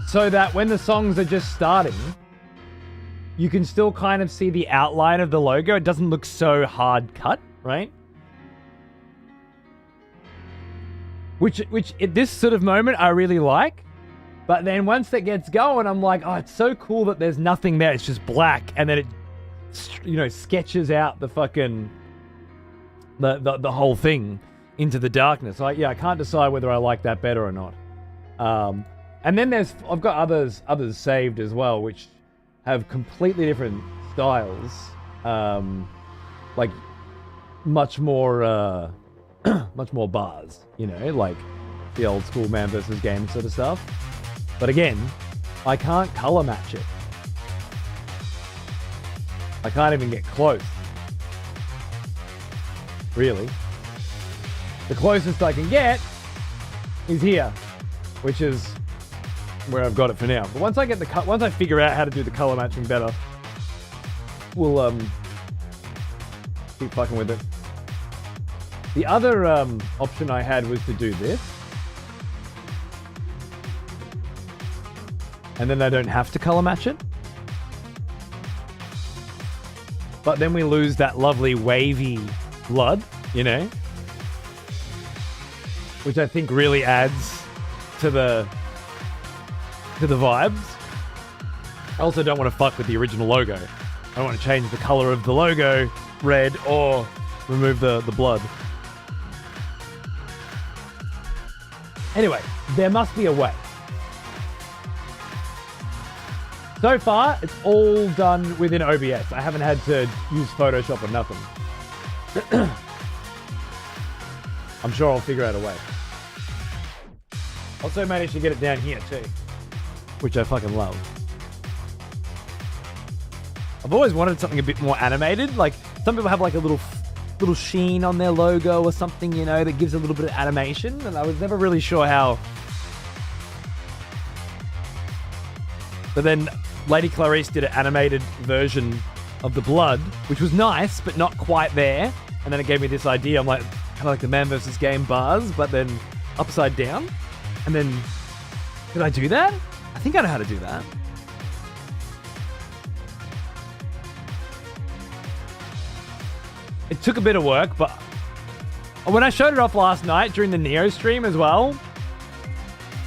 So that when the songs are just starting, you can still kind of see the outline of the logo. It doesn't look so hard cut, right? Which at this sort of moment I really like. But then once that gets going, I'm like, oh, it's so cool that there's nothing there. It's just black. And then it, you know, sketches out the fucking, the whole thing into the darkness. I can't decide whether I like that better or not. And then I've got others saved as well, which have completely different styles. Like much more bars, you know, like the old school man versus game sort of stuff. But again, I can't color match it. I can't even get close. Really. The closest I can get is here, which is where I've got it for now. But once I figure out how to do the color matching better, we'll keep fucking with it. The other option I had was to do this. And then I don't have to color match it. But then we lose that lovely wavy blood, you know? Which I think really adds to the vibes. I also don't want to fuck with the original logo. I don't want to change the color of the logo red or remove the blood. Anyway, there must be a way. So far, it's all done within OBS. I haven't had to use Photoshop or nothing. I'm sure I'll figure out a way. Also managed to get it down here too, which I fucking love. I've always wanted something a bit more animated. Like, some people have like a little sheen on their logo or something, you know, that gives a little bit of animation, and I was never really sure how. But then Lady Clarice did an animated version of the blood, which was nice, but not quite there. And then it gave me this idea. I'm like, kind of like the man versus game bars, but then upside down. And then, did I do that? I think I know how to do that. It took a bit of work, but when I showed it off last night during the Neo stream as well,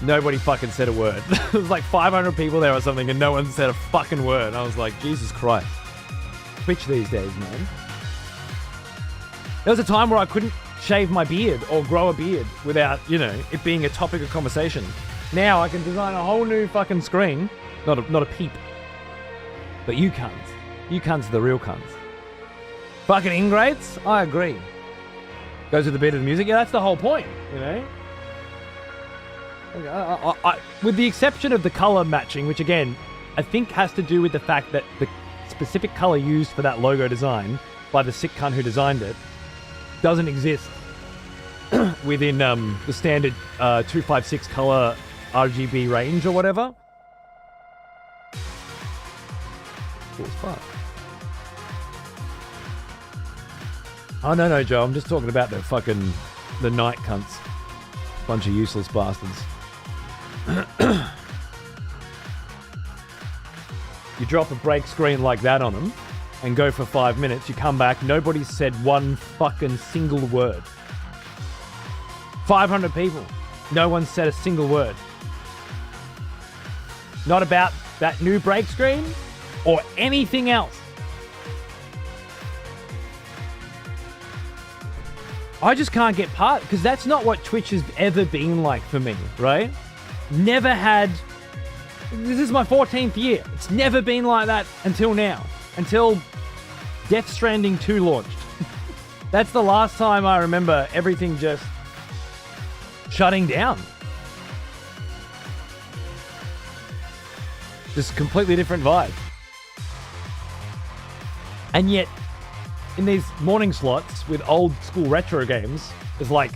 nobody fucking said a word. There was like 500 people there or something, and no one said a fucking word. And I was like, Jesus Christ. Twitch these days, man. There was a time where I couldn't shave my beard or grow a beard without, you know, it being a topic of conversation. Now I can design a whole new fucking screen. Not a peep. But you cunts. You cunts are the real cunts. Fucking ingrates? I agree. Goes with the beat of the music. Yeah, that's the whole point, you know? With the exception of the color matching, which again, I think has to do with the fact that the specific color used for that logo design by the sick cunt who designed it doesn't exist within the standard 256 color RGB range or whatever. Cool as fuck. Oh, no, Joe. I'm just talking about the night cunts. Bunch of useless bastards. You drop a break screen like that on them and go for 5 minutes. You come back. Nobody's said one fucking single word. 500 people. No one said a single word. Not about that new break screen or anything else. I just can't get past, because that's not what Twitch has ever been like for me, right? Never had. This is my 14th year. It's never been like that until now. Until Death Stranding 2 launched. That's the last time I remember everything just shutting down. Just completely different vibe. And yet, in these morning slots with old school retro games, there's like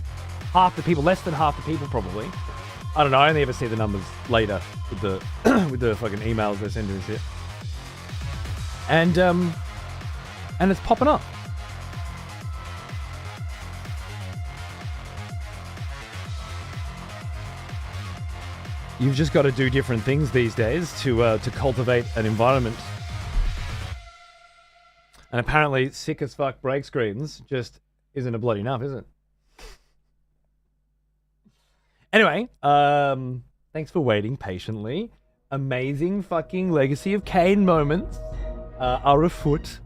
half the people, less than half the people probably. I don't know, I only ever see the numbers later with the with the fucking emails they send to us here. And it's popping up. You've just got to do different things these days to cultivate an environment. And apparently, sick as fuck break screens just isn't a bloody enough, is it? Anyway, thanks for waiting patiently. Amazing fucking Legacy of Kain moments are afoot.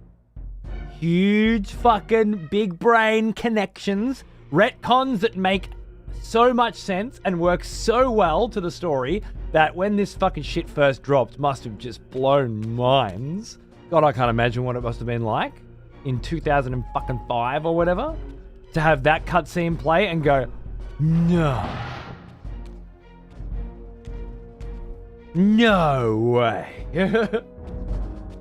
Huge fucking big brain connections. Retcons that make so much sense and work so well to the story that when this fucking shit first dropped, must have just blown minds. God, I can't imagine what it must have been like in 2005 or whatever to have that cutscene play and go, no. No way.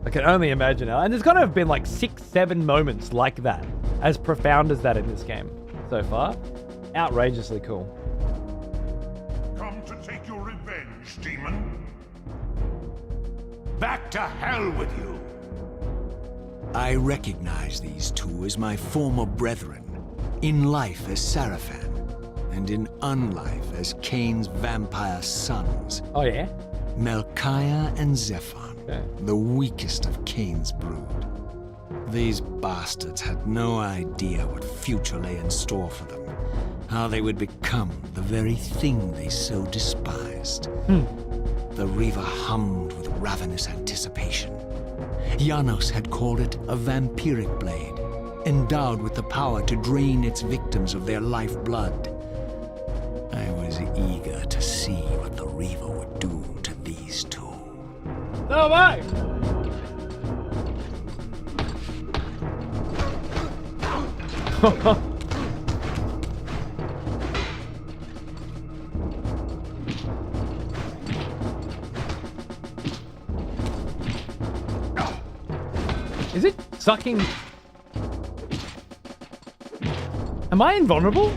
I can only imagine now. And there's got to have been like 6-7 moments like that, as profound as that in this game so far. Outrageously cool. Come to take your revenge, demon. Back to hell with you! I recognize these two as my former brethren, in life as Sarafan, and in unlife as Kain's vampire sons. Oh yeah? Melchiah and Zephon, Okay. the weakest of Kain's brood. These bastards had no idea what future lay in store for them, how they would become the very thing they so despised. The Reaver hummed with ravenous anticipation. Janos had called it a vampiric blade, endowed with the power to drain its victims of their lifeblood. I was eager to see what the Reaver would do to these two. No way! Is it sucking? Am I invulnerable?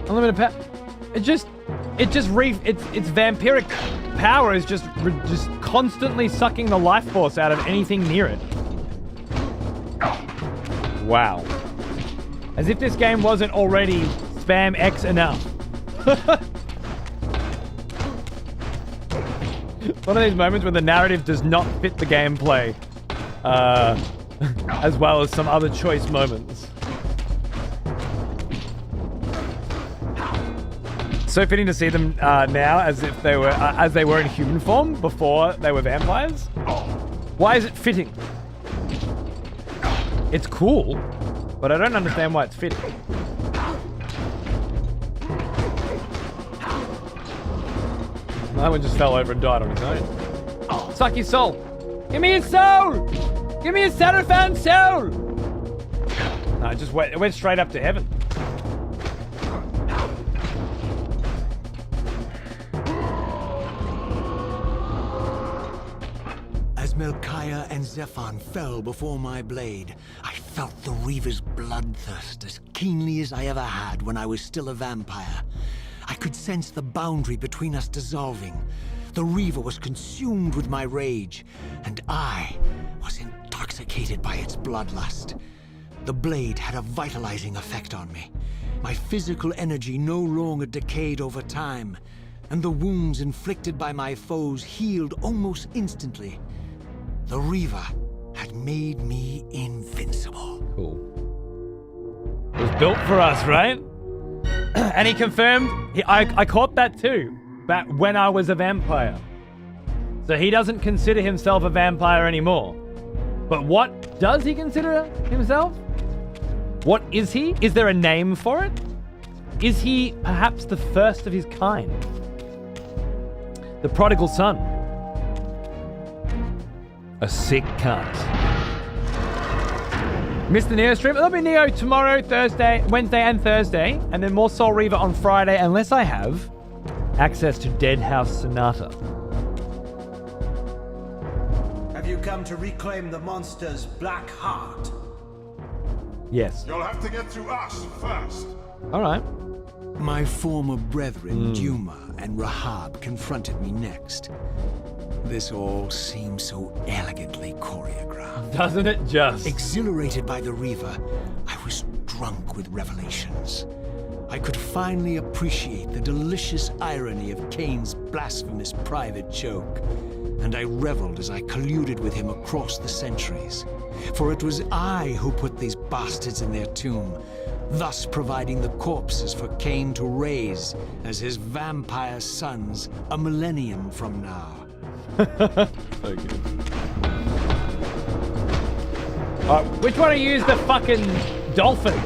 Unlimited power. Its vampiric power is just constantly sucking the life force out of anything near it. Wow. As if this game wasn't already spam X enough. One of these moments when the narrative does not fit the gameplay, as well as some other choice moments. So fitting to see them now as if they were in human form before they were vampires. Why is it fitting? It's cool, but I don't understand why it's fitting. That one just fell over and died on his own. Suck his soul. Give me his soul! Give me his Sarafan soul! No, it went straight up to heaven. As Melchiah and Zephon fell before my blade, I felt the Reaver's bloodthirst as keenly as I ever had when I was still a vampire. I could sense the boundary between us dissolving. The Reaver was consumed with my rage, and I was intoxicated by its bloodlust. The blade had a vitalizing effect on me. My physical energy no longer decayed over time, and the wounds inflicted by my foes healed almost instantly. The Reaver had made me invincible. Cool. It was built for us, right? And he confirmed, I caught that too, back when I was a vampire. So he doesn't consider himself a vampire anymore. But what does he consider himself? What is he? Is there a name for it? Is he perhaps the first of his kind? The prodigal son? A sick cunt. Missed the Neo stream? There'll be Neo tomorrow, Wednesday and Thursday, and then more Soul Reaver on Friday, unless I have access to Dead House Sonata. Have you come to reclaim the monster's black heart? Yes. You'll have to get to us first. All right. My former brethren, Duma and Rahab, confronted me next. This all seemed so elegantly choreographed. Doesn't it just? Exhilarated by the Reaver, I was drunk with revelations. I could finally appreciate the delicious irony of Kain's blasphemous private joke, and I reveled as I colluded with him across the centuries. For it was I who put these bastards in their tomb, thus providing the corpses for Kain to raise as his vampire sons a millennium from now. So good. Which one of you is the fucking dolphin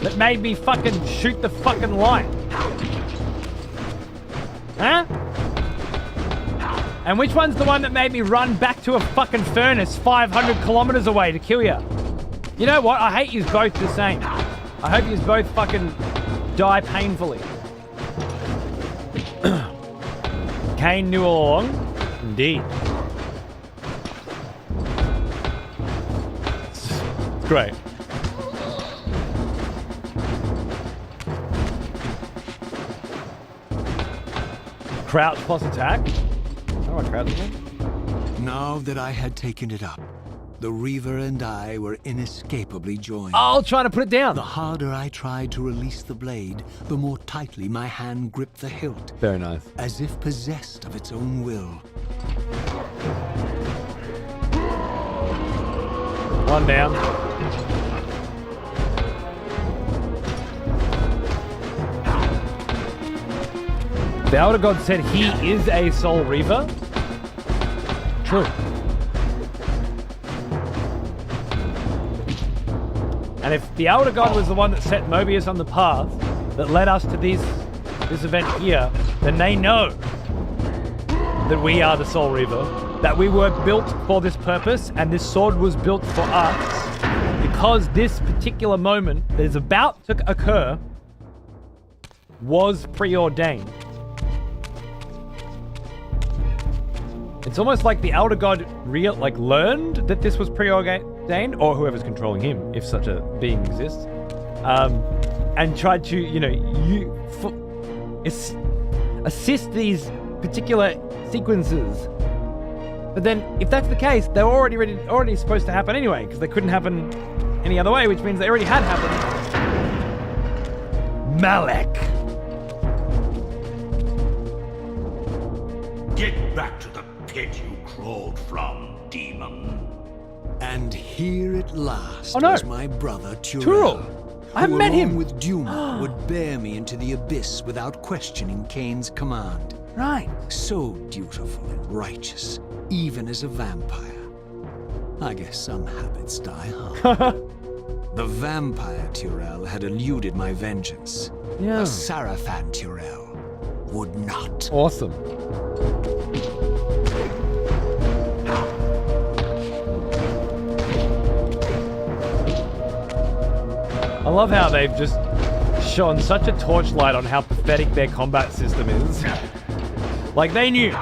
that made me fucking shoot the fucking light? Huh? And which one's the one that made me run back to a fucking furnace 500 kilometers away to kill you? You know what? I hate you both the same. I hope you both fucking die painfully. Kain knew all along. Indeed. It's great. Crouch plus attack? I don't know what crouch is. Now that I had taken it up, the Reaver and I were inescapably joined. I'll try to put it down. The harder I tried to release the blade, the more tightly my hand gripped the hilt. Very nice. As if possessed of its own will. One down. The Elder God said he is a Soul Reaver. True. And if the Elder God was the one that set Mobius on the path that led us to this event here, then they know that we are the Soul Reaver, that we were built for this purpose, and this sword was built for us because this particular moment that is about to occur was preordained. It's almost like the Elder God learned that this was preordained, or whoever's controlling him, if such a being exists, and tried to, assist these particular sequences. But then, if that's the case, they were already supposed to happen anyway, because they couldn't happen any other way, which means they already had happened. Malek. Get back to the pit you crawled from, demon. And here at last Oh, no. was my brother Turel. I haven't who, met him. along with Duma, would bear me into the abyss without questioning Kain's command. Right. So dutiful and righteous, even as a vampire. I guess some habits die hard. The vampire Turel had eluded my vengeance. Yeah. The Sarafan Turel would not. Awesome. I love how they've just shone such a torchlight on how pathetic their combat system is. Like, they knew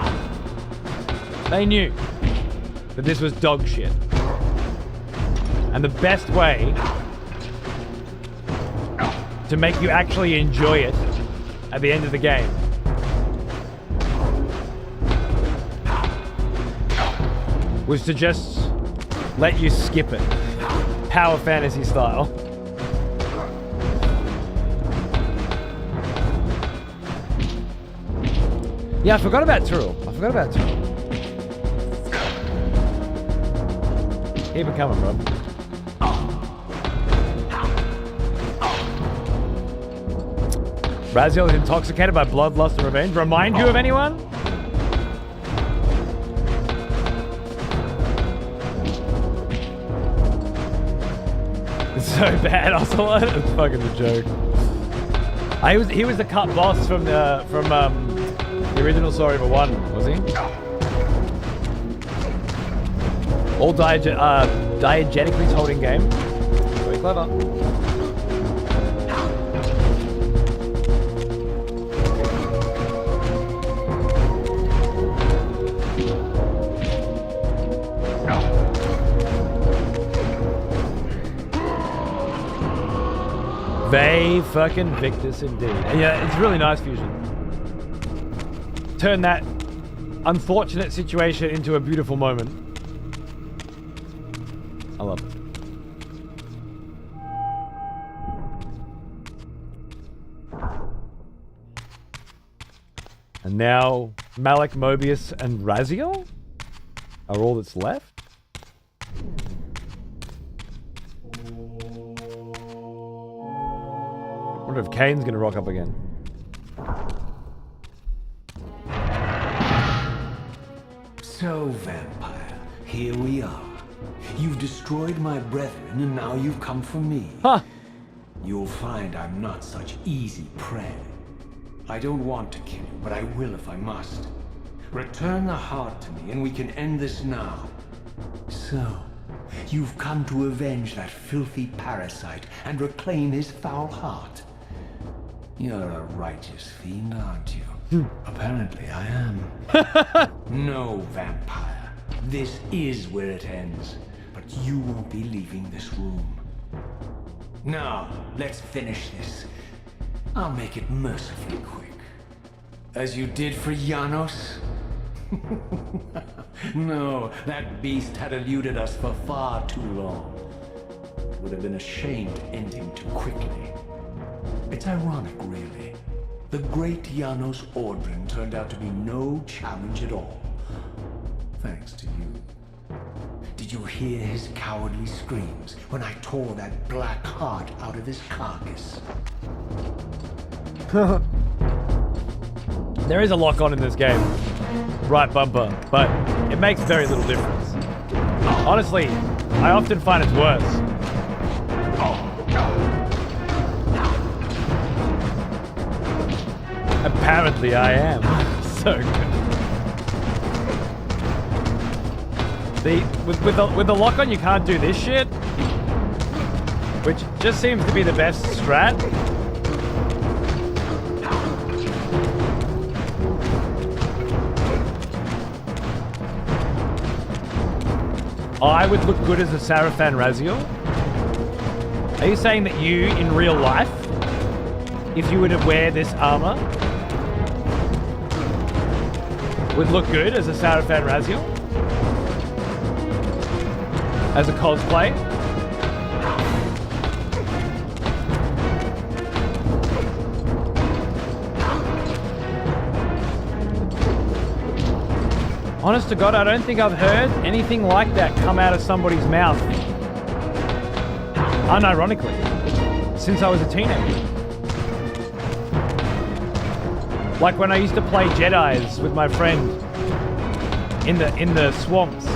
that this was dog shit. And the best way to make you actually enjoy it at the end of the game was to just let you skip it. Power fantasy style. Yeah, I forgot about Tyrrell. Keep it coming, bro. Raziel is intoxicated by bloodlust and revenge. Remind you of anyone? It's so bad, Ocelot. It's fucking a joke. He was the cut boss from the original Story of a One, was he? All diegetically told in game. Very clever. They fucking Victus indeed. Yeah, it's really nice fusion. Turn that unfortunate situation into a beautiful moment. I love it. And now Malik, Mobius, and Raziel are all that's left. I wonder if Kain's gonna rock up again. So, vampire, here we are. You've destroyed my brethren, and now you've come for me. Huh. You'll find I'm not such easy prey. I don't want to kill you, but I will if I must. Return the heart to me, and we can end this now. So, you've come to avenge that filthy parasite and reclaim his foul heart. You're a righteous fiend, aren't you? Apparently I am. No, vampire. This is where it ends. But you won't be leaving this room. Now, let's finish this. I'll make it mercifully quick. As you did for Janos? No, that beast had eluded us for far too long. It would have been a shame to end him too quickly. It's ironic, really. The great Janos Ordrin turned out to be no challenge at all. Thanks to you. Did you hear his cowardly screams when I tore that black heart out of his carcass? There is a lock on in this game. Right bumper, but it makes very little difference. Honestly, I often find it's worse. Apparently I am. So good. With the lock on you can't do this shit, which just seems to be the best strat. I would look good as a Sarafan Raziel. Are you saying that you, in real life, if you were to wear this armor, would look good as a Sarafan Raziel? As a cosplay? Honest to God, I don't think I've heard anything like that come out of somebody's mouth, unironically, since I was a teenager. Like when I used to play Jedis with my friend in the swamps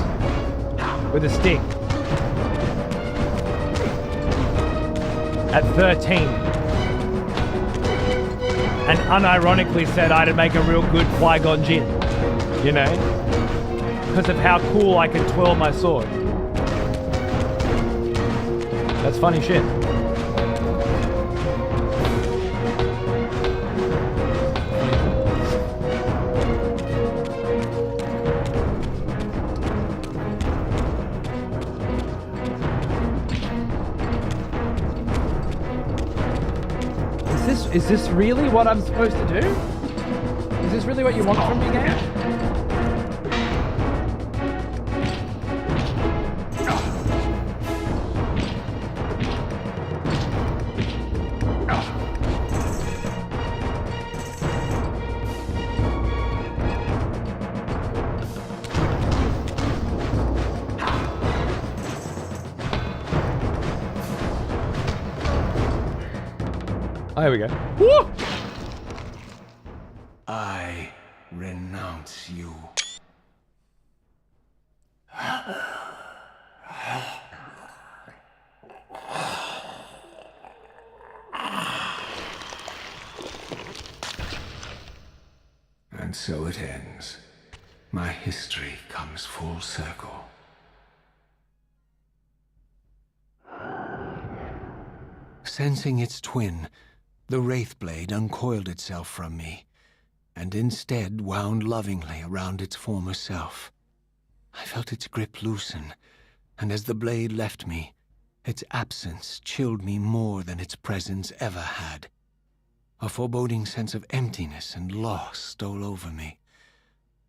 with a stick at 13, and unironically said I'd make a real good Qui-Gon Jinn, you know, because of how cool I could twirl my sword. That's funny shit. Is this really what I'm supposed to do? Is this really what you want from me, game? Oh, here we go. Woo! I renounce you. And so it ends. My history comes full circle. Sensing its twin, the Wraithblade uncoiled itself from me, and instead wound lovingly around its former self. I felt its grip loosen, and as the blade left me, its absence chilled me more than its presence ever had. A foreboding sense of emptiness and loss stole over me,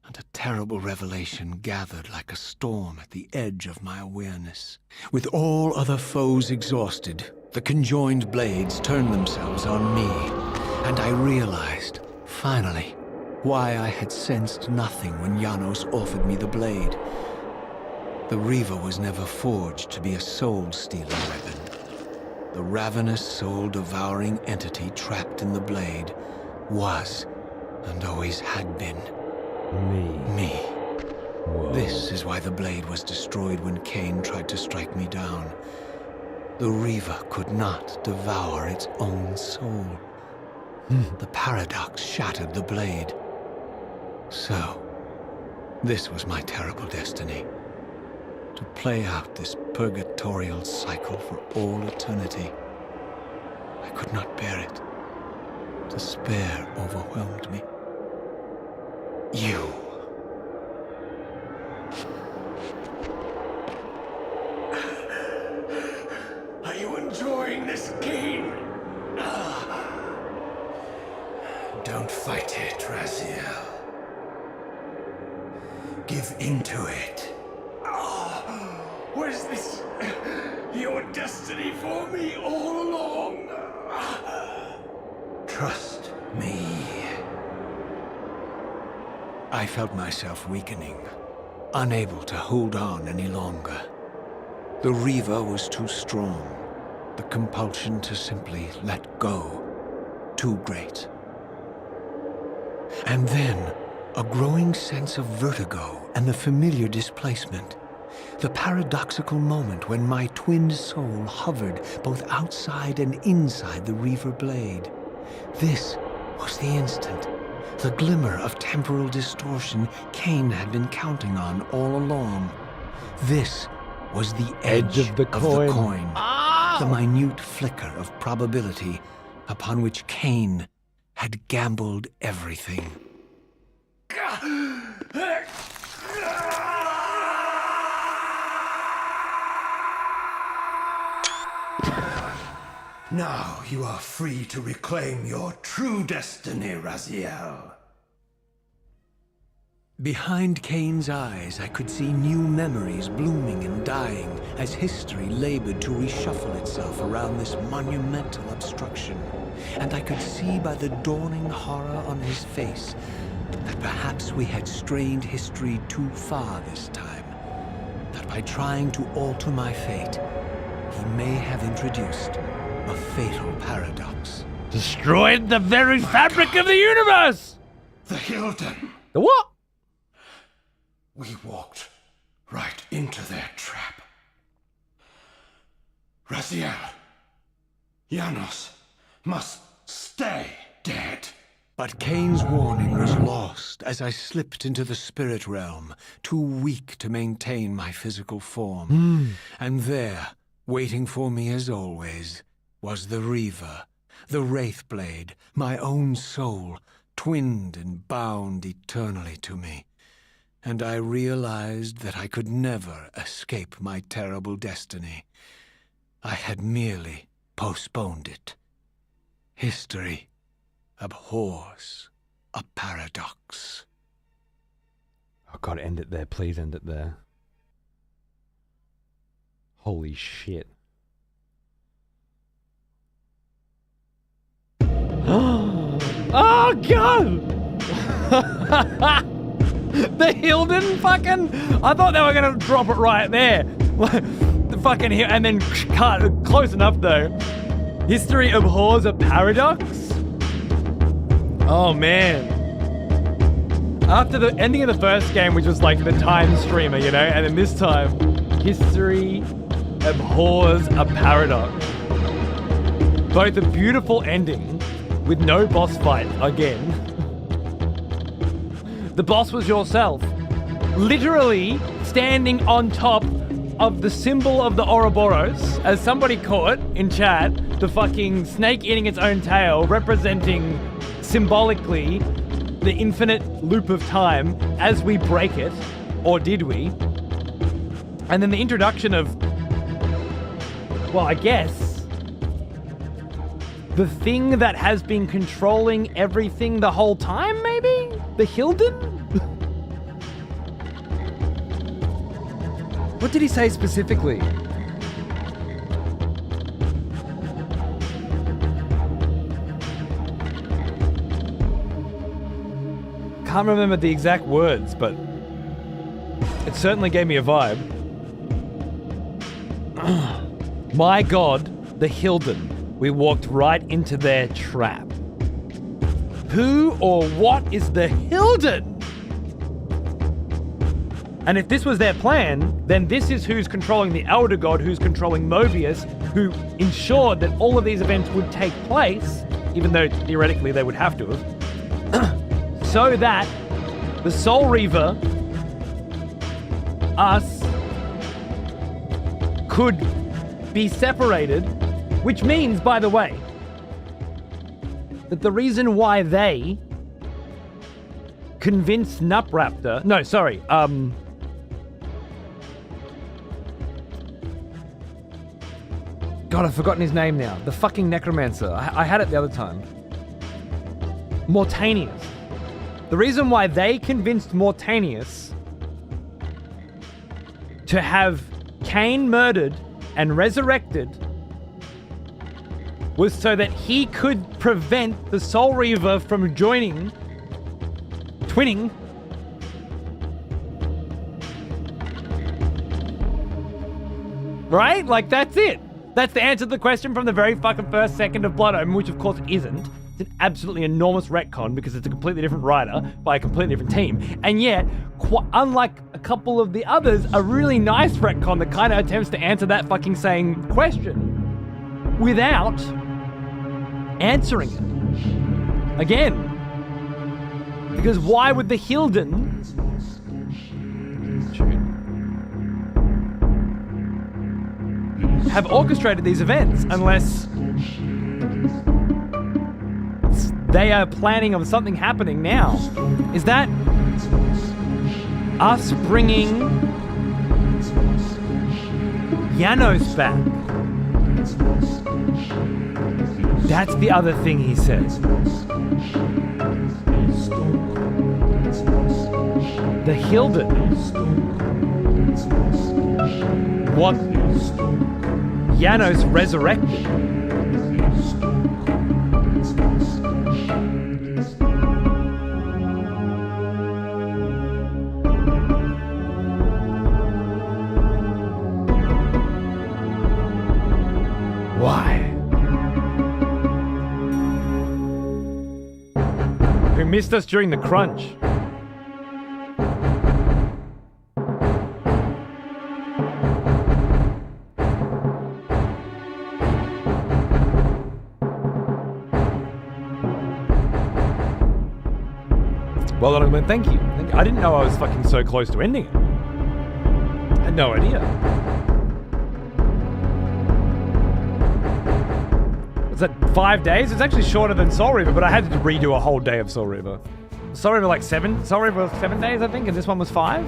and a terrible revelation gathered like a storm at the edge of my awareness. With all other foes exhausted, the conjoined blades turned themselves on me, and I realized, finally, why I had sensed nothing when Janos offered me the blade. The Reaver was never forged to be a soul-stealing weapon. The ravenous, soul-devouring entity trapped in the blade was, and always had been, me. Whoa. This is why the blade was destroyed when Kain tried to strike me down. The Reaver could not devour its own soul. The paradox shattered the blade. So, this was my terrible destiny. To play out this purgatorial cycle for all eternity. I could not bear it. Despair overwhelmed me. You. Are you enjoying this game? Don't fight it, Raziel. Give into it. Was this your destiny for me all along? Trust me. I felt myself weakening, unable to hold on any longer. The Reaver was too strong. The compulsion to simply let go, too great. And then, a growing sense of vertigo and the familiar displacement. The paradoxical moment when my twin soul hovered both outside and inside the Reaver blade. This was the instant, the glimmer of temporal distortion Kain had been counting on all along. This was the edge of the coin. The minute flicker of probability upon which Kain had gambled everything. Now you are free to reclaim your true destiny, Raziel. Behind Kain's eyes, I could see new memories blooming and dying as history labored to reshuffle itself around this monumental obstruction. And I could see by the dawning horror on his face that perhaps we had strained history too far this time. That by trying to alter my fate, he may have introduced a fatal paradox. Destroyed the very fabric of the universe! The Hilden. The what? We walked right into their trap. Raziel, Janos must stay dead. But Kain's warning was lost as I slipped into the spirit realm, too weak to maintain my physical form. And there, waiting for me as always, was the Reaver, the Wraithblade, my own soul, twinned and bound eternally to me. And I realized that I could never escape my terrible destiny. I had merely postponed it. History abhors a paradox. Oh God, end it there. Please end it there. Holy shit. Oh God! The Hilden fucking... I thought they were gonna drop it right there. The fucking and then cut close enough though. History abhors a paradox? Oh man. After the ending of the first game, which was like the time streamer, you know, and then this time, history abhors a paradox. Both a beautiful ending with no boss fight again. The boss was yourself. Literally standing on top of the symbol of the Ouroboros, as somebody caught in chat, the fucking snake eating its own tail, representing symbolically the infinite loop of time as we break it, or did we? And then the introduction of, well, I guess, the thing that has been controlling everything the whole time, maybe? The Hilden? What did he say specifically? Can't remember the exact words, but it certainly gave me a vibe. My God, the Hilden. We walked right into their trap. Who or what is the Hilden? And if this was their plan, then this is who's controlling the Elder God, who's controlling Mobius, who ensured that all of these events would take place, even though theoretically they would have to have, so that the Soul Reaver, us, could be separated, which means, by the way, that the reason why they convinced Nupraptor, no, sorry, God, I've forgotten his name now. The fucking necromancer. I had it the other time. Mortanius. The reason why they convinced Mortanius to have Kain murdered and resurrected was so that he could prevent the Soul Reaver from twinning right? Like, that's it. That's the answer to the question from the very fucking first second of Blood Omen, which of course it isn't. It's an absolutely enormous retcon because it's a completely different writer by a completely different team. And yet, unlike a couple of the others, a really nice retcon that kind of attempts to answer that fucking same question without answering it. Again. Because why would the Hilden have orchestrated these events unless they are planning on something happening now? Is that us bringing Janos back? That's the other thing he says. The Hilden want Janos resurrected. Why? Who missed us during the crunch? Well, thank you. I didn't know I was fucking so close to ending it. I had no idea. Was that 5 days? It's actually shorter than Soul Reaver, but I had to redo a whole day of Soul Reaver. Soul Reaver like 7? Soul Reaver was 7 days, I think, and this one was 5?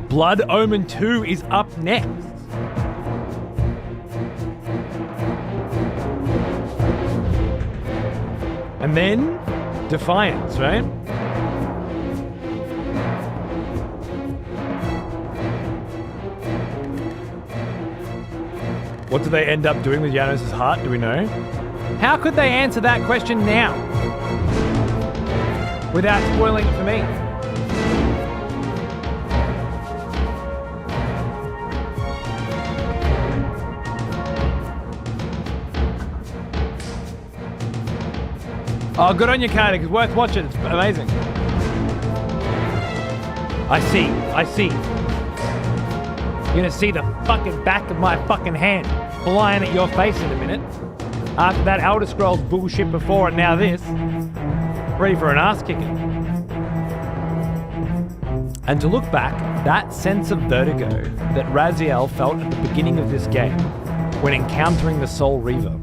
Blood Omen 2 is up next. And then, Defiance, right? What do they end up doing with Janos' heart? Do we know? How could they answer that question now? Without spoiling it for me? Oh, good on you, Kain. It's worth watching. It's amazing. I see. You're gonna see the fucking back of my fucking hand flying at your face in a minute. After that Elder Scrolls bullshit before and now this. Ready for an ass kicking. And to look back, that sense of vertigo that Raziel felt at the beginning of this game when encountering the Soul Reaver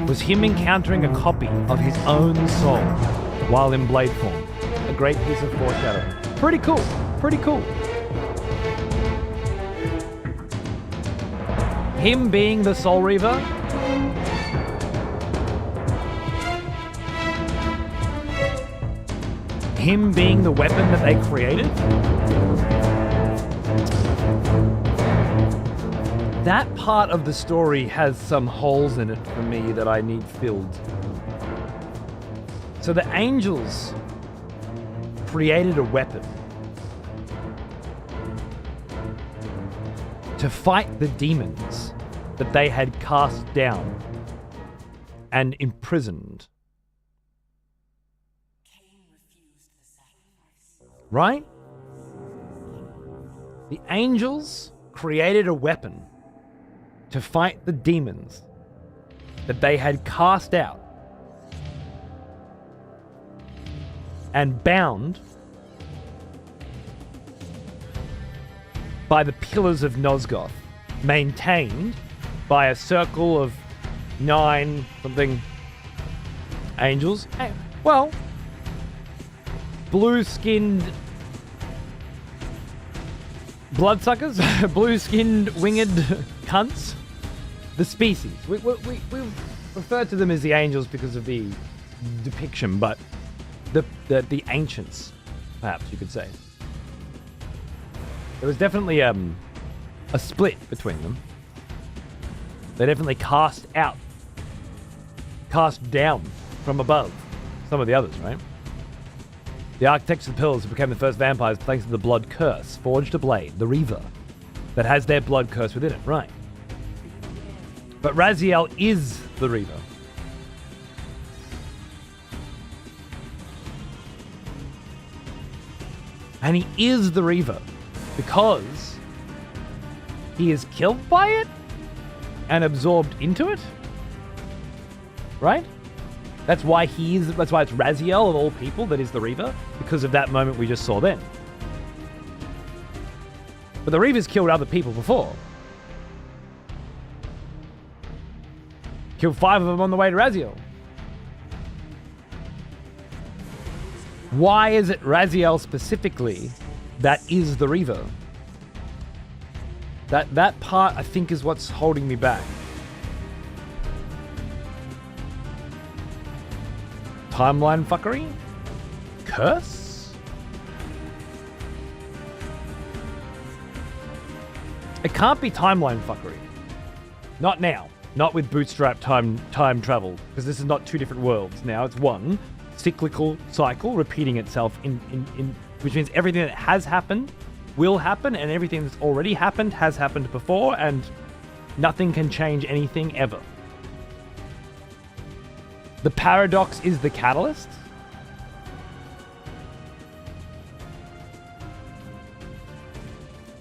was him encountering a copy of his own soul while in blade form. A great piece of foreshadowing. Pretty cool. Him being the Soul Reaver, him being the weapon that they created, that part of the story has some holes in it for me that I need filled. So the angels created a weapon to fight the demons that they had cast down and imprisoned. Right? The angels created a weapon to fight the demons that they had cast out and bound by the pillars of Nosgoth, maintained by a circle of 9 something angels. Well, blue-skinned bloodsuckers, blue-skinned winged cunts. The species. We refer to them as the angels because of the depiction, but the ancients, perhaps you could say. There was definitely a split between them. They definitely cast down from above some of the others, right? The architects of the pillars who became the first vampires thanks to the blood curse forged a blade, the Reaver, that has their blood curse within it, right? But Raziel is the Reaver. And he is the Reaver because he is killed by it and absorbed into it, right? That's why it's Raziel of all people that is the Reaver, because of that moment we just saw then. But the Reaver's killed other people before. Killed 5 of them on the way to Raziel. Why is it Raziel specifically that is the Reaver? That part, I think, is what's holding me back. Timeline fuckery? Curse? It can't be timeline fuckery. Not now. Not with bootstrap time travel, because this is not 2 different worlds. Now it's one cyclical cycle repeating itself in which means everything that has happened will happen, and everything that's already happened has happened before, and nothing can change anything ever. The paradox is the catalyst.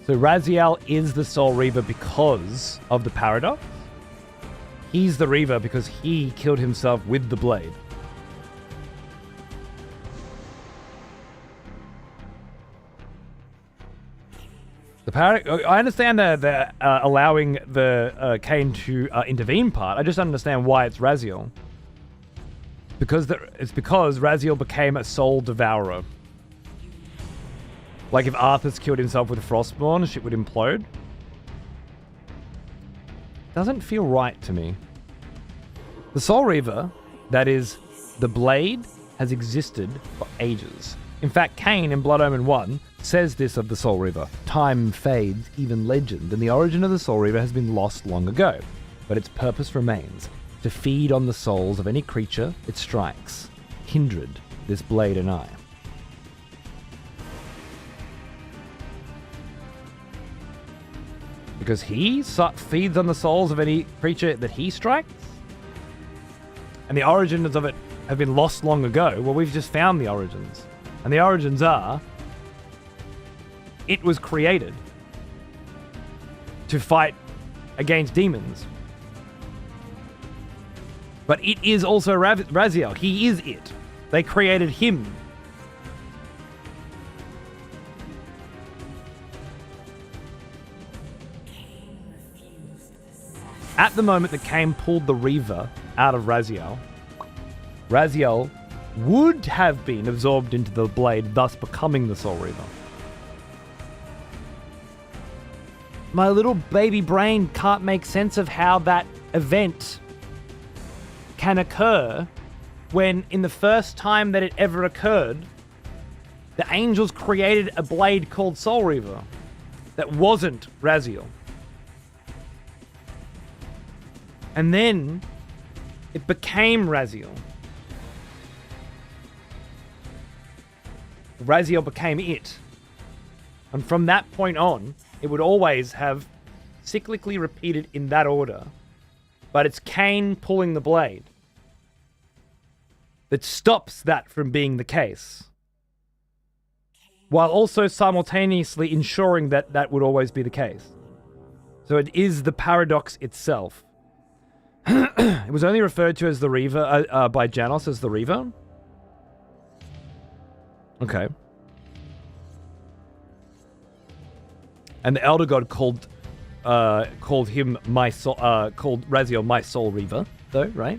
So Raziel is the Soul Reaver because of the paradox. He's the Reaver because he killed himself with the blade. I understand the allowing the Kain to intervene part. I just don't understand why it's Raziel. It's because Raziel became a soul devourer. Like if Arthas killed himself with Frostborn, shit would implode. Doesn't feel right to me. The Soul Reaver, that is, the blade, has existed for ages. In fact, Kain in Blood Omen 1 says this of the Soul Reaver. Time fades, even legend, and the origin of the Soul Reaver has been lost long ago. But its purpose remains, to feed on the souls of any creature it strikes. Kindred, this blade and I. Because he feeds on the souls of any creature that he strikes? And the origins of it have been lost long ago. Well, we've just found the origins. And the origins are, it was created to fight against demons. But it is also Raziel. He is it. They created him. At the moment that Kain pulled the Reaver out of Raziel, Raziel would have been absorbed into the blade, thus becoming the Soul Reaver. My little baby brain can't make sense of how that event can occur when, in the first time that it ever occurred, the angels created a blade called Soul Reaver that wasn't Raziel. And then it became Raziel. Raziel became it. And from that point on, it would always have cyclically repeated in that order. But it's Kain pulling the blade that stops that from being the case, while also simultaneously ensuring that that would always be the case. So it is the paradox itself. It was only referred to as the Reaver by Janos as the Reaver. Okay. And the Elder God called him my soul, called Raziel my Soul Reaver, though, right?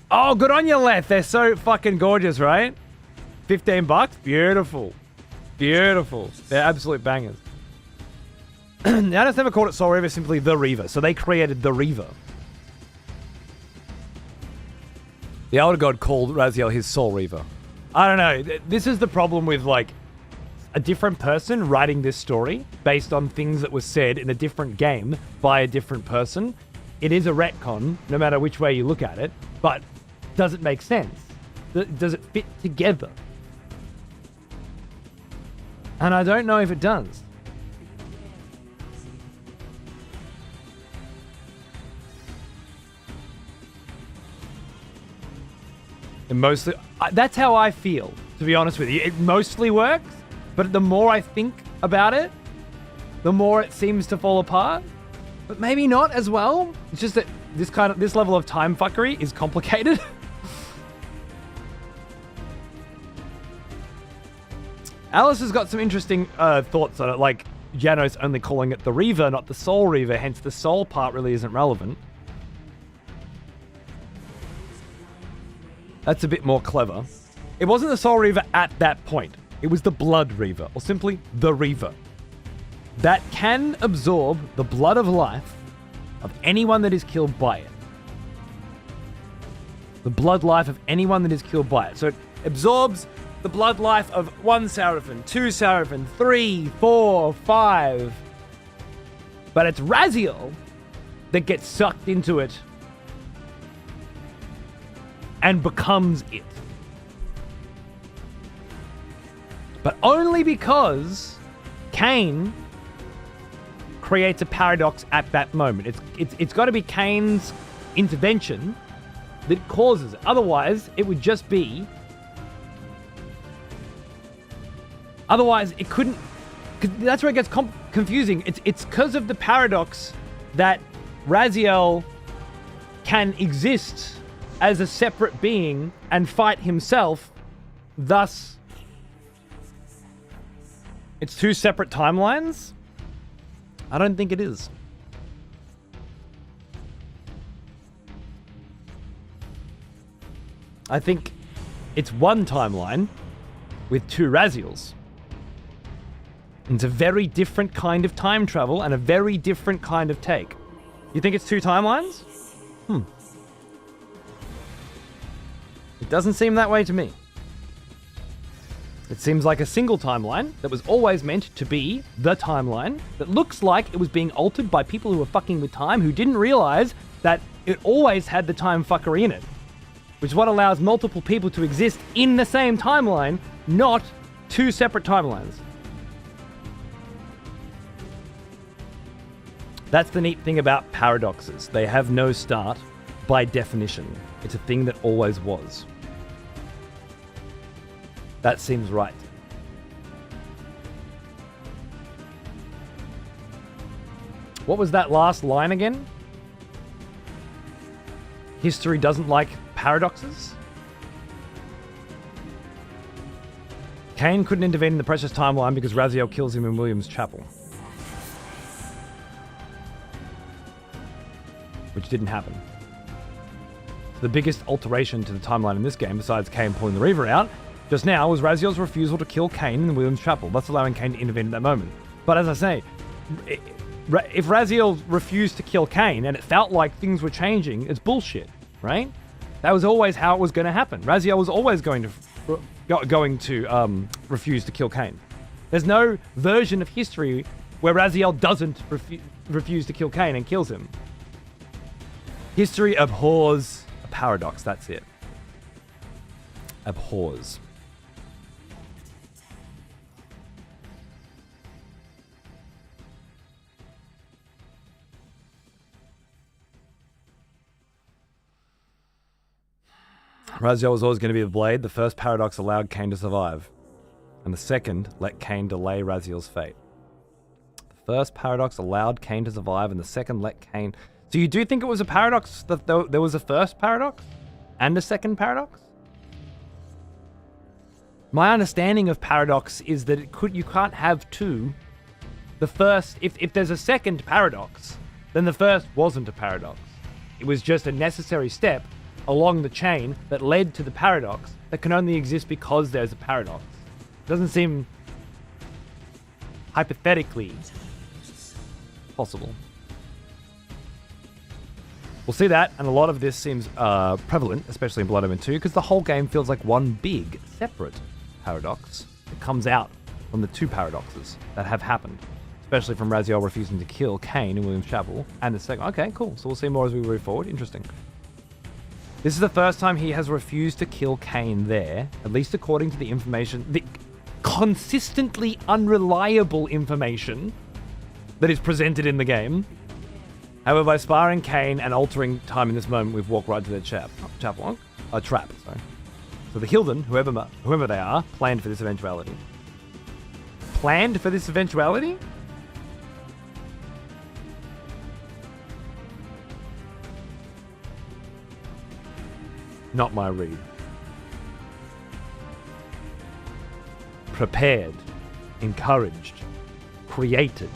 Oh, good on you, Leth. They're so fucking gorgeous, right? $15. Beautiful. Beautiful. They're absolute bangers. Now, I just never called it Soul Reaver, simply the Reaver. So they created the Reaver. The Elder God called Raziel his Soul Reaver. I don't know. This is the problem with, like, a different person writing this story based on things that were said in a different game by a different person. It is a retcon, no matter which way you look at it, but does it make sense? Does it fit together? And I don't know if it does. It mostly, that's how I feel, to be honest with you. It mostly works, but the more I think about it, the more it seems to fall apart. But maybe not as well. It's just that this level of time fuckery is complicated. Alice has got some interesting thoughts on it, like Janos only calling it the Reaver, not the Soul Reaver, hence the soul part really isn't relevant. That's a bit more clever. It wasn't the Soul Reaver at that point. It was the Blood Reaver, or simply the Reaver, that can absorb the blood of life of anyone that is killed by it. The blood life of anyone that is killed by it. So it absorbs the blood life of 1 Seraphim, 2 Seraphim, 3, 4, 5. But it's Raziel that gets sucked into it and becomes it. But only because Kain creates a paradox at that moment. It's got to be Kain's intervention that causes it. Otherwise, it would just be... Otherwise, it couldn't... That's where it gets confusing. It's because of the paradox that Raziel can exist as a separate being and fight himself. Thus, it's 2 separate timelines? I don't think it is. I think it's 1 timeline with 2 Raziels. It's a very different kind of time travel and a very different kind of take. You think it's 2 timelines? It doesn't seem that way to me. It seems like a single timeline that was always meant to be the timeline that looks like it was being altered by people who were fucking with time who didn't realize that it always had the time fuckery in it, which is what allows multiple people to exist in the same timeline, not 2 separate timelines. That's the neat thing about paradoxes. They have no start by definition. It's a thing that always was. That seems right. What was that last line again? History doesn't like paradoxes? Kain couldn't intervene in the precious timeline because Raziel kills him in William's chapel. Which didn't happen. The biggest alteration to the timeline in this game, besides Kain pulling the Reaver out, just now was Raziel's refusal to kill Kain in William's chapel. That's allowing Kain to intervene at that moment. But as I say, if Raziel refused to kill Kain and it felt like things were changing, it's bullshit, right? That was always how it was going to happen. Raziel was always going to refuse to kill Kain. There's no version of history where Raziel doesn't refuse to kill Kain and kills him. History abhors a paradox, that's it. Abhors. Raziel was always going to be the blade. The first paradox allowed Kain to survive. And the second let Kain delay Raziel's fate. The first paradox allowed Kain to survive, and the second let Kain... So you do think it was a paradox that there was a first paradox and a second paradox? My understanding of paradox is that you can't have two. The first, if there's a second paradox, then the first wasn't a paradox. It was just a necessary step along the chain that led to the paradox that can only exist because there's a paradox. Doesn't seem hypothetically possible. We'll see that, and a lot of this seems prevalent, especially in Blood Omen 2, because the whole game feels like one big, separate paradox that comes out from the two paradoxes that have happened, especially from Raziel refusing to kill Kain in William's chapel, and the second... Okay, cool. So we'll see more as we move forward. Interesting. This is the first time he has refused to kill Kain there, at least according to the information, the consistently unreliable information that is presented in the game. However, by sparring Kain and altering time in this moment, we've walked right to their trap. Sorry. So the Hilden, whoever they are, planned for this eventuality. Planned for this eventuality? Not my read. Prepared, encouraged, created.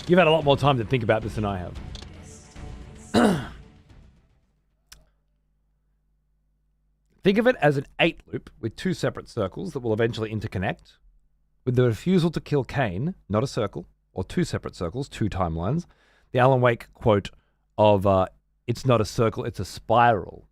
You've had a lot more time to think about this than I have. Think of it as an 8 loop with 2 separate circles that will eventually interconnect. With the refusal to kill Kain, not a circle, or 2 separate circles, 2 timelines. The Alan Wake quote of, it's not a circle, it's a spiral.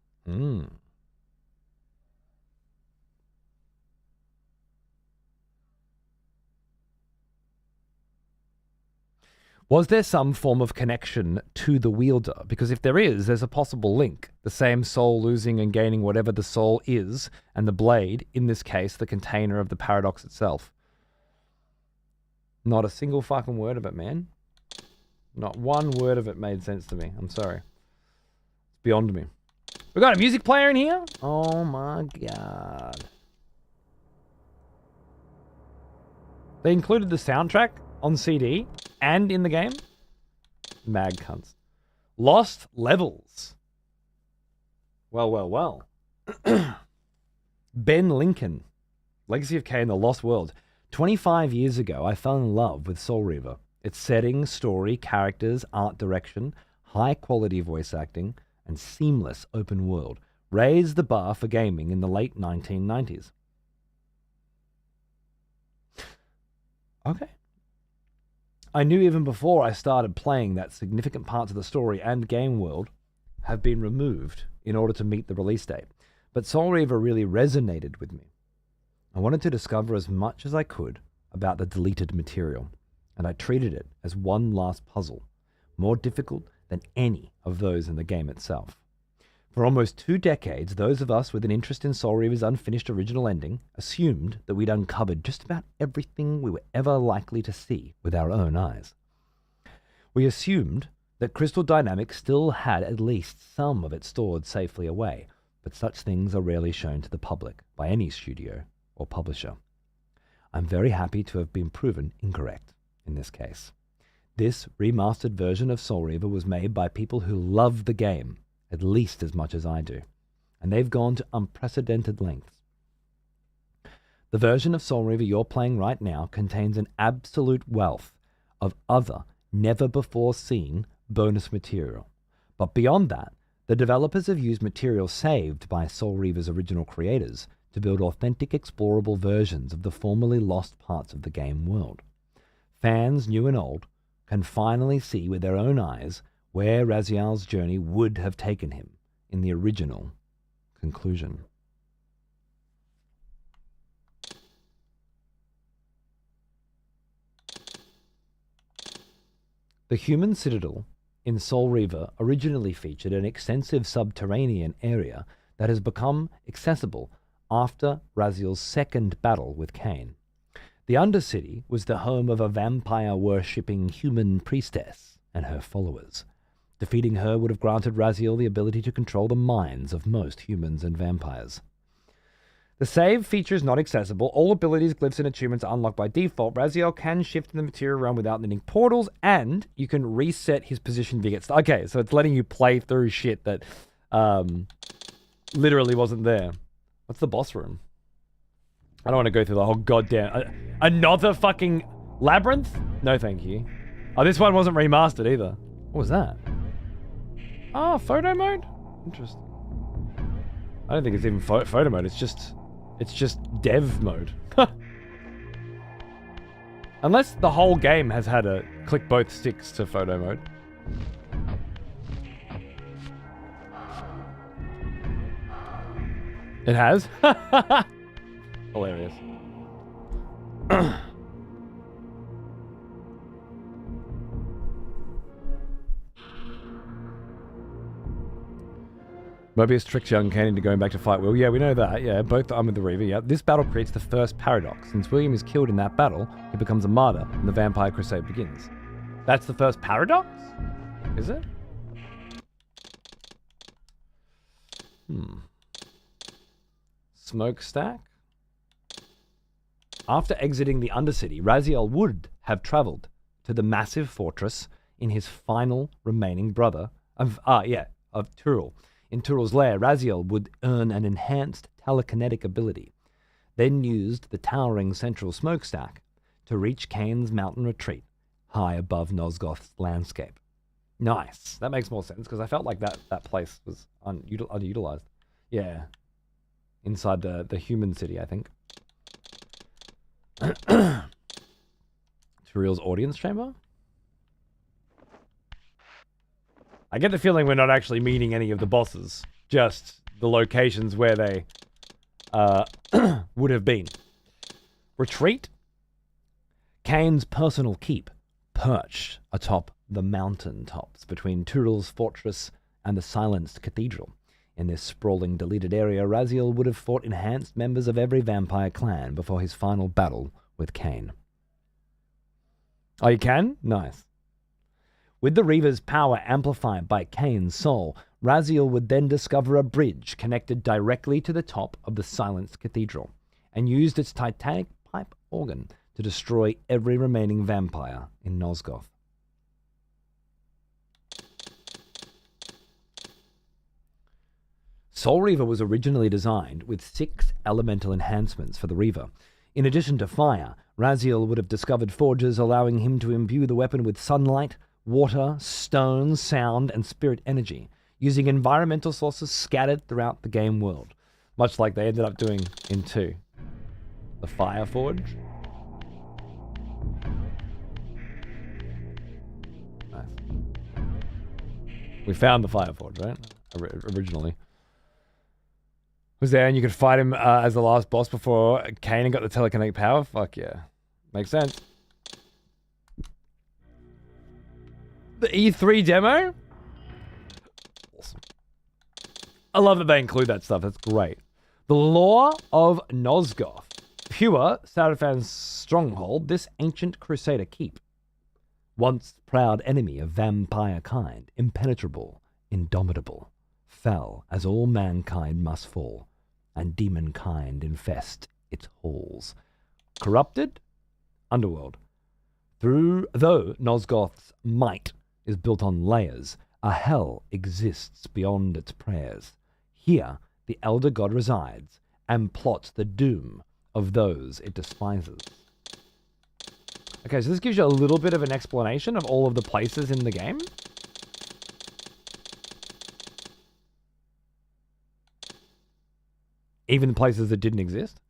Was there some form of connection to the wielder? Because if there is, there's a possible link. The same soul losing and gaining whatever the soul is, and the blade, in this case, the container of the paradox itself. Not a single fucking word of it, man. Not one word of it made sense to me. I'm sorry. It's beyond me. We got a music player in here? Oh my god. They included the soundtrack on CD and in the game? Mag cunts. Lost Levels. Well. Ben Lincoln. Legacy of Kain, The Lost World. 25 years ago, I fell in love with Soul Reaver. Its setting, story, characters, art direction, high-quality voice acting, and seamless open world raised the bar for gaming in the late 1990s. Okay. I knew even before I started playing that significant parts of the story and game world have been removed in order to meet the release date. But Soul Reaver really resonated with me. I wanted to discover as much as I could about the deleted material, and I treated it as one last puzzle, more difficult than any of those in the game itself. For almost 2 decades, those of us with an interest in Soul Reaver's unfinished original ending assumed that we'd uncovered just about everything we were ever likely to see with our own eyes. We assumed that Crystal Dynamics still had at least some of it stored safely away, but such things are rarely shown to the public by any studio or publisher. I'm very happy to have been proven incorrect in this case. This remastered version of Soul Reaver was made by people who love the game at least as much as I do, and they've gone to unprecedented lengths. The version of Soul Reaver you're playing right now contains an absolute wealth of other, never-before-seen bonus material. But beyond that, the developers have used material saved by Soul Reaver's original creators to build authentic explorable versions of the formerly lost parts of the game world. Fans, new and old, can finally see with their own eyes where Raziel's journey would have taken him in the original conclusion. The human citadel in Soul Reaver originally featured an extensive subterranean area that has become accessible after Raziel's second battle with Kain. The Undercity was the home of a vampire-worshipping human priestess and her followers. Defeating her would have granted Raziel the ability to control the minds of most humans and vampires. The save feature is not accessible. All abilities, glyphs, and attunements are unlocked by default. Raziel can shift in the material realm without needing portals, and you can reset his position via okay, so it's letting you play through shit that literally wasn't there. What's the boss room? I don't want to go through the whole goddamn... another fucking labyrinth? No, thank you. Oh, this one wasn't remastered either. What was that? Oh, photo mode? Interesting. I don't think it's even photo mode. It's just dev mode. Unless the whole game has had a click both sticks to photo mode. It has? Hilarious. Mobius tricks young Kain into going back to fight Will. Yeah, we know that. Yeah, both armed with the Reaver. Yeah, this battle creates the first paradox. Since William is killed in that battle, he becomes a martyr, and the Vampire Crusade begins. That's the first paradox? Is it? Smokestack? After exiting the Undercity, Raziel would have travelled to the massive fortress in his final remaining brother of Turul. In Turul's lair, Raziel would earn an enhanced telekinetic ability, then used the towering central smokestack to reach Kain's mountain retreat, high above Nosgoth's landscape. Nice. That makes more sense, because I felt like that place was underutilized. Yeah. Inside the human city, I think. Turul's audience chamber? I get the feeling we're not actually meeting any of the bosses, just the locations where they would have been. Retreat? Kain's personal keep, perched atop the mountain tops between Turul's fortress and the silenced cathedral. In this sprawling, deleted area, Raziel would have fought enhanced members of every vampire clan before his final battle with Kain. Oh, you can? Nice. With the Reaver's power amplified by Kain's soul, Raziel would then discover a bridge connected directly to the top of the silenced cathedral, and used its titanic pipe organ to destroy every remaining vampire in Nosgoth. Soul Reaver was originally designed with 6 elemental enhancements for the Reaver. In addition to fire, Raziel would have discovered forges allowing him to imbue the weapon with sunlight, water, stone, sound, and spirit energy, using environmental sources scattered throughout the game world, much like they ended up doing in 2. The Fire Forge. Nice. We found the Fire Forge, right? Originally. Was there, and you could fight him as the last boss before Kain got the telekinetic power? Fuck yeah. Makes sense. The E3 demo? Awesome. I love that they include that stuff. That's great. The lore of Nosgoth. Pure Sarafan's stronghold, this ancient crusader keep. Once proud enemy of vampire kind, impenetrable, indomitable, fell as all mankind must fall, and demon kind infest its halls. Corrupted? Underworld. Though Nosgoth's might is built on layers, a hell exists beyond its prayers. Here, the elder god resides and plots the doom of those it despises. Okay, so this gives you a little bit of an explanation of all of the places in the game. Even the places that didn't exist.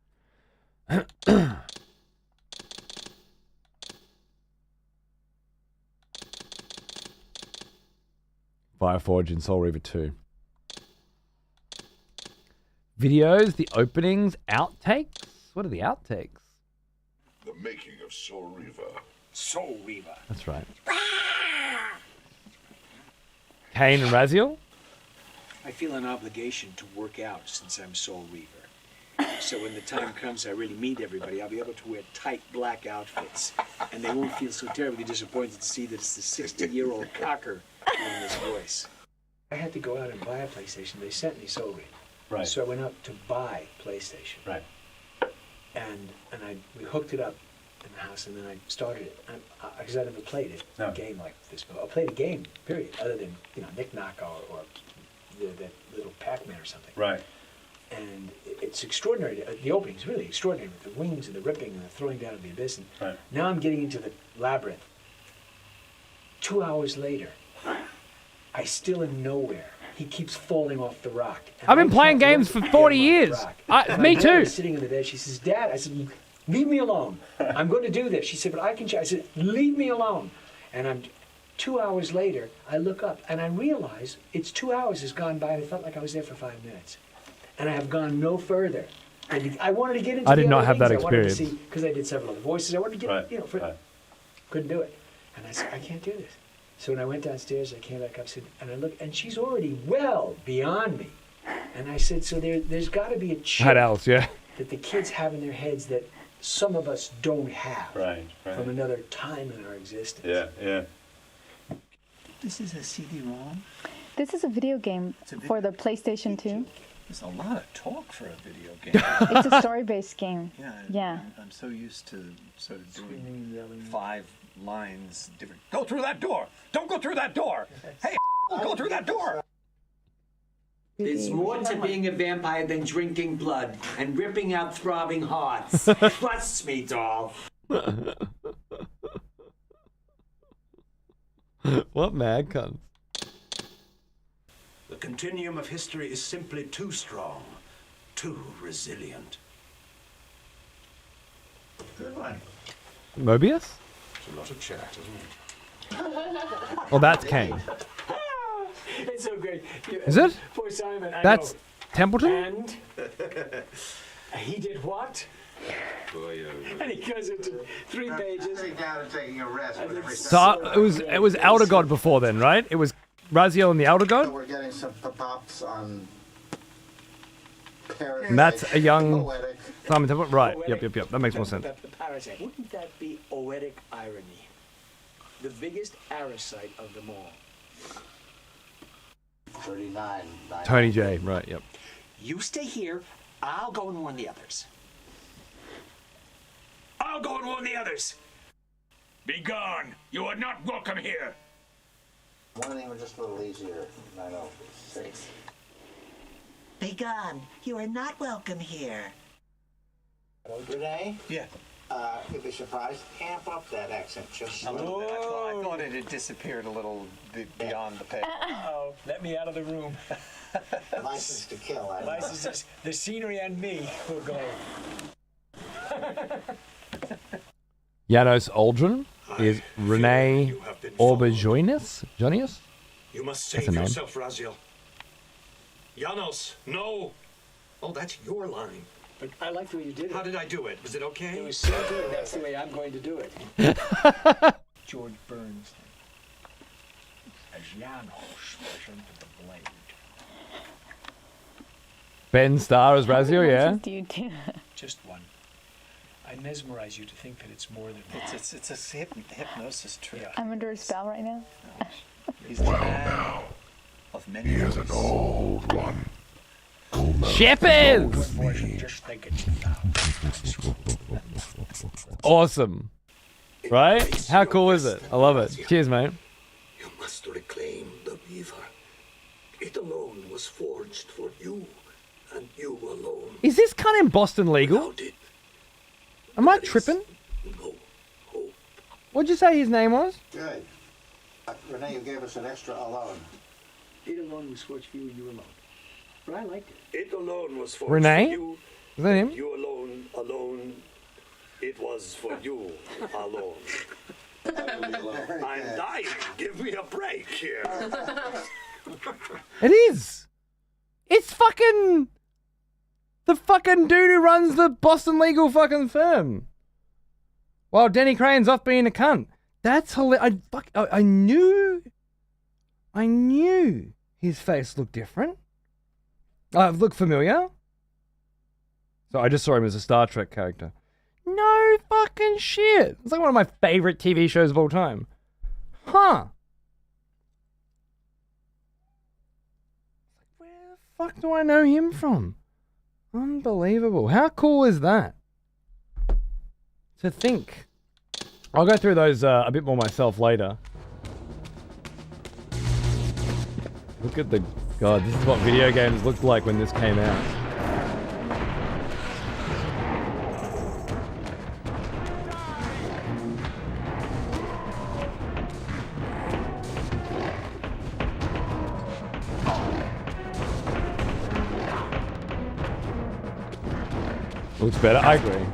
Fireforge and Soul Reaver 2. Videos, the openings, outtakes. What are the outtakes? The making of Soul Reaver. Soul Reaver. That's right. Kain and Raziel. I feel an obligation to work out since I'm Soul Reaver. So when the time comes I really meet everybody, I'll be able to wear tight black outfits. And they won't feel so terribly disappointed to see that it's the 60-year-old cocker doing this voice. I had to go out and buy a PlayStation. They sent me Soul Reaver. Right. So I went up to buy PlayStation. Right. And we hooked it up in the house, and then I started it. Because I never played it, No. a game like this before. I played a game, period, other than, Knick Knock or that little Pac-Man or something. Right. And it's extraordinary. The opening's really extraordinary with the wings and the ripping and the throwing down of the abyss. And Right. now I'm getting into the labyrinth. 2 hours later, I still am nowhere. He keeps falling off the rock. And I've been I playing can't games look for at 40 him on the years. rock. Me My daughter too. is sitting in the bed. She says, Dad, I said, leave me alone. I'm going to do this. She said, but I can. I said, leave me alone. And 2 hours later, I look up and I realize it's 2 hours has gone by and it felt like I was there for 5 minutes. And I have gone no further. And I wanted to get into I did the not other have that things. I wanted to experience. see, because I did several other voices. I wanted to get, Right. Right. couldn't do it. And I said, I can't do this. So when I went downstairs, I came back up, and I looked, and she's already well beyond me. And I said, so there's got to be a chip Had Alice, yeah. that the kids have in their heads that some of us don't have Right. from Right. another time in our existence. Yeah. Yeah. This is a CD-ROM? This is a video game for the PlayStation 2. There's a lot of talk for a video game. It's a story-based game. Yeah. I'm so used to sort of doing 5 lines different. Go through that door! Don't go through that door! Hey, go through that door! There's more to being a vampire than drinking blood and ripping out throbbing hearts. Trust me, doll. What mad cunt? The continuum of history is simply too strong, too resilient. Mobius? It's a lot of chat, isn't it? Well, that's Kain. It's so great. Is it? Poor Simon. I That's know. Templeton? And he did what? And he goes into 3 pages. Sitting down and taking a rest. So it was Elder God before then, right? It was Raziel and the Elder So God? we're getting some pop-ups on And that's a young poetic. Simon Templeton? Right. Yep. That makes more sense. The parasite. Wouldn't that be poetic irony? The biggest parasite of them all. 39. Tony J. Right, yep. You stay here. I'll go and warn the others. I'll go and warn the others. Be gone! You are not welcome here! One name was just a little easier. 906. Be gone. You are not welcome here. Renee? Yeah. You'd be surprised. Amp up that accent just A little bit. I thought it had disappeared a little beyond the page. Oh, let me out of the room. License to kill. I don't know. Licenses, the scenery and me will go. Janos Aldrin is Renee Auberjonis? Jonius? You must That's save a name. yourself, Raziel. Janos, no. Oh, that's your line. But I like the way you did it. How did I do it? Was it okay? It was so good. That's the way I'm going to do it. George Burns. A Janos version of the blade. Ben Starr as Raziel, yeah. Do you do? Just one. I mesmerize you to think that it's more than that. It's a hypnosis trick. Yeah. I'm under a spell right now. He's the man of many He is an voices. old one. Shepherds! Just think it. Awesome. Right? How cool is it? I love it. Cheers, mate. You must reclaim the Reaver. It alone was forged for you, and you alone. Is this cunt in Boston legal? Without it, Am I tripping? no hope. What'd you say his name was? Good. Renee, you gave us an extra alone. It alone was forged for you, you alone. But I liked it. It alone was forged Renee? for you. Is that him? You alone. It was for you alone. I'm dying. Give me a break here. It is. It's fucking the fucking dude who runs the Boston legal fucking firm. While Denny Crane's off being a cunt. That's hilarious. I knew his face looked different. Looked familiar. So I just saw him as a Star Trek character. No fucking shit. It's like one of my favorite TV shows of all time. Huh. Where the fuck do I know him from? Unbelievable. How cool is that? To think. I'll go through those a bit more myself later. Look at the... God, this is what video games looked like when this came out. Looks better. I agree.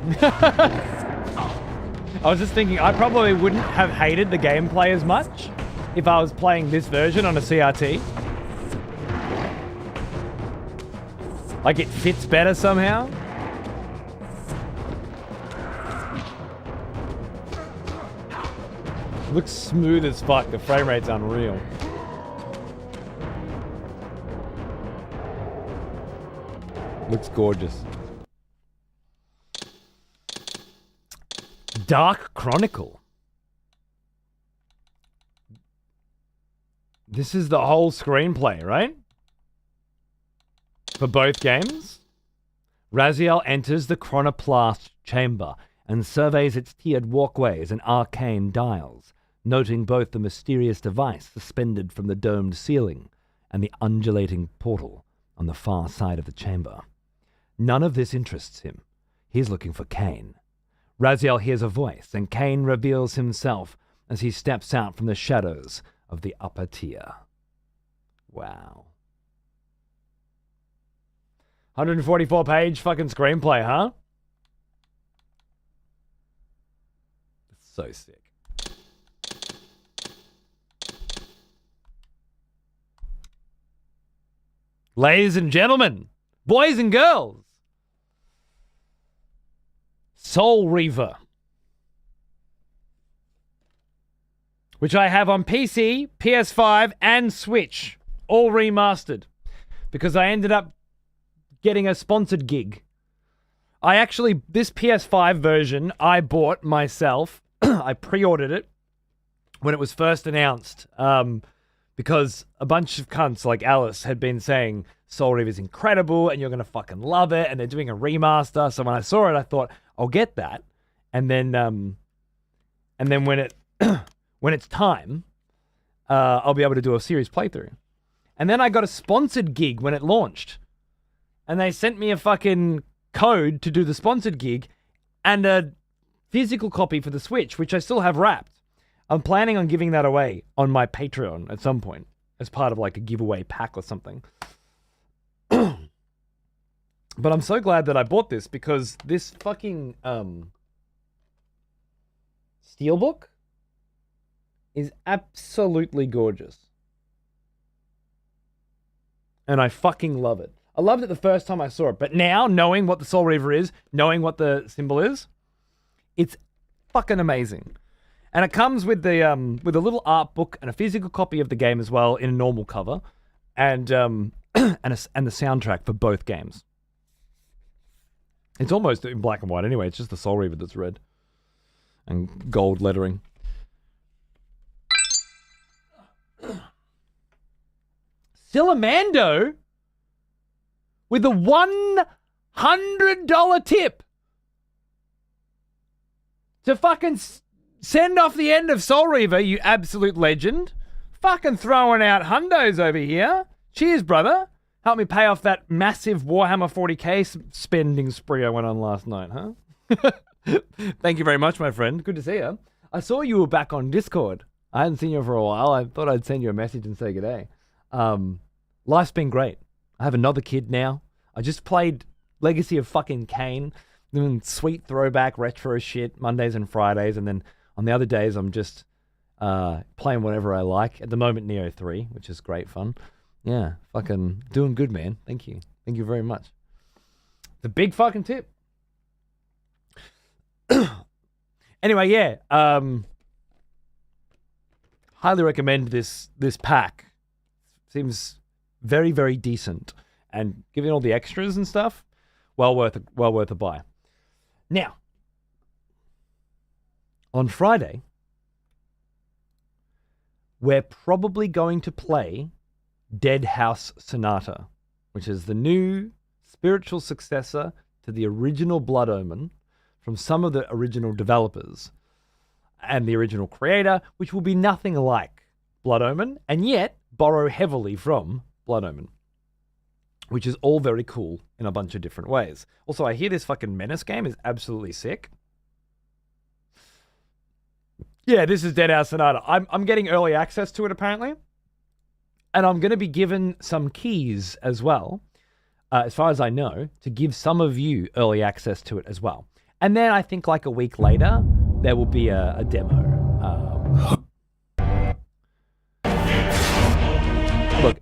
I was just thinking, I probably wouldn't have hated the gameplay as much if I was playing this version on a CRT. Like it fits better somehow. Looks smooth as fuck. The frame rate's unreal. Looks gorgeous. Dark Chronicle. This is the whole screenplay, right? For both games. Raziel enters the chronoplast chamber and surveys its tiered walkways and arcane dials, noting both the mysterious device suspended from the domed ceiling and the undulating portal on the far side of the chamber. None of this interests him. He's looking for Kain. Raziel hears a voice, and Kain reveals himself as he steps out from the shadows of the upper tier. Wow. 144-page fucking screenplay, huh? It's so sick. Ladies and gentlemen, boys and girls, Soul Reaver, which I have on PC, PS5, and Switch, all remastered, because I ended up getting a sponsored gig. This PS5 version, I bought myself. I pre-ordered it when it was first announced, because a bunch of cunts like Alice had been saying Soul Reaver is incredible and you're going to fucking love it, and they're doing a remaster. So when I saw it, I thought, I'll get that. And then when it when it's time, I'll be able to do a serious playthrough. And then I got a sponsored gig when it launched. And they sent me a fucking code to do the sponsored gig and a physical copy for the Switch, which I still have wrapped. I'm planning on giving that away on my Patreon at some point as part of like a giveaway pack or something. But I'm so glad that I bought this, because this fucking steelbook is absolutely gorgeous. And I fucking love it. I loved it the first time I saw it, but now, knowing what the Soul Reaver is, knowing what the symbol is, it's fucking amazing. And it comes with the with a little art book and a physical copy of the game as well in a normal cover, and and the soundtrack for both games. It's almost in black and white anyway. It's just the Soul Reaver that's red and gold lettering. Sillamando with a $100 tip to fucking send off the end of Soul Reaver, you absolute legend. Fucking throwing out hundos over here. Cheers, brother. Help me pay off that massive Warhammer 40k spending spree I went on last night, huh? Thank you very much, my friend. Good to see you. I saw you were back on Discord. I hadn't seen you for a while. I thought I'd send you a message and say good day. Life's been great. I have another kid now. I just played Legacy of fucking Kain, doing sweet throwback retro shit Mondays and Fridays, and then on the other days I'm just playing whatever I like. At the moment, Neo 3, which is great fun. Yeah, fucking doing good, man. Thank you. Thank you very much. The big fucking tip. Anyway, yeah. Highly recommend this pack. Seems very, very decent. And given all the extras and stuff, well worth a buy. Now, on Friday, we're probably going to play Dead House Sonata, which is the new spiritual successor to the original Blood Omen from some of the original developers and the original creator, which will be nothing like Blood Omen, and yet borrow heavily from Blood Omen, which is all very cool in a bunch of different ways. Also, I hear this fucking Menace game is absolutely sick. Yeah, this is Dead House Sonata. I'm getting early access to it, apparently. And I'm going to be given some keys as well, as far as I know, to give some of you early access to it as well. And then I think like a week later, there will be a demo. Look,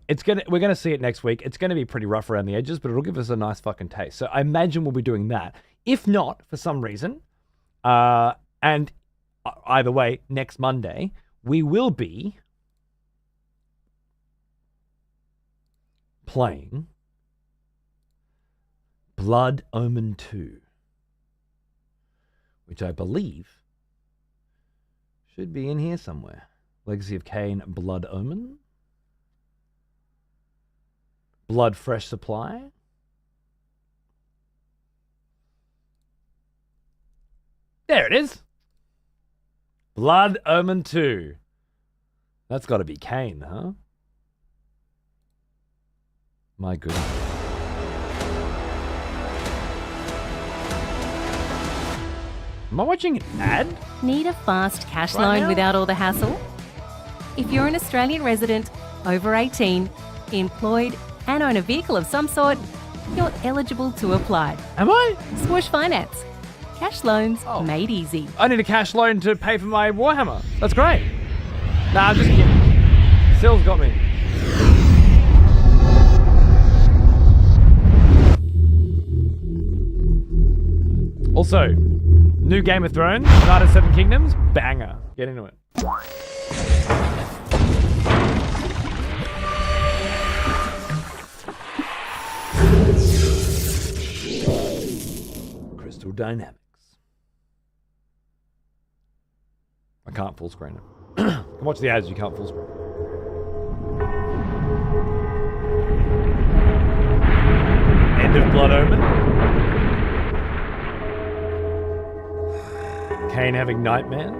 we're gonna see it next week. It's gonna be pretty rough around the edges, but it'll give us a nice fucking taste. So I imagine we'll be doing that. If not, for some reason, and either way, next Monday we will be playing Blood Omen 2, which I believe should be in here somewhere. Legacy of Kain, Blood Omen. Blood Fresh Supply. There it is. Blood Omen 2. That's got to be Kain, huh? My goodness. Am I watching an ad? Need a fast cash Right loan now? without all the hassle? If you're an Australian resident, over 18, employed, and own a vehicle of some sort, you're eligible to apply. Am I? Swoosh Finance. Cash loans made easy. I need a cash loan to pay for my Warhammer. That's great. Nah, I'm just kidding. Sill's got me. Also, new Game of Thrones, Knight of Seven Kingdoms, banger. Get into it. Crystal Dynamics. I can't full screen it. You can watch the ads, you can't full screen. End of Blood Omen. Kain having nightmares.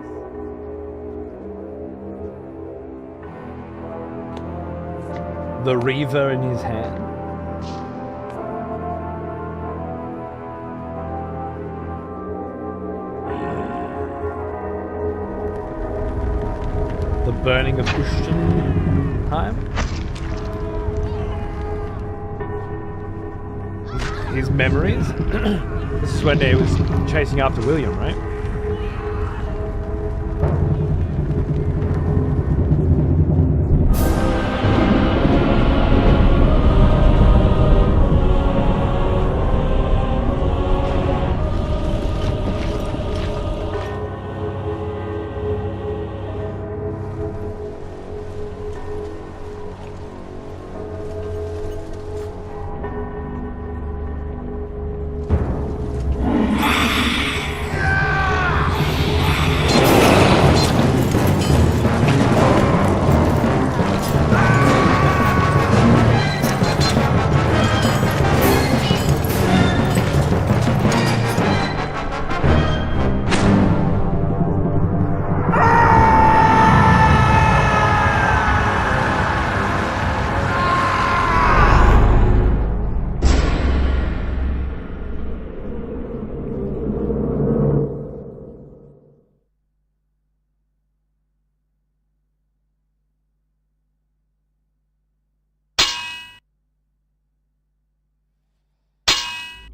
The Reaver in his hand. The burning of Ushtenheim. His memories. This is when he was chasing after William, right?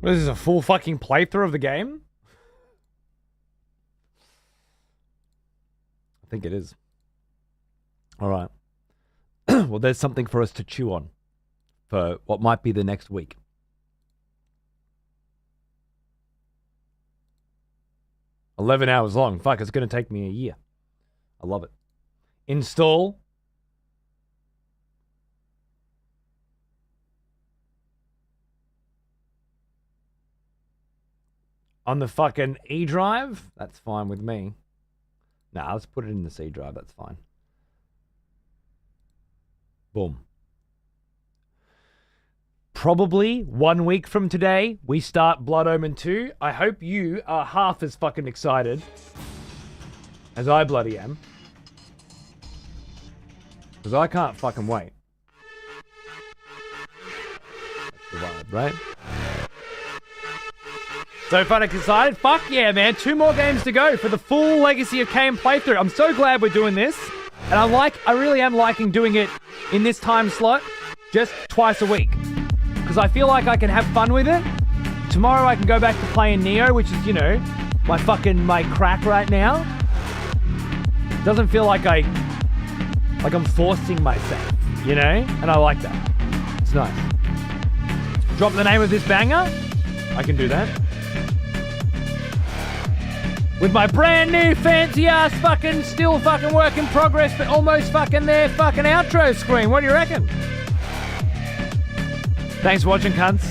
What is this, a full fucking playthrough of the game? I think it is. Alright. Well, there's something for us to chew on for what might be the next week. $11 hours long. Fuck, it's going to take me a year. I love it. Install. On the fucking E drive? That's fine with me. Nah, let's put it in the C drive. That's fine. Boom. Probably 1 week from today, we start Blood Omen 2. I hope you are half as fucking excited as I bloody am. Because I can't fucking wait. That's the vibe, right? So fucking excited? Fuck yeah, man. 2 more games to go for the full Legacy of Kain playthrough. I'm so glad we're doing this. And I really am liking doing it in this time slot just twice a week. Because I feel like I can have fun with it. Tomorrow I can go back to playing Neo, which is, you know, my crack right now. Doesn't feel like I'm forcing myself, you know? And I like that. It's nice. Drop the name of this banger. I can do that. With my brand new fancy ass fucking still fucking work in progress, but almost fucking there fucking outro screen. What do you reckon? Thanks for watching, cunts.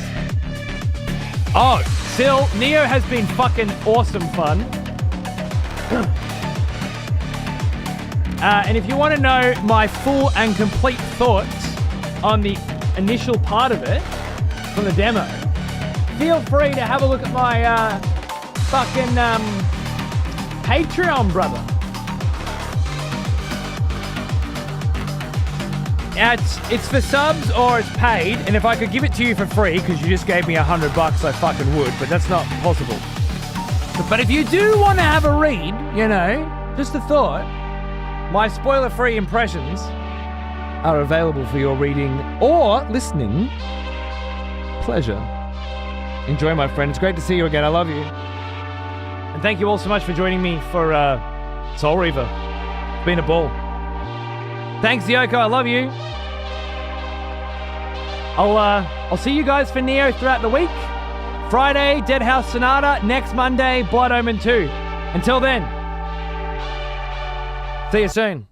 Oh, still, Neo has been fucking awesome fun. And if you want to know my full and complete thoughts on the initial part of it from the demo, feel free to have a look at my fucking Patreon, brother. It's for subs or it's paid, and if I could give it to you for free, because you just gave me $100, I fucking would, but that's not possible. But if you do want to have a read, you know, just a thought, my spoiler-free impressions are available for your reading or listening pleasure. Enjoy, my friend. It's great to see you again. I love you. And thank you all so much for joining me for Soul Reaver. It's been a ball. Thanks, Yoko. I love you. I'll see you guys for Neo throughout the week. Friday, Dead House Sonata. Next Monday, Blood Omen 2. Until then, see you soon.